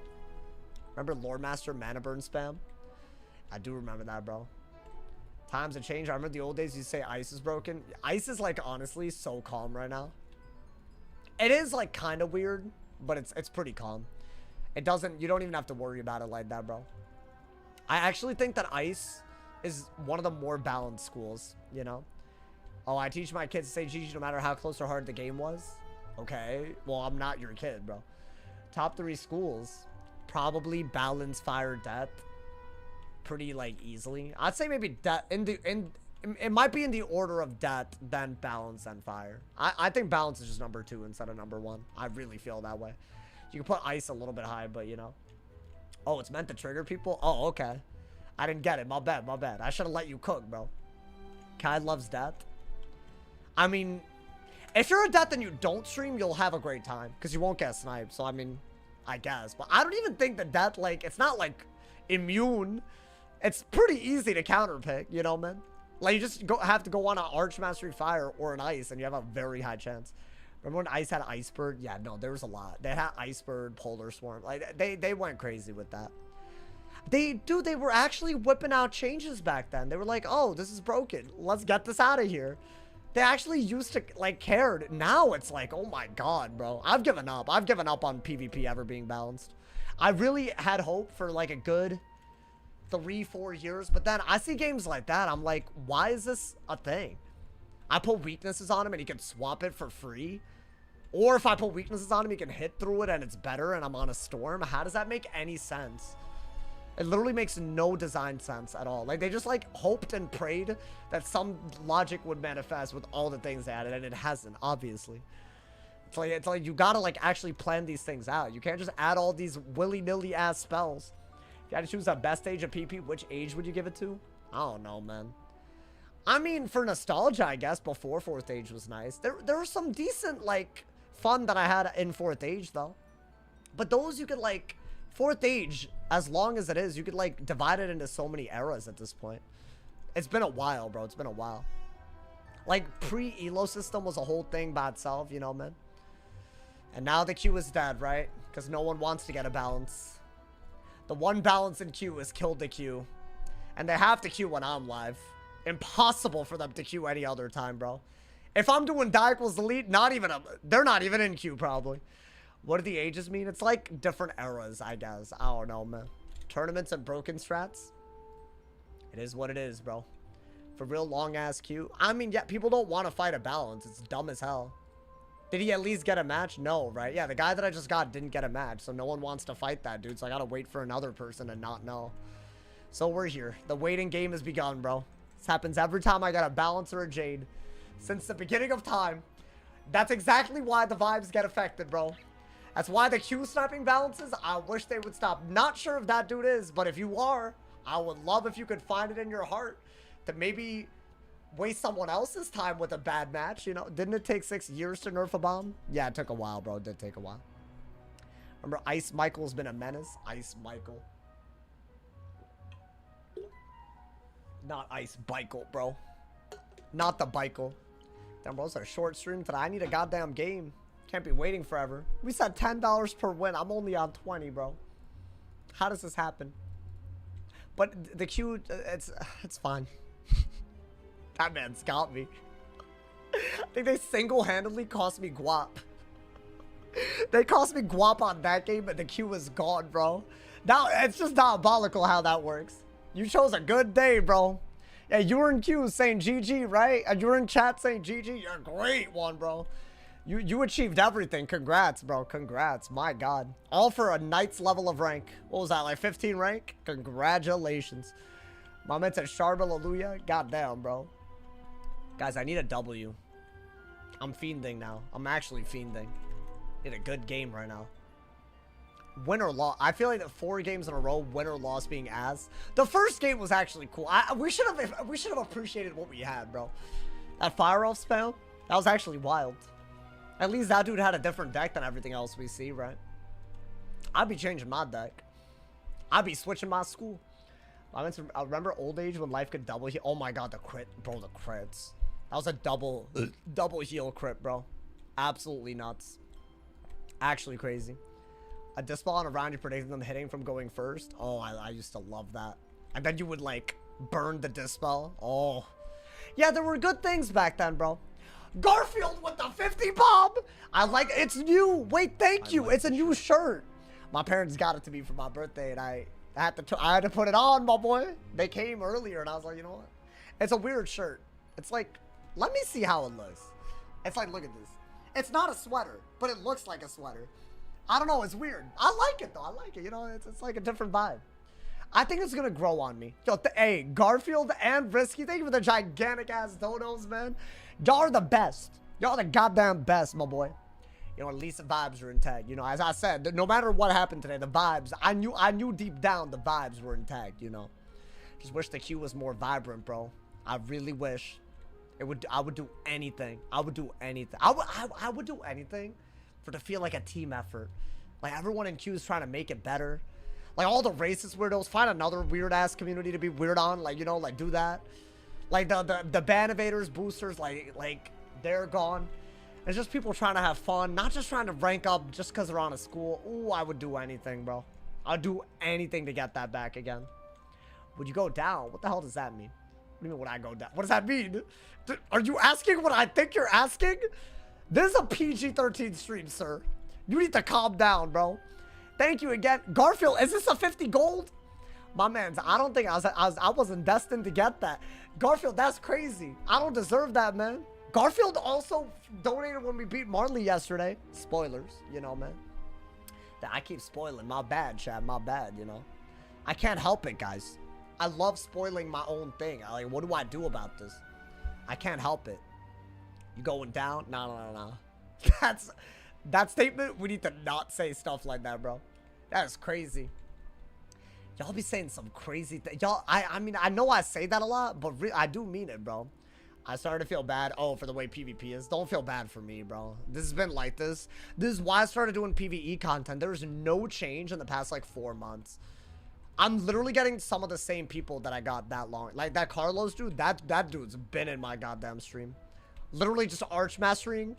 Remember Lore Master Mana Burn spam? I do remember that, bro. Times have changed. I remember the old days you say ice is broken. Ice is like honestly so calm right now. It is like kind of weird, but it's pretty calm. It doesn't, you don't even have to worry about it like that, bro. I actually think that ice is one of the more balanced schools, you know? Oh, I teach my kids to say GG no matter how close or hard the game was. Okay, well, I'm not your kid, bro. Top 3 schools, probably balance, fire, death, pretty like easily. I'd say maybe death it might be in the order of death, then balance, then fire. I think balance is just number 2 instead of number 1. I really feel that way. You can put ice a little bit high, but you know. Oh, it's meant to trigger people? Oh, okay. I didn't get it. My bad, my bad. I should have let you cook, bro. Kai loves death. I mean, if you're a death and you don't stream, you'll have a great time because you won't get sniped. So, I mean, I guess. But I don't even think that death, like, it's not, like, immune. It's pretty easy to counterpick, you know, man? Like, you just have to go on an Arch Mastery Fire or an Ice, and you have a very high chance. Remember when Ice had Ice Bird? Yeah, no, there was a lot. They had Ice Bird, Polar Swarm. Like, they went crazy with that. They were actually whipping out changes back then. They were like, oh, this is broken. Let's get this out of here. They actually used to, like, cared. Now it's like, oh my god, bro. I've given up. I've given up on PvP ever being balanced. I really had hope for, like, a good 3-4 years. But then I see games like that. I'm like, why is this a thing? I put weaknesses on him and he can swap it for free. Or if I put weaknesses on him, he can hit through it and it's better and I'm on a storm. How does that make any sense? It literally makes no design sense at all. Like, they just, like, hoped and prayed that some logic would manifest with all the things they added, and it hasn't, obviously. It's like you gotta, like, actually plan these things out. You can't just add all these willy-nilly ass spells. If you had to choose the best age of PP, which age would you give it to? I don't know, man. I mean, for nostalgia, I guess, before 4th age was nice. There was some decent, like, fun that I had in 4th age, though. But those you could, like... 4th age, as long as it is, you could, like, divide it into so many eras at this point. It's been a while, bro. It's been a while. Like, pre-Elo system was a whole thing by itself, you know, man? And now the Q is dead, right? Because no one wants to get a balance. The one balance in Q is killed the Q. And they have to Q when I'm live. Impossible for them to Q any other time, bro. If I'm doing die equals delete, they're not even in Q, probably. What do the ages mean? It's like different eras, I guess. I don't know, man. Tournaments and broken strats. It is what it is, bro. For real long-ass Q. I mean, yeah, people don't want to fight a balance. It's dumb as hell. Did he at least get a match? No, right? Yeah, the guy that I just got didn't get a match, so no one wants to fight that dude, so I gotta wait for another person and not know. So we're here. The waiting game has begun, bro. This happens every time I got a balance or a Jade. Since the beginning of time. That's exactly why the vibes get affected, bro. That's why the Q sniping balances, I wish they would stop. Not sure if that dude is, but if you are, I would love if you could find it in your heart to maybe waste someone else's time with a bad match, you know? Didn't it take 6 years to nerf a bomb? Yeah, it took a while, bro. It did take a while. Remember, Ice Michael's been a menace? Ice Michael. Not Ice Michael, bro. Not the Michael. Damn, bro, it's a short stream today. I need a goddamn game. Can't be waiting forever. We said $10 per win. I'm only on 20, bro. How does this happen? But the Q, it's fine. That man's got me. I think they single-handedly cost me guap. They cost me guap on that game, but the Q is gone, bro. Now, it's just diabolical how that works. You chose a good day, bro. Yeah, you were in Q saying GG, right? And you were in chat saying GG. You're a great one, bro. You achieved everything. Congrats, bro. Congrats. My God. All for a knight's level of rank. What was that, like 15 rank? Congratulations. My man said Sharb, hallelujah. Goddamn, bro. Guys, I need a W. I'm fiending now. I'm actually fiending. Need a good game right now. Win or loss. I feel like the 4 games in a row, win or loss being as. The first game was actually cool. We should have appreciated what we had, bro. That fire off spell, that was actually wild. At least that dude had a different deck than everything else we see, right? I'd be changing my deck. I'd be switching my school. I remember old age when life could double heal. Oh my God, the crit, bro, the crits. That was a double heal crit, bro. Absolutely nuts. Actually crazy. A dispel on a round, you predicting them hitting from going first. Oh, I used to love that. And then you would like burn the dispel. Oh, yeah, there were good things back then, bro. Garfield with the 50 bomb. I like, it's new. Wait, thank you. It's a new shirt. My parents got it to me for my birthday, and I had to put it on, my boy. They came earlier, and I was like, you know what? It's a weird shirt. It's like, let me see how it looks. It's like, look at this. It's not a sweater, but it looks like a sweater. I don't know. It's weird. I like it, though. I like it. You know, it's like a different vibe. I think it's going to grow on me. Yo, hey, Garfield and Risky, thank you for the gigantic-ass donos, man. Y'all are the best. Y'all are the goddamn best, my boy. You know, at least the vibes are intact. You know, as I said, no matter what happened today, the vibes, I knew deep down the vibes were intact, you know. Just wish the queue was more vibrant, bro. I really wish. I would do anything. I would do anything. I would do anything for it to feel like a team effort. Like, everyone in queue is trying to make it better. Like, all the racist weirdos, find another weird-ass community to be weird on. Like, you know, like, do that. Like, the ban evaders, boosters, like, they're gone. It's just people trying to have fun, not just trying to rank up just because they're on a school. Ooh, I would do anything, bro. I'd do anything to get that back again. Would you go down? What the hell does that mean? What do you mean, would I go down? What does that mean? Are you asking what I think you're asking? This is a PG-13 stream, sir. You need to calm down, bro. Thank you again. Garfield, is this a 50 gold? My man's, I don't think I wasn't destined to get that. Garfield, that's crazy. I don't deserve that, man. Garfield also donated when we beat Marley yesterday. Spoilers, you know, man. I keep spoiling. My bad, Chad. My bad, you know. I can't help it, guys. I love spoiling my own thing. Like, what do I do about this? I can't help it. You going down? No. That statement, we need to not say stuff like that, bro. That is crazy. Y'all be saying some crazy things. Y'all, I mean, I know I say that a lot, but I do mean it, bro. I started to feel bad. Oh, for the way PvP is. Don't feel bad for me, bro. This has been like this. This is why I started doing PvE content. There's no change in the past, like, 4 months. I'm literally getting some of the same people that I got that long. Like, that Carlos dude, that dude's been in my goddamn stream. Literally just archmastering,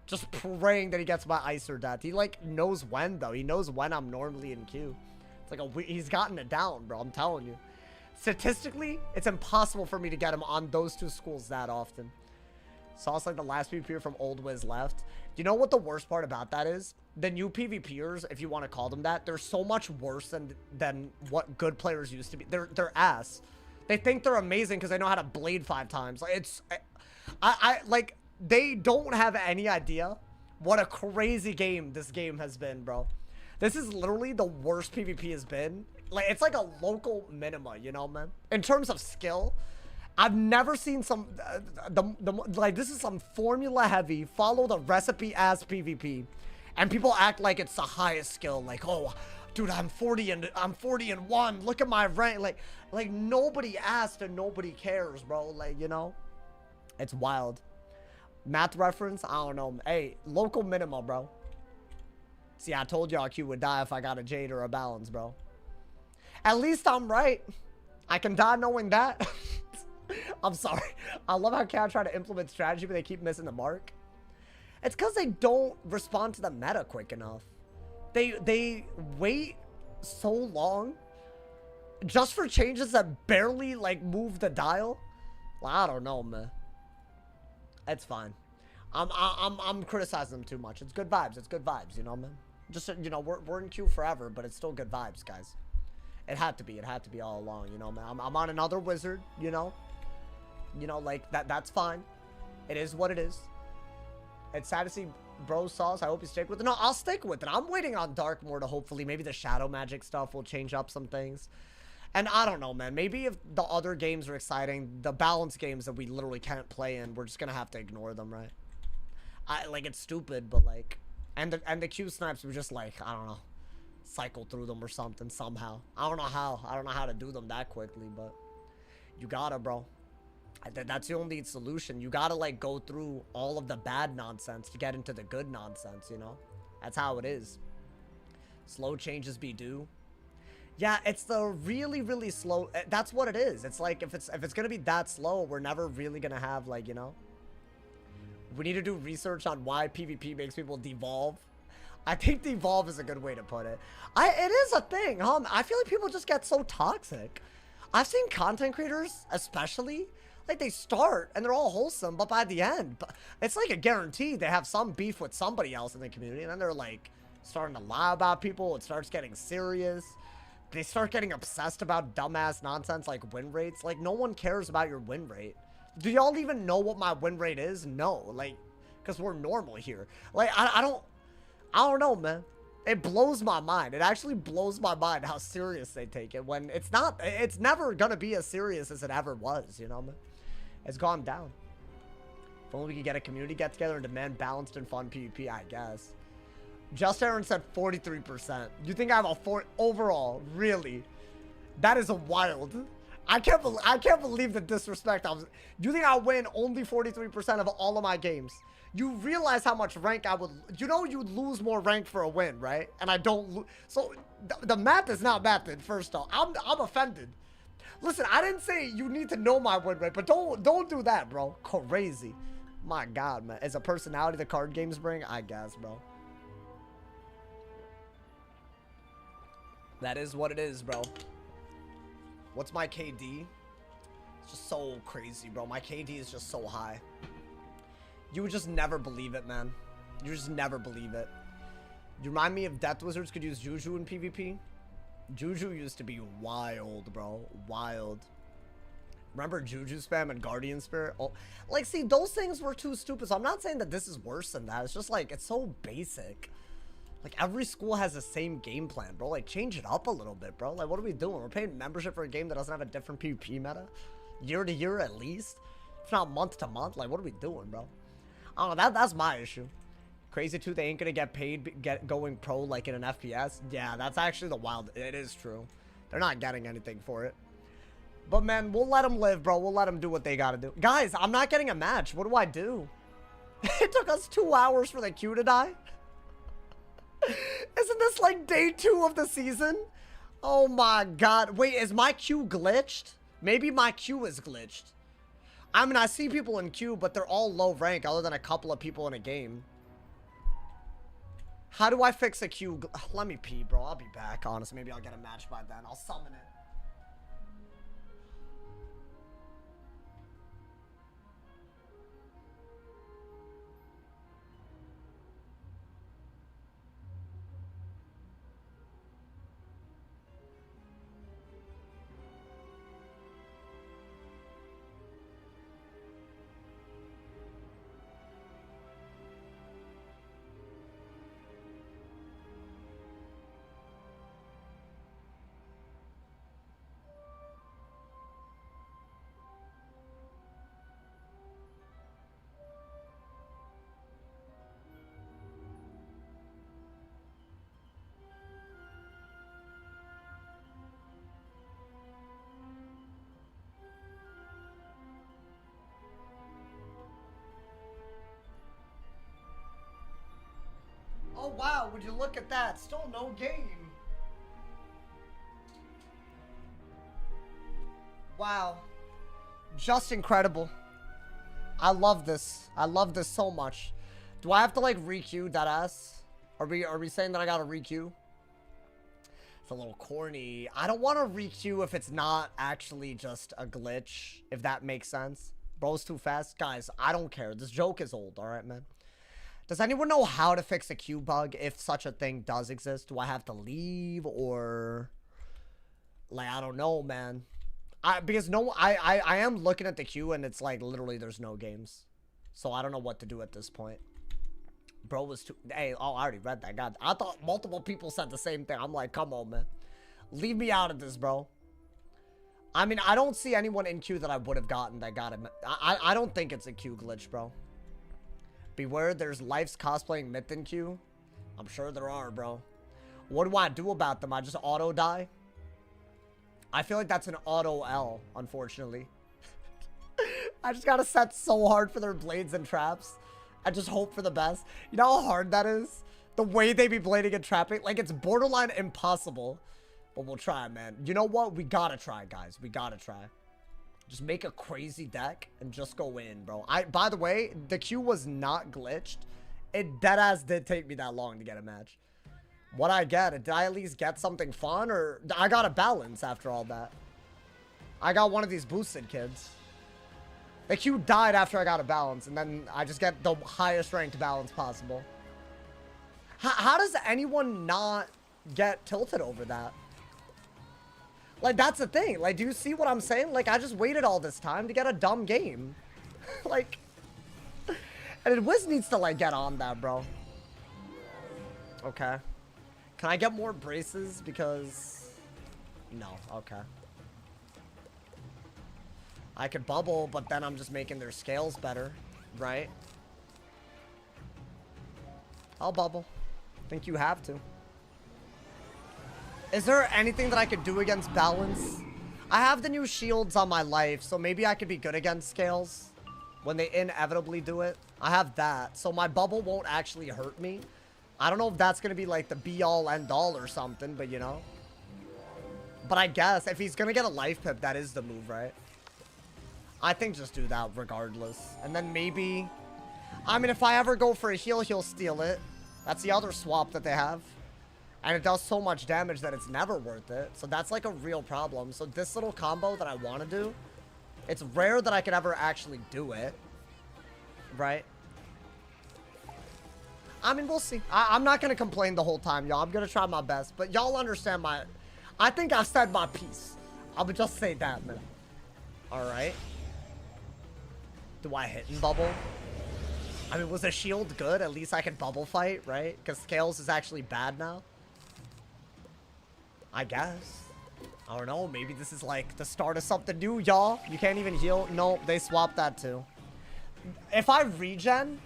just praying that he gets my ice or death. He, like, knows when, though. He knows when I'm normally in queue. It's like he's gotten it down, bro. I'm telling you. Statistically, it's impossible for me to get him on those 2 schools that often. Saw us like the last PvPer from Old Wiz left. Do you know what the worst part about that is? The new PvPers, if you want to call them that, they're so much worse than what good players used to be. They're ass. They think they're amazing because they know how to blade 5 times. Like, it's, like, they don't have any idea what a crazy game this game has been, bro. This is literally the worst PvP has been. Like, it's like a local minima, you know, man? In terms of skill, I've never seen some, like, this is some formula heavy, follow the recipe ass PvP. And people act like it's the highest skill. Like, oh, dude, I'm 40 and 1. Look at my rank. Like nobody asked and nobody cares, bro. Like, you know, it's wild. Math reference, I don't know. Hey, local minima, bro. See, I told y'all Q would die if I got a Jade or a Balance, bro. At least I'm right. I can die knowing that. I'm sorry. I love how Cat try to implement strategy, but they keep missing the mark. It's because they don't respond to the meta quick enough. They wait so long just for changes that barely, like, move the dial. Well, I don't know, man. It's fine. I'm criticizing them too much. It's good vibes. It's good vibes, you know, man. Just, you know, we're in queue forever, but it's still good vibes, guys. It had to be. It had to be all along, you know, man. I'm on another wizard, you know. You know, like, that's fine. It is what it is. It's sad to see bro sauce. I hope you stick with it. No, I'll stick with it. I'm waiting on Darkmoor to hopefully maybe the shadow magic stuff will change up some things. And I don't know, man. Maybe if the other games are exciting, the balance games that we literally can't play in, we're just gonna have to ignore them, right? Like, it's stupid, but like, and the Q snipes were just like, I don't know, cycle through them or something somehow. I don't know how. I don't know how to do them that quickly, but you gotta, bro. That's the only solution. You gotta, like, go through all of the bad nonsense to get into the good nonsense, you know? That's how it is. Slow changes be due. Yeah, it's the really, really slow. That's what it is. It's like, if it's gonna be that slow, we're never really gonna have, like, you know? We need to do research on why PvP makes people devolve. I think devolve is a good way to put it. It is a thing, huh? I feel like people just get so toxic. I've seen content creators, especially, like, they start and they're all wholesome, but by the end, it's like a guarantee they have some beef with somebody else in the community, and then they're like starting to lie about people. It starts getting serious. they start getting obsessed about dumbass nonsense like win rates. Like, no one cares about your win rate. Do y'all even know what my win rate is? No, like, because we're normal here. Like, I don't know, man. It blows my mind. It actually blows my mind how serious they take it when it's not. It's never gonna be as serious as it ever was, you know, man. It's gone down. If only we could get a community get together and demand balanced and fun PvP, I guess. Just Aaron said 43%. You think I have a 4 overall? Really? That is a wild. I can't believe the disrespect. You think I'll win only 43% of all of my games? You realize how much rank I would. You know you'd lose more rank for a win, right? And I don't lose. So the math is not mathing. First off, I'm offended. Listen, I didn't say you need to know my win rate, but don't do that, bro. Crazy. My God, man. As a personality the card games bring, I guess, bro. That is what it is, bro. What's my KD? It's just so crazy, bro. My KD is just so high. You would just never believe it, man. You just never believe it. You remind me of Death Wizards could use Juju in PvP. Juju used to be wild, bro. Wild. Remember Juju spam and Guardian Spirit? Oh, like, see, those things were too stupid. So I'm not saying that this is worse than that. It's just like, it's so basic. Like, every school has the same game plan, bro. Like, change it up a little bit, bro. Like, what are we doing? We're paying membership for a game that doesn't have a different PvP meta? Year to year, at least? If not month to month? Like, what are we doing, bro? I don't know. That's my issue. Crazy too, they ain't gonna get paid going pro like in an FPS. Yeah, that's actually the wild. It is true. They're not getting anything for it. But, man, we'll let them live, bro. We'll let them do what they gotta do. Guys, I'm not getting a match. What do I do? It took us 2 hours for the queue to die. Isn't this like day 2 of the season? Oh my God. Wait, is my queue glitched? Maybe my queue is glitched. I mean, I see people in queue, but they're all low rank other than a couple of people in a game. How do I fix a queue? Let me pee, bro. I'll be back, honestly. Maybe I'll get a match by then. I'll summon it. Oh, wow. Would you look at that? Still no game. Wow. Just incredible. I love this. I love this so much. Do I have to, like, re-queue that ass? Are we saying that I gotta re-queue? It's a little corny. I don't want to re-queue if it's not actually just a glitch, if that makes sense. Bro's too fast. Guys, I don't care. This joke is old, alright, man? Does anyone know how to fix a queue bug if such a thing does exist? Do I have to leave or... Like, I don't know, man. Because I am looking at the queue and it's like literally there's no games. So I don't know what to do at this point. Bro was too... Hey, oh, I already read that. God, I thought multiple people said the same thing. I'm like, come on, man. Leave me out of this, bro. I mean, I don't see anyone in queue that I would have gotten that got it. I don't think it's a queue glitch, bro. Beware, there's Life's cosplaying myth in queue. I'm sure there are, bro. What do I do about them? I just auto die? I feel like that's an auto L, unfortunately. I just gotta set so hard for their blades and traps. I just hope for the best. You know how hard that is? The way they be blading and trapping? Like, it's borderline impossible. But we'll try, man. You know what? We gotta try, guys. We gotta try. Just make a crazy deck and just go in, bro. By the way, the queue was not glitched. It deadass did take me that long to get a match. What I get? Did I at least get something fun? Or I got a balance after all that. I got one of these boosted kids. The queue died after I got a balance. And then I just get the highest ranked balance possible. How does anyone not get tilted over that? Like, that's the thing. Like, do you see what I'm saying? Like, I just waited all this time to get a dumb game. Like, and Wiz needs to, like, get on that, bro. Okay. Can I get more braces? Because... No. Okay. I could bubble, but then I'm just making their scales better. Right? I'll bubble. Think you have to. Is there anything that I could do against balance? I have the new shields on my life, so maybe I could be good against scales when they inevitably do it. I have that, so my bubble won't actually hurt me. I don't know if that's going to be like the be-all, end-all or something, but you know. But I guess if he's going to get a life pip, that is the move, right? I think just do that regardless. And then maybe... I mean, if I ever go for a heal, he'll steal it. That's the other swap that they have. And it does so much damage that it's never worth it. So that's like a real problem. So this little combo that I want to do, it's rare that I could ever actually do it. Right? I mean, we'll see. I'm not going to complain the whole time, y'all. I'm going to try my best. But y'all understand my... I think I've said my piece. I would just say that, man. Alright. Do I hit and bubble? I mean, was the shield good? At least I can bubble fight, right? Because Scales is actually bad now. I guess. I don't know. Maybe this is like the start of something new, y'all. You can't even heal. No, they swapped that too. If I regen,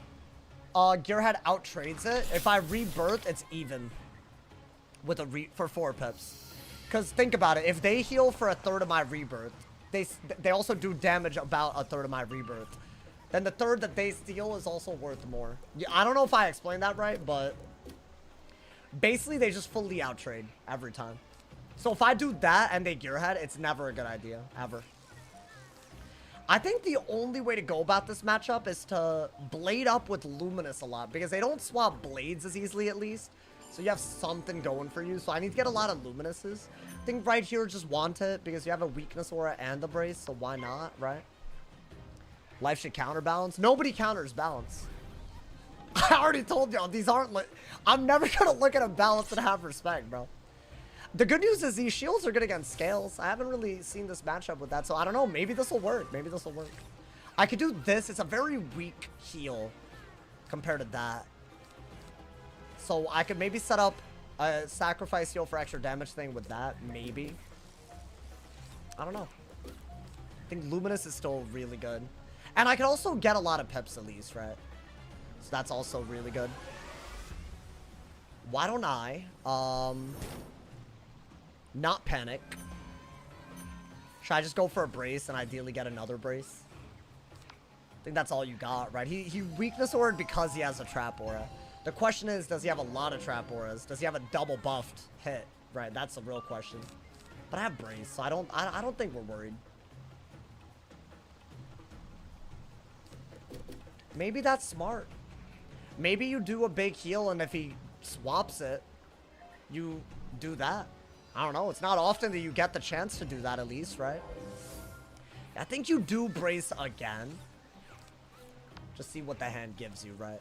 Gearhead out-trades it. If I rebirth, it's even. With a for 4 pips. Because think about it. If they heal for a third of my rebirth, they also do damage about a third of my rebirth. Then the third that they steal is also worth more. Yeah, I don't know if I explained that right, but... Basically, they just fully out-trade every time. So if I do that and they Gearhead, it's never a good idea. Ever. I think the only way to go about this matchup is to blade up with Luminous a lot. Because they don't swap blades as easily, at least. So you have something going for you. So I need to get a lot of Luminouses. I think right here, just want it. Because you have a weakness aura and the brace. So why not, right? Life should counterbalance. Nobody counters balance. I already told y'all, these aren't... I'm never going to look at a balance and have respect, bro. The good news is these shields are good against Scales. I haven't really seen this matchup with that, so I don't know. Maybe this will work. Maybe this will work. I could do this. It's a very weak heal compared to that. So I could maybe set up a sacrifice heal for extra damage thing with that. Maybe. I don't know. I think Luminous is still really good. And I could also get a lot of pips at least, right? So that's also really good. Why don't I, not panic? Should I just go for a brace and ideally get another brace? I think that's all you got, right? He weakness aured because he has a trap aura. The question is, does he have a lot of trap auras? Does he have a double buffed hit? Right, that's the real question. But I have brace, so I don't think we're worried. Maybe that's smart. Maybe you do a big heal, and if he swaps it, you do that. I don't know. It's not often that you get the chance to do that, at least, right? I think you do brace again. Just see what the hand gives you, right?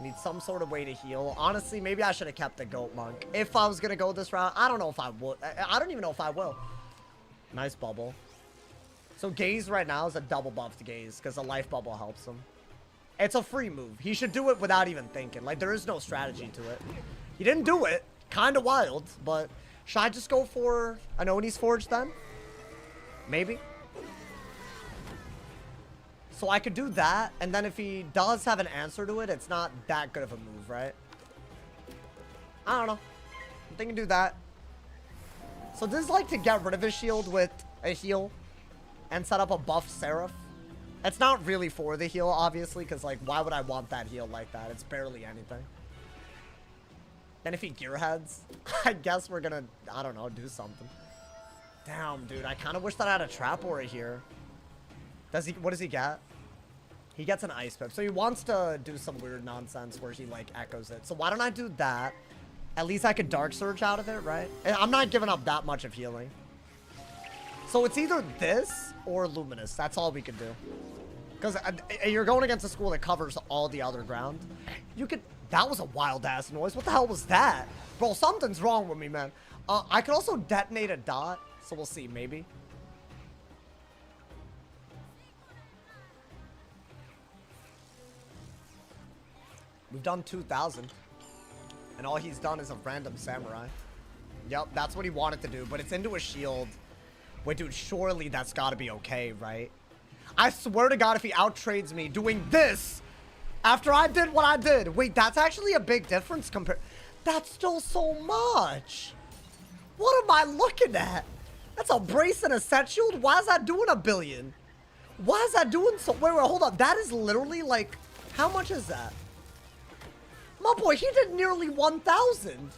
Need some sort of way to heal. Honestly, maybe I should have kept the Goat Monk. If I was going to go this route, I don't know if I would. I don't even know if I will. Nice bubble. So Gaze right now is a double buffed Gaze because the life bubble helps him. It's a free move. He should do it without even thinking. Like, there is no strategy to it. He didn't do it. Kind of wild, but should I just go for an Oni's Forge then? Maybe. So I could do that, and then if he does have an answer to it, it's not that good of a move, right? I don't know. I'm thinking do that. So this is like to get rid of his shield with a heal and set up a buff Seraph. It's not really for the heal, obviously, because, like, why would I want that heal like that? It's barely anything. Then if he Gearheads, I guess we're gonna, I don't know, do something. Damn, dude, I kind of wish that I had a Trap Aura here. Does he, what does he get? He gets an Ice Pip. So he wants to do some weird nonsense where he, like, echoes it. So why don't I do that? At least I could Dark Surge out of it, right? And I'm not giving up that much of healing. So it's either this or Luminous. That's all we could do. Because you're going against a school that covers all the other ground. You could... That was a wild-ass noise. What the hell was that? Bro, something's wrong with me, man. I could also detonate a dot. So we'll see, maybe. We've done 2,000. And all he's done is a random samurai. Yep, that's what he wanted to do, but it's into a shield. Wait, dude, surely that's gotta be okay, right? I swear to God, if he outtrades me doing this after I did what I did. Wait, that's actually a big difference compared. That's still so much. What am I looking at? That's a brace and a set shield? Why is that doing a billion? Why is that doing so? Wait, hold up. That is literally like, how much is that? My boy, he did nearly 1,000.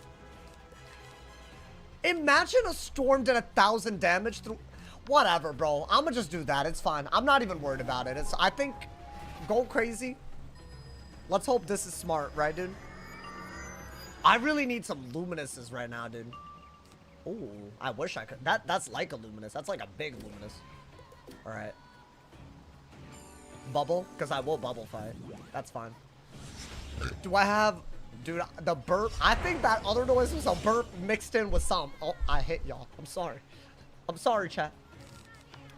Imagine a storm did 1,000 damage through. Whatever, bro. I'm gonna just do that. It's fine. I'm not even worried about it. I think, go crazy. Let's hope this is smart, right, dude? I really need some luminuses right now, dude. Ooh, I wish I could. That's like a luminous. That's like a big luminous. All right. Bubble, because I will bubble fight. That's fine. Do I have, dude, the burp? I think that other noise was a burp mixed in with some. Oh, I hit y'all. I'm sorry. I'm sorry, chat.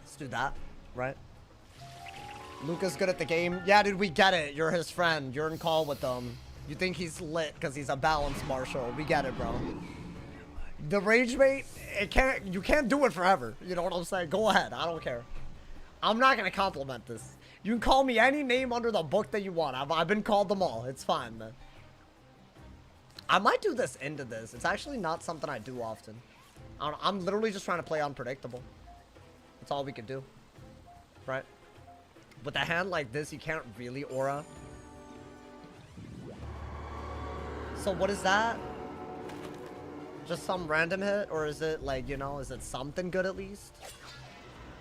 Let's do that, right? Luca's good at the game. Yeah, dude, we get it. You're his friend. You're in call with them. You think he's lit because he's a balanced marshal. We get it, bro. The rage bait, you can't do it forever. You know what I'm saying? Go ahead. I don't care. I'm not going to compliment this. You can call me any name under the book that you want. I've been called them all. It's fine, man. I might do this into this. It's actually not something I do often. I'm literally just trying to play unpredictable. That's all we could do. Right? With a hand like this, you can't really aura. So what is that? Just some random hit? Or is it like, you know, is it something good at least?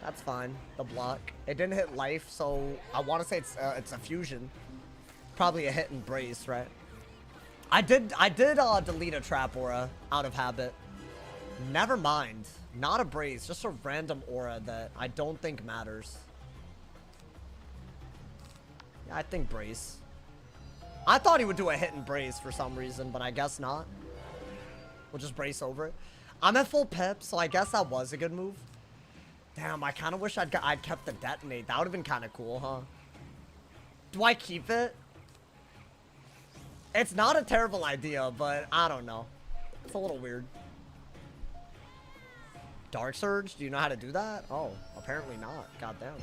That's fine. The block. It didn't hit life, so I want to say it's a fusion. Probably a hit and brace, right? I did delete a trap aura out of habit. Never mind. Not a brace, just a random aura that I don't think matters. Yeah, I think brace. I thought he would do a hit and brace for some reason, but I guess not. We'll just brace over it. I'm at full pip, so I guess that was a good move. Damn, I kind of wish I'd kept the detonate. That would have been kind of cool, huh? Do I keep it? It's not a terrible idea, but I don't know. It's a little weird. Dark Surge? Do you know how to do that? Oh, apparently not. Goddamn.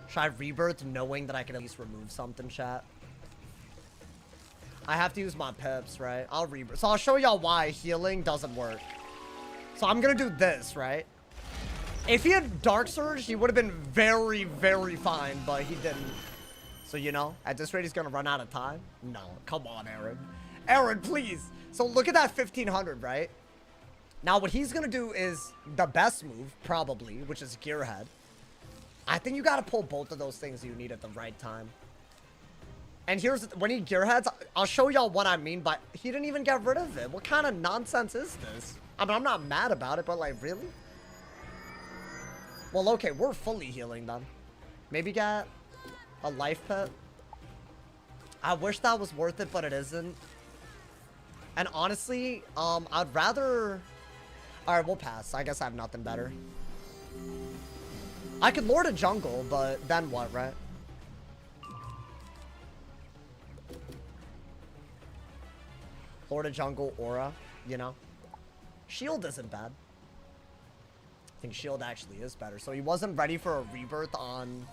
Should I rebirth knowing that I can at least remove something, chat? I have to use my pips, right? I'll rebirth. So I'll show y'all why healing doesn't work. So I'm gonna do this, right? If he had Dark Surge, he would have been very, very fine, but he didn't. So, you know, at this rate, he's gonna run out of time? No, come on, Aaron. Aaron, please. So look at that 1,500, right? Now, what he's gonna do is the best move, probably, which is Gearhead. I think you gotta pull both of those things you need at the right time. And here's, when he Gearheads, I'll show y'all what I mean by, he didn't even get rid of it. What kind of nonsense is this? I mean, I'm not mad about it, but like, really? Well, okay, we're fully healing then. Maybe get a life pit. I wish that was worth it, but it isn't. And honestly, I'd rather... Alright, we'll pass. I guess I have nothing better. I could lord a jungle, but then what, right? Lord of Jungle aura, you know? Shield isn't bad. I think shield actually is better. So he wasn't ready for a rebirth on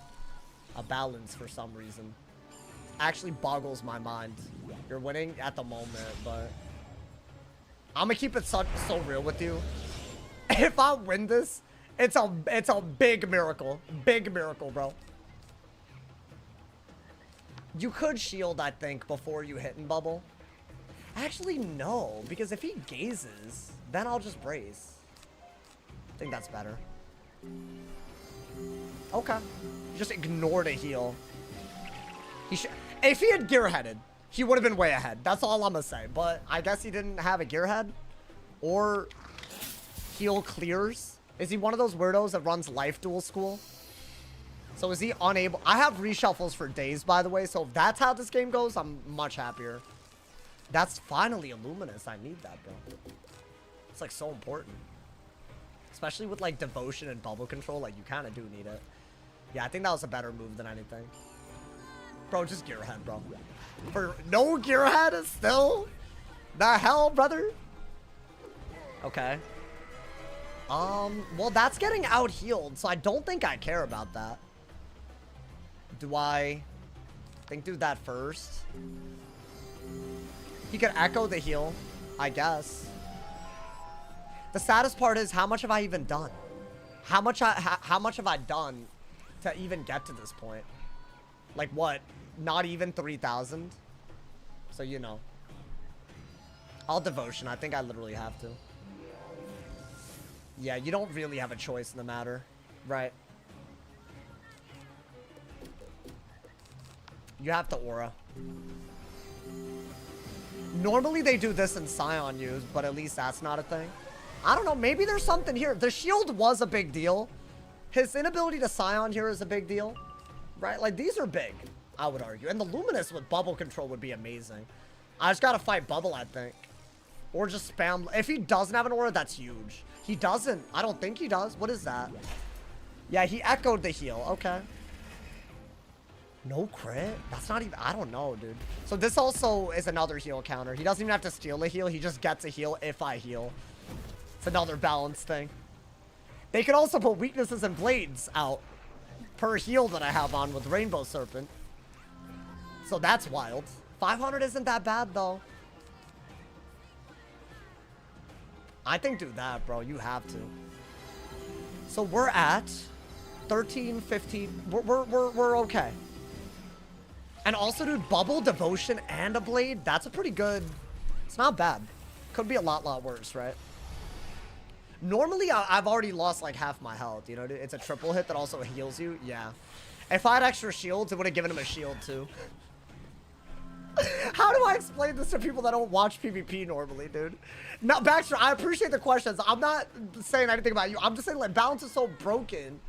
a balance for some reason. Actually boggles my mind. You're winning at the moment, but I'm gonna keep it so real with you. If I win this, it's a big miracle. Big miracle, bro. You could shield, I think, before you hit and bubble. Actually, no, because if he gazes, then I'll just brace. I think that's better. Okay. Just ignore the heal. If he had gearheaded, he would have been way ahead. That's all I'm gonna say. But I guess he didn't have a gearhead. Or heal clears. Is he one of those weirdos that runs life duel school? So is he unable? I have reshuffles for days, by the way. So if that's how this game goes, I'm much happier. That's finally a Luminous. I need that, bro. It's like so important. Especially with like devotion and bubble control, like you kind of do need it. Yeah, I think that was a better move than anything. Bro, just gearhead, bro. For no gearhead is still the hell, brother. Okay. Well, that's getting out healed, so I don't think I care about that. Do I think do that first? He could echo the heal, I guess. The saddest part is, how much have I even done? How much have I done to even get to this point? Like what? Not even 3,000? So, you know. I'll devotion. I think I literally have to. Yeah, you don't really have a choice in the matter. Right. You have to aura. Normally they do this in Scion use, but at least that's not a thing. I don't know, maybe there's something here. The shield was a big deal. His inability to Scion here is a big deal. Right? Like, these are big, I would argue. And the Luminous with bubble control would be amazing. I just gotta fight bubble, I think. Or just spam. If he doesn't have an aura, that's huge. He doesn't. I don't think he does. What is that? Yeah, he echoed the heal. Okay. No crit? That's not even... I don't know, dude. So this also is another heal counter. He doesn't even have to steal a heal. He just gets a heal if I heal. It's another balance thing. They could also put weaknesses and blades out per heal that I have on with Rainbow Serpent. So that's wild. 500 isn't that bad, though. I think do that, bro. You have to. So we're at 13, 15. We're okay. And also, dude, bubble, devotion, and a blade. That's a pretty good... It's not bad. Could be a lot worse, right? Normally, I've already lost like half my health, you know? It's a triple hit that also heals you. Yeah. If I had extra shields, it would have given him a shield, too. How do I explain this to people that don't watch PvP normally, dude? No, Baxter, I appreciate the questions. I'm not saying anything about you. I'm just saying, like, balance is so broken.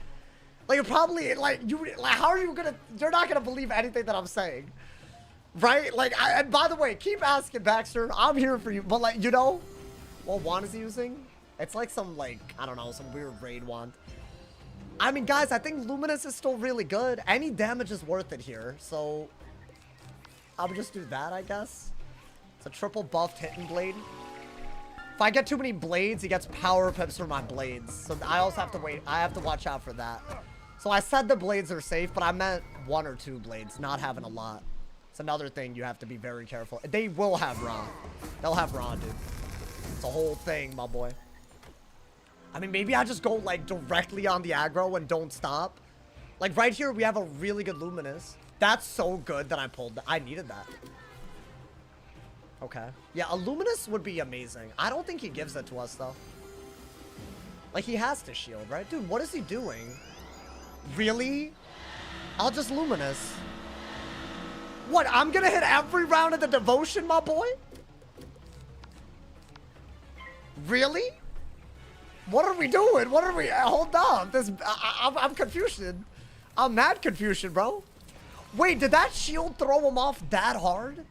Like, probably, like, how are you gonna... You're not gonna believe anything that I'm saying. Right? Like, and by the way, keep asking, Baxter. I'm here for you. But, like, you know... What wand is he using? It's like some, like, I don't know, some weird raid wand. I mean, guys, I think Luminous is still really good. Any damage is worth it here, so... I'll just do that, I guess. It's a triple buffed hitting blade. If I get too many blades, he gets power pips for my blades. So I also have to wait. I have to watch out for that. So I said the blades are safe, but I meant 1 or 2 blades, not having a lot. It's another thing you have to be very careful. They will have Ra. They'll have Ra, dude. It's a whole thing, my boy. I mean, maybe I just go, like, directly on the aggro and don't stop. Like, right here, we have a really good Luminous. That's so good that I pulled that. I needed that. Okay. Yeah, a Luminous would be amazing. I don't think he gives it to us, though. Like, he has to shield, right? Dude, what is he doing? Really? I'll just Luminous. What, I'm gonna hit every round of the devotion, my boy? Really? What are we doing? What are we... Hold on. I'm confusion. I'm mad confusion, bro. Wait, did that shield throw him off that hard?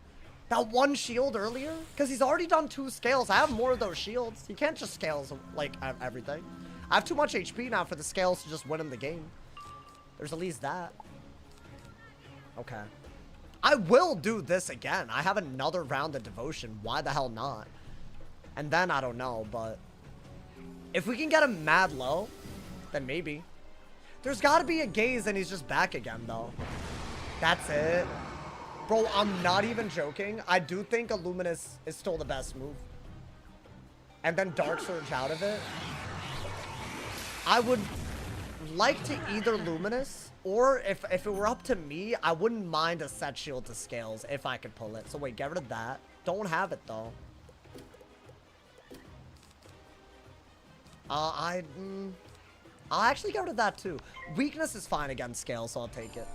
That one shield earlier? Because he's already done 2 scales. I have more of those shields. He can't just scales, like, everything. I have too much HP now for the scales to just win him the game. There's at least that. Okay. I will do this again. I have another round of devotion. Why the hell not? And then I don't know, but... If we can get him mad low, then maybe. There's got to be a gaze and he's just back again, though. That's it. Bro, I'm not even joking. I do think a Luminous is still the best move. And then Dark Surge out of it. I would like to either Luminous, or if it were up to me, I wouldn't mind a set shield to scales if I could pull it. So wait, get rid of that. Don't have it, though. I'll actually get rid of that, too. Weakness is fine against scales, so I'll take it.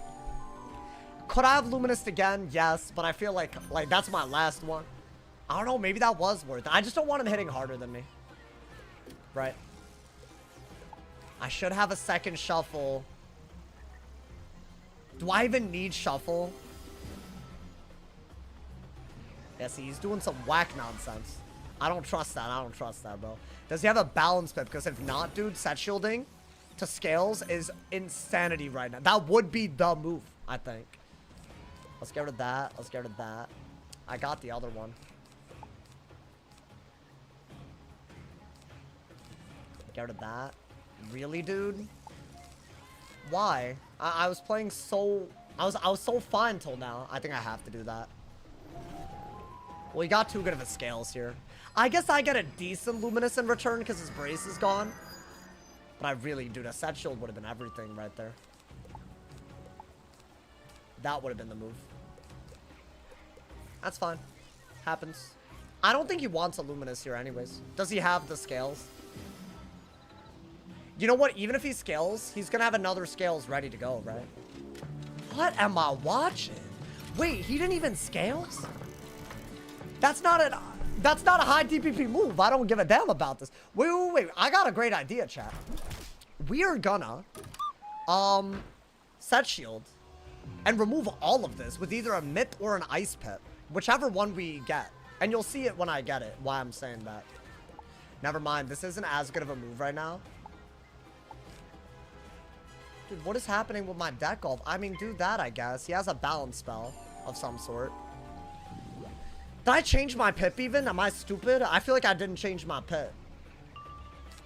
Could I have Luminous again? Yes, but I feel like that's my last one. I don't know, maybe that was worth it. I just don't want him hitting harder than me. Right. I should have a second shuffle. Do I even need shuffle? Yeah, see, he's doing some whack nonsense. I don't trust that. I don't trust that, bro. Does he have a balance pip? Because if not, dude, set shielding to scales is insanity right now. That would be the move, I think. Let's get rid of that. Let's get rid of that. I got the other one. Get rid of that. Really, dude? Why? I was playing so... I was so fine till now. I think I have to do that. Well, he got too good of a scales here. I guess I get a decent Luminous in return because his brace is gone. But I really, dude, a set shield would have been everything right there. That would have been the move. That's fine. Happens. I don't think he wants a Luminous here anyways. Does he have the scales? You know what? Even if he scales, he's gonna have another scales ready to go, right? What am I watching? Wait, he didn't even scales? That's not a high DPP move. I don't give a damn about this. Wait. I got a great idea, chat. We are gonna set shield and remove all of this with either a Myth or an Ice Pit, whichever one we get. And you'll see it when I get it, why I'm saying that. Never mind, this isn't as good of a move right now. Dude, what is happening with my deck golf? I mean, do that, I guess. He has a balance spell of some sort. Did I change my pip even? Am I stupid? I feel like I didn't change my pip.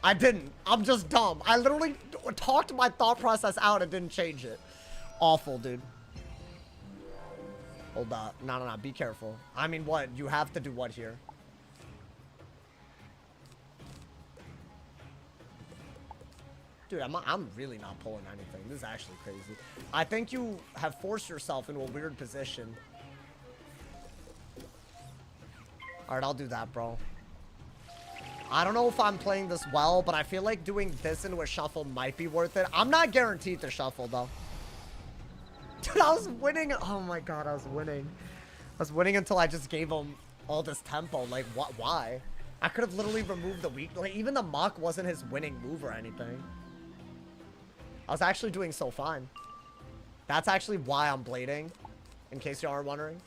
I didn't. I'm just dumb. I literally talked my thought process out and didn't change it. Awful, dude. Hold up. No. Be careful. I mean, what? You have to do what here? Dude, I'm really not pulling anything. This is actually crazy. I think you have forced yourself into a weird position. Alright, I'll do that, bro. I don't know if I'm playing this well, but I feel like doing this into a shuffle might be worth it. I'm not guaranteed to shuffle, though. Dude, I was winning. Oh my god, I was winning. I was winning until I just gave him all this tempo. Like, what? Why? I could have literally removed the weak. Like, even the muck wasn't his winning move or anything. I was actually doing so fine. That's actually why I'm blading, in case y'all are wondering.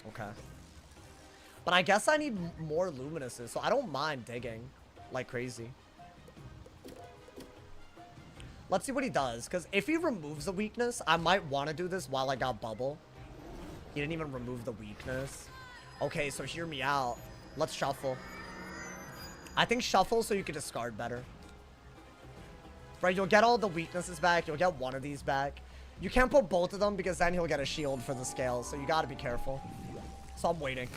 Okay. But I guess I need more Luminuses, so I don't mind digging like crazy. Let's see what he does, because if he removes the weakness, I might want to do this while I got bubble. He didn't even remove the weakness. Okay, so hear me out. Let's shuffle. I think shuffle so you can discard better. Right, you'll get all the weaknesses back. You'll get one of these back. You can't put both of them because then he'll get a shield for the scales, so you gotta be careful. So I'm waiting.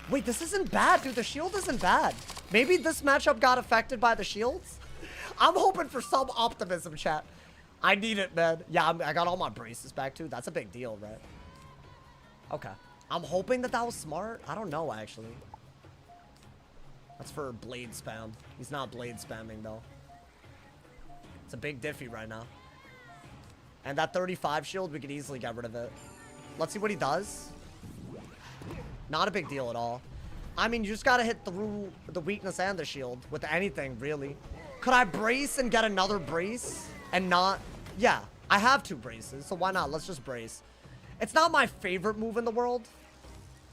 Wait, this isn't bad, dude. The shield isn't bad. Maybe this matchup got affected by the shields? I'm hoping for some optimism, chat. I need it, man. Yeah, I got all my braces back, too. That's a big deal, right? Okay. I'm hoping that was smart. I don't know, actually. That's for blade spam. He's not blade spamming, though. It's a big diffy right now. And that 35 shield, we could easily get rid of it. Let's see what he does. Not a big deal at all. I mean, you just gotta hit through the weakness and the shield with anything, really. Could I brace and get another brace and not? Yeah, I have 2 braces, so why not? Let's just brace. It's not my favorite move in the world,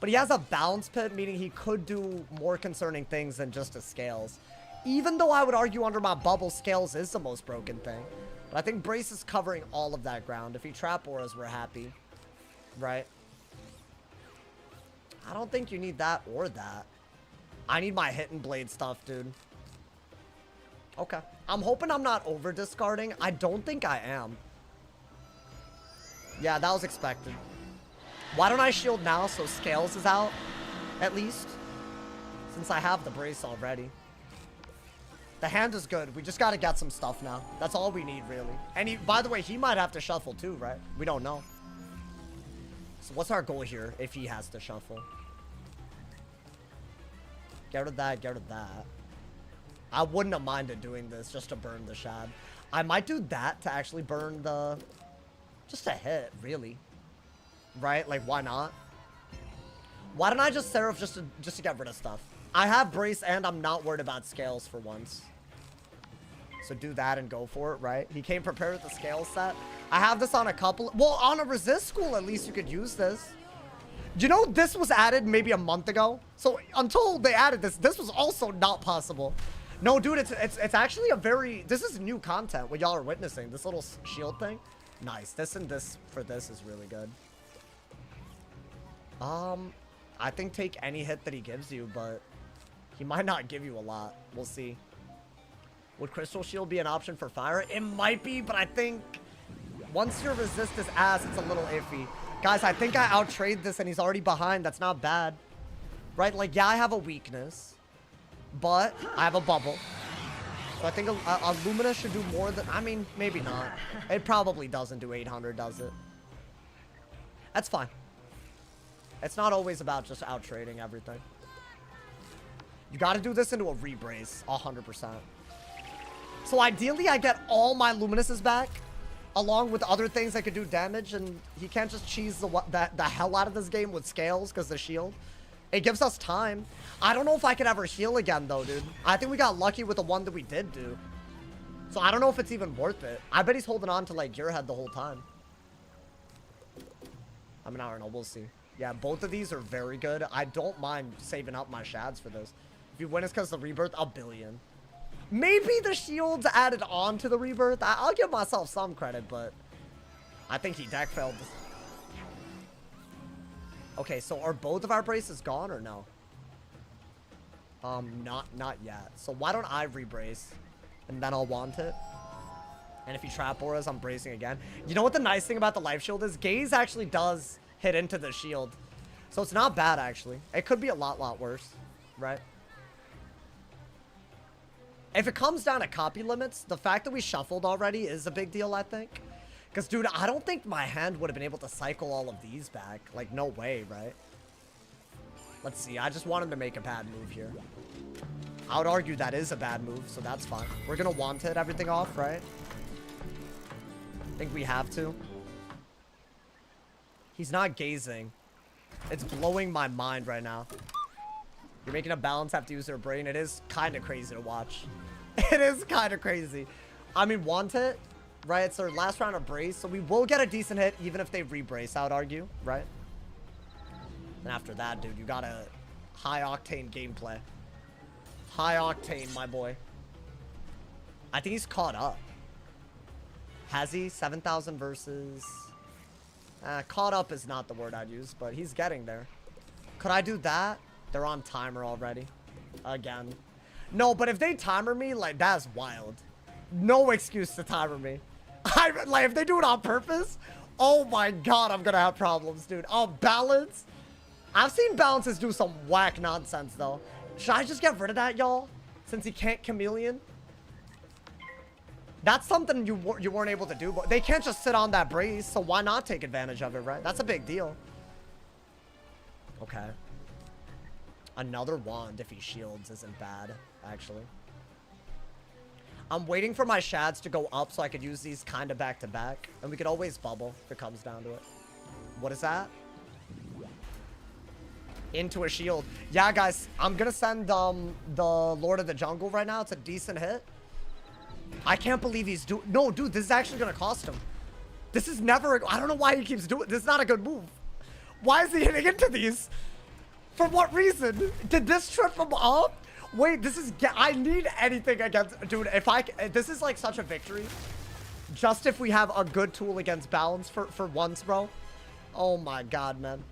but he has a balance pit, meaning he could do more concerning things than just his scales. Even though I would argue under my bubble, scales is the most broken thing. But I think brace is covering all of that ground. If he trap auras, we're happy. Right? I don't think you need that or that. I need my hit and blade stuff, dude. Okay. I'm hoping I'm not over discarding. I don't think I am. Yeah, that was expected. Why don't I shield now so scales is out? At least. Since I have the brace already. The hand is good. We just got to get some stuff now. That's all we need, really. And he, by the way, he might have to shuffle too, right? We don't know. So what's our goal here if he has to shuffle? Get rid of that. Get rid of that. I wouldn't have minded doing this just to burn the shad. I might do that to actually burn the... Just a hit, really. Right? Like, why not? Why don't I just Seraph just to get rid of stuff? I have brace and I'm not worried about scales for once. So do that and go for it, right? He came prepared with the scale set. I have this on a couple... Well, on a resist school, at least you could use this. You know, this was added maybe a month ago. So until they added this, this was also not possible. No, dude, it's actually a very, this is new content, what y'all are witnessing. This little shield thing. Nice. This and this for this is really good. I think take any hit that he gives you, but he might not give you a lot. We'll see. Would Crystal Shield be an option for fire? It might be, but I think once your resist is ass, it's a little iffy. Guys, I think I outtrade this and he's already behind. That's not bad. Right? Like, yeah, I have a weakness, but I have a bubble. So I think a Lumina should do more than, I mean, maybe not. It probably doesn't do 800, does it? That's fine. It's not always about just outtrading everything. You got to do this into a rebrace, 100%. So ideally, I get all my Luminuses back, along with other things that could do damage, and he can't just cheese the hell out of this game with scales because the shield. It gives us time. I don't know if I could ever heal again, though, dude. I think we got lucky with the one that we did do. So I don't know if it's even worth it. I bet he's holding on to, like, Gearhead the whole time. I mean, I don't know. We'll see. Yeah, both of these are very good. I don't mind saving up my shads for this. If you win, it's because the rebirth, a billion. Maybe the shields added on to the rebirth. I'll give myself some credit, but I think he deck failed. Okay, so are both of our braces gone or no? Not yet. So why don't I rebrace and then I'll want it. And if he trap auras, I'm bracing again. You know what the nice thing about the life shield is? Gaze actually does hit into the shield. So it's not bad, actually. It could be a lot worse, right? If it comes down to copy limits, the fact that we shuffled already is a big deal, I think. Because, dude, I don't think my hand would have been able to cycle all of these back. Like, no way, right? Let's see. I just want him to make a bad move here. I would argue that is a bad move, so that's fine. We're going to want it everything off, right? I think we have to. He's not gazing. It's blowing my mind right now. You're making a balance have to use their brain. It is kind of crazy to watch. It is kind of crazy. I mean, want it, right? It's their last round of brace, so we will get a decent hit even if they re-brace, I would argue, right? And after that, dude, you got a high-octane gameplay. High-octane, my boy. I think he's caught up. Has he? 7,000 versus... caught up is not the word I'd use, but he's getting there. Could I do that? They're on timer already. Again. No, but if they timer me, like, that's wild. No excuse to timer me. Like, if they do it on purpose, oh my god, I'm gonna have problems, dude. Oh, balance. I've seen balances do some whack nonsense, though. Should I just get rid of that, y'all? Since he can't chameleon? That's something you weren't able to do, but they can't just sit on that brace, so why not take advantage of it, right? That's a big deal. Okay. Another wand if he shields isn't bad, actually. I'm waiting for my shads to go up so I could use these kind of back to back. And we could always bubble if it comes down to it. What is that? Into a shield. Yeah, guys, I'm going to send the Lord of the Jungle right now. It's a decent hit. I can't believe he's doing... No, dude, this is actually going to cost him. This is never... I don't know why he keeps doing... This is not a good move. Why is he hitting into these? For what reason? Did this trip him up? Wait, this is... I need anything against... Dude, if I... This is like such a victory. Just if we have a good tool against balance for once, bro. Oh my god, man.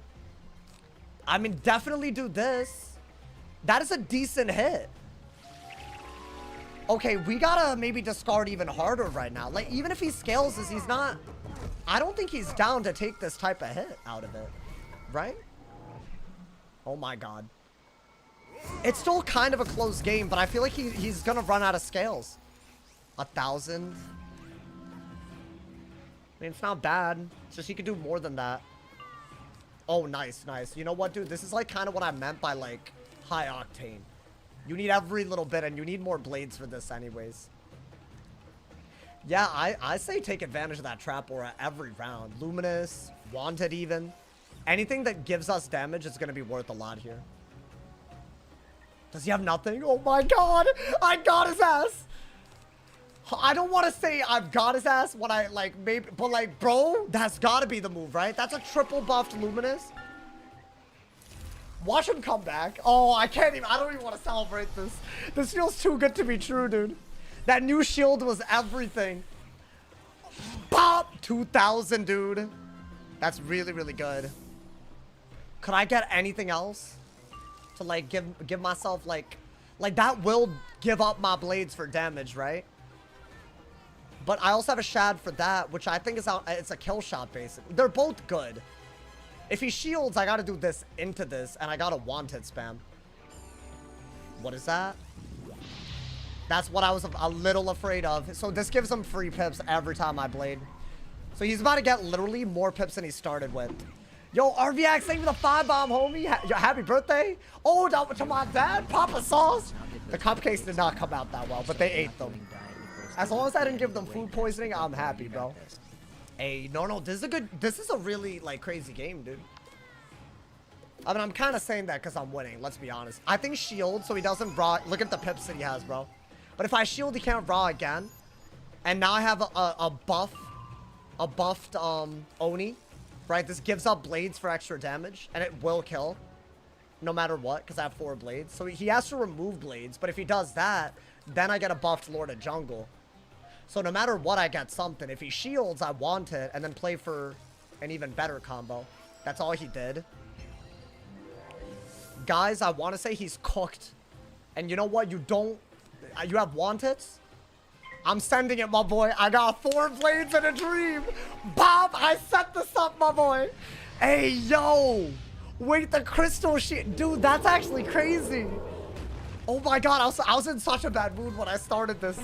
I mean, definitely do this. That is a decent hit. Okay, we gotta maybe discard even harder right now. Like, even if he scales this, he's not... I don't think he's down to take this type of hit out of it. Right? Oh my god. It's still kind of a close game, but I feel like he's gonna run out of scales. 1,000. I mean, it's not bad. It's just he could do more than that. Oh, nice, nice. You know what, dude? This is like kind of what I meant by like high octane. You need every little bit, and you need more blades for this anyways. Yeah, I say take advantage of that trap aura every round. Luminous, Wanted even. Anything that gives us damage is going to be worth a lot here. Does he have nothing? Oh my god! I got his ass! I don't want to say I've got his ass when I, like, maybe... But, like, bro, that's got to be the move, right? That's a triple buffed Luminous. Watch him come back. Oh, I don't even want to celebrate this. This feels too good to be true, dude. That new shield was everything. Pop! 2,000, dude. That's really, really good. Could I get anything else? To, like, give myself, like, that will give up my blades for damage, right? But I also have a shad for that, which I think it's a kill shot, basically. They're both good. If he shields, I gotta do this into this, and I gotta wanted spam. What is that? That's what I was a little afraid of. So this gives him free pips every time I blade. So he's about to get literally more pips than he started with. Yo, RVX, thank you for the 5-bomb, homie. Happy birthday. Oh, to my dad, Papa Sauce. The cupcakes did not come out that well, but they ate them. As long as I didn't give them food poisoning, I'm happy, bro. Hey, no, this is a really, like, crazy game, dude. I mean, I'm kind of saying that because I'm winning, let's be honest. I think shield, so he doesn't raw. Look at the pips that he has, bro. But if I shield, he can't raw again. And now I have a buffed Oni, right? This gives up blades for extra damage, and it will kill no matter what, because I have 4 blades. So he has to remove blades, but if he does that, then I get a buffed Lord of Jungle. So no matter what, I get something. If he shields, I want it, and then play for an even better combo. That's all he did. Guys, I want to say he's cooked. And you know what? You have wanteds? I'm sending it, my boy. I got 4 blades in a dream. Bob, I set this up, my boy. Hey, yo. Wait, the crystal shit. Dude, that's actually crazy. Oh my god, I was in such a bad mood when I started this.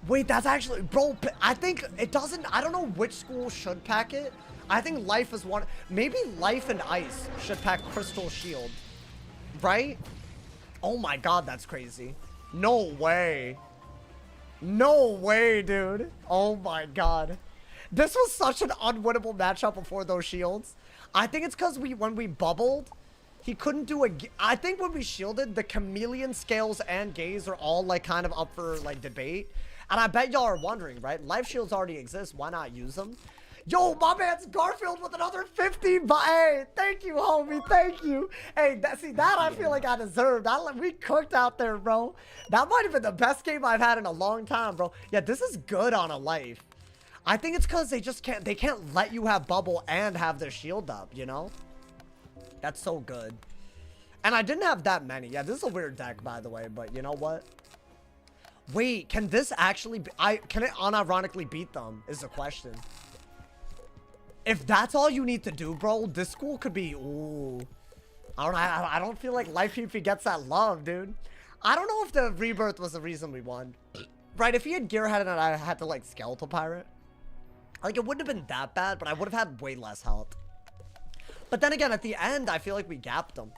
Wait, that's actually, bro, I think it doesn't, I don't know which school should pack it. I think Life is one, maybe Life and Ice should pack Crystal Shield, right? Oh my god, that's crazy. No way. No way, dude. Oh my god. This was such an unwinnable matchup before those shields. I think it's because when we bubbled, he couldn't do I think when we shielded, the chameleon, scales, and gaze are all like kind of up for like debate. And I bet y'all are wondering, right? Life shields already exist. Why not use them? Yo, my man's Garfield with another 50. But hey, thank you, homie. Thank you. Hey, that I feel like I deserved. We cooked out there, bro. That might have been the best game I've had in a long time, bro. Yeah, this is good on a Life. I think it's because they can't let you have bubble and have their shield up, you know? That's so good. And I didn't have that many. Yeah, this is a weird deck, by the way, but you know what? Wait, can this actually be, can it unironically beat them is the question. If that's all you need to do, bro, this school could be, ooh. I don't feel like Life PP gets that love, dude. I don't know if the rebirth was the reason we won. Right, if he had Gearhead and I had to, like, Skeletal Pirate, like, it wouldn't have been that bad, but I would have had way less health. But then again, at the end, I feel like we gapped them.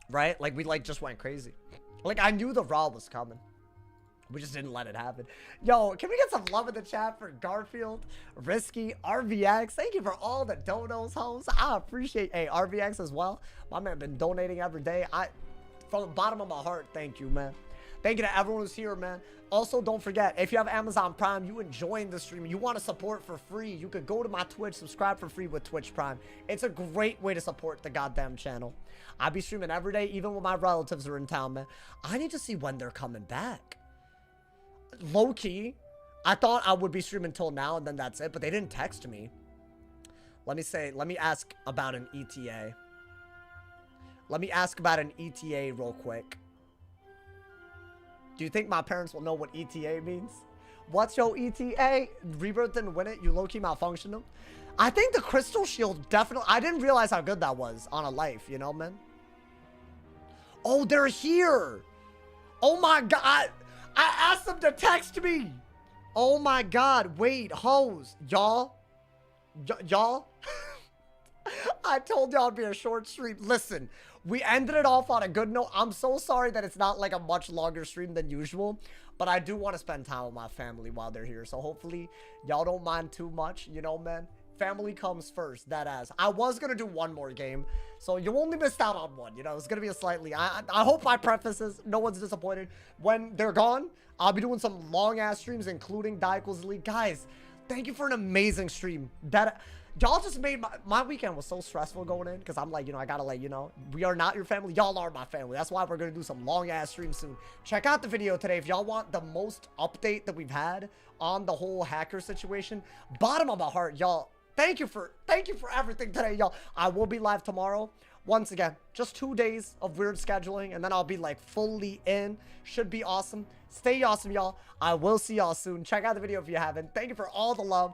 Right? Like, we, like, just went crazy. Like, I knew the Raw was coming. We just didn't let it happen. Yo, can we get some love in the chat for Garfield, Risky, RVX? Thank you for all the donos, hoes. I appreciate, hey, RVX as well. My man been donating every day. From the bottom of my heart, thank you, man. Thank you to everyone who's here, man. Also, don't forget, if you have Amazon Prime, you enjoying the stream, you want to support for free, you could go to my Twitch, subscribe for free with Twitch Prime. It's a great way to support the goddamn channel. I be streaming every day, even when my relatives are in town, man. I need to see when they're coming back. Low-key, I thought I would be streaming till now, and then that's it, but they didn't text me. Let me ask about an ETA. Let me ask about an ETA real quick. Do you think my parents will know what ETA means? What's your ETA? Rebirth didn't win it. You low-key malfunctioned them. I think the Crystal Shield definitely... I didn't realize how good that was on a Life, you know, man? Oh, they're here. Oh, my God. I asked them to text me. Oh, my God. Wait, hoes. Y'all? Y'all? I told y'all it'd be a short stream. Listen, we ended it off on a good note. I'm so sorry that it's not like a much longer stream than usual, but I do want to spend time with my family while they're here. So hopefully y'all don't mind too much, you know, man. Family comes first, that ass. I was going to do one more game, so you only missed out on one. You know, it's going to be a slightly... I hope my prefaces, no one's disappointed. When they're gone, I'll be doing some long-ass streams, including Die Equals Elite. Guys, thank you for an amazing stream. Y'all just made my weekend was so stressful going in because I'm like, I gotta let you know, we are not your family. Y'all are my family. That's why we're gonna do some long ass streams soon. Check out the video today if y'all want the most update that we've had on the whole hacker situation. Bottom of my heart, y'all. Thank you for everything today, y'all. I will be live tomorrow. Once again, just 2 days of weird scheduling, and then I'll be like fully in. Should be awesome. Stay awesome, y'all. I will see y'all soon. Check out the video if you haven't. Thank you for all the love.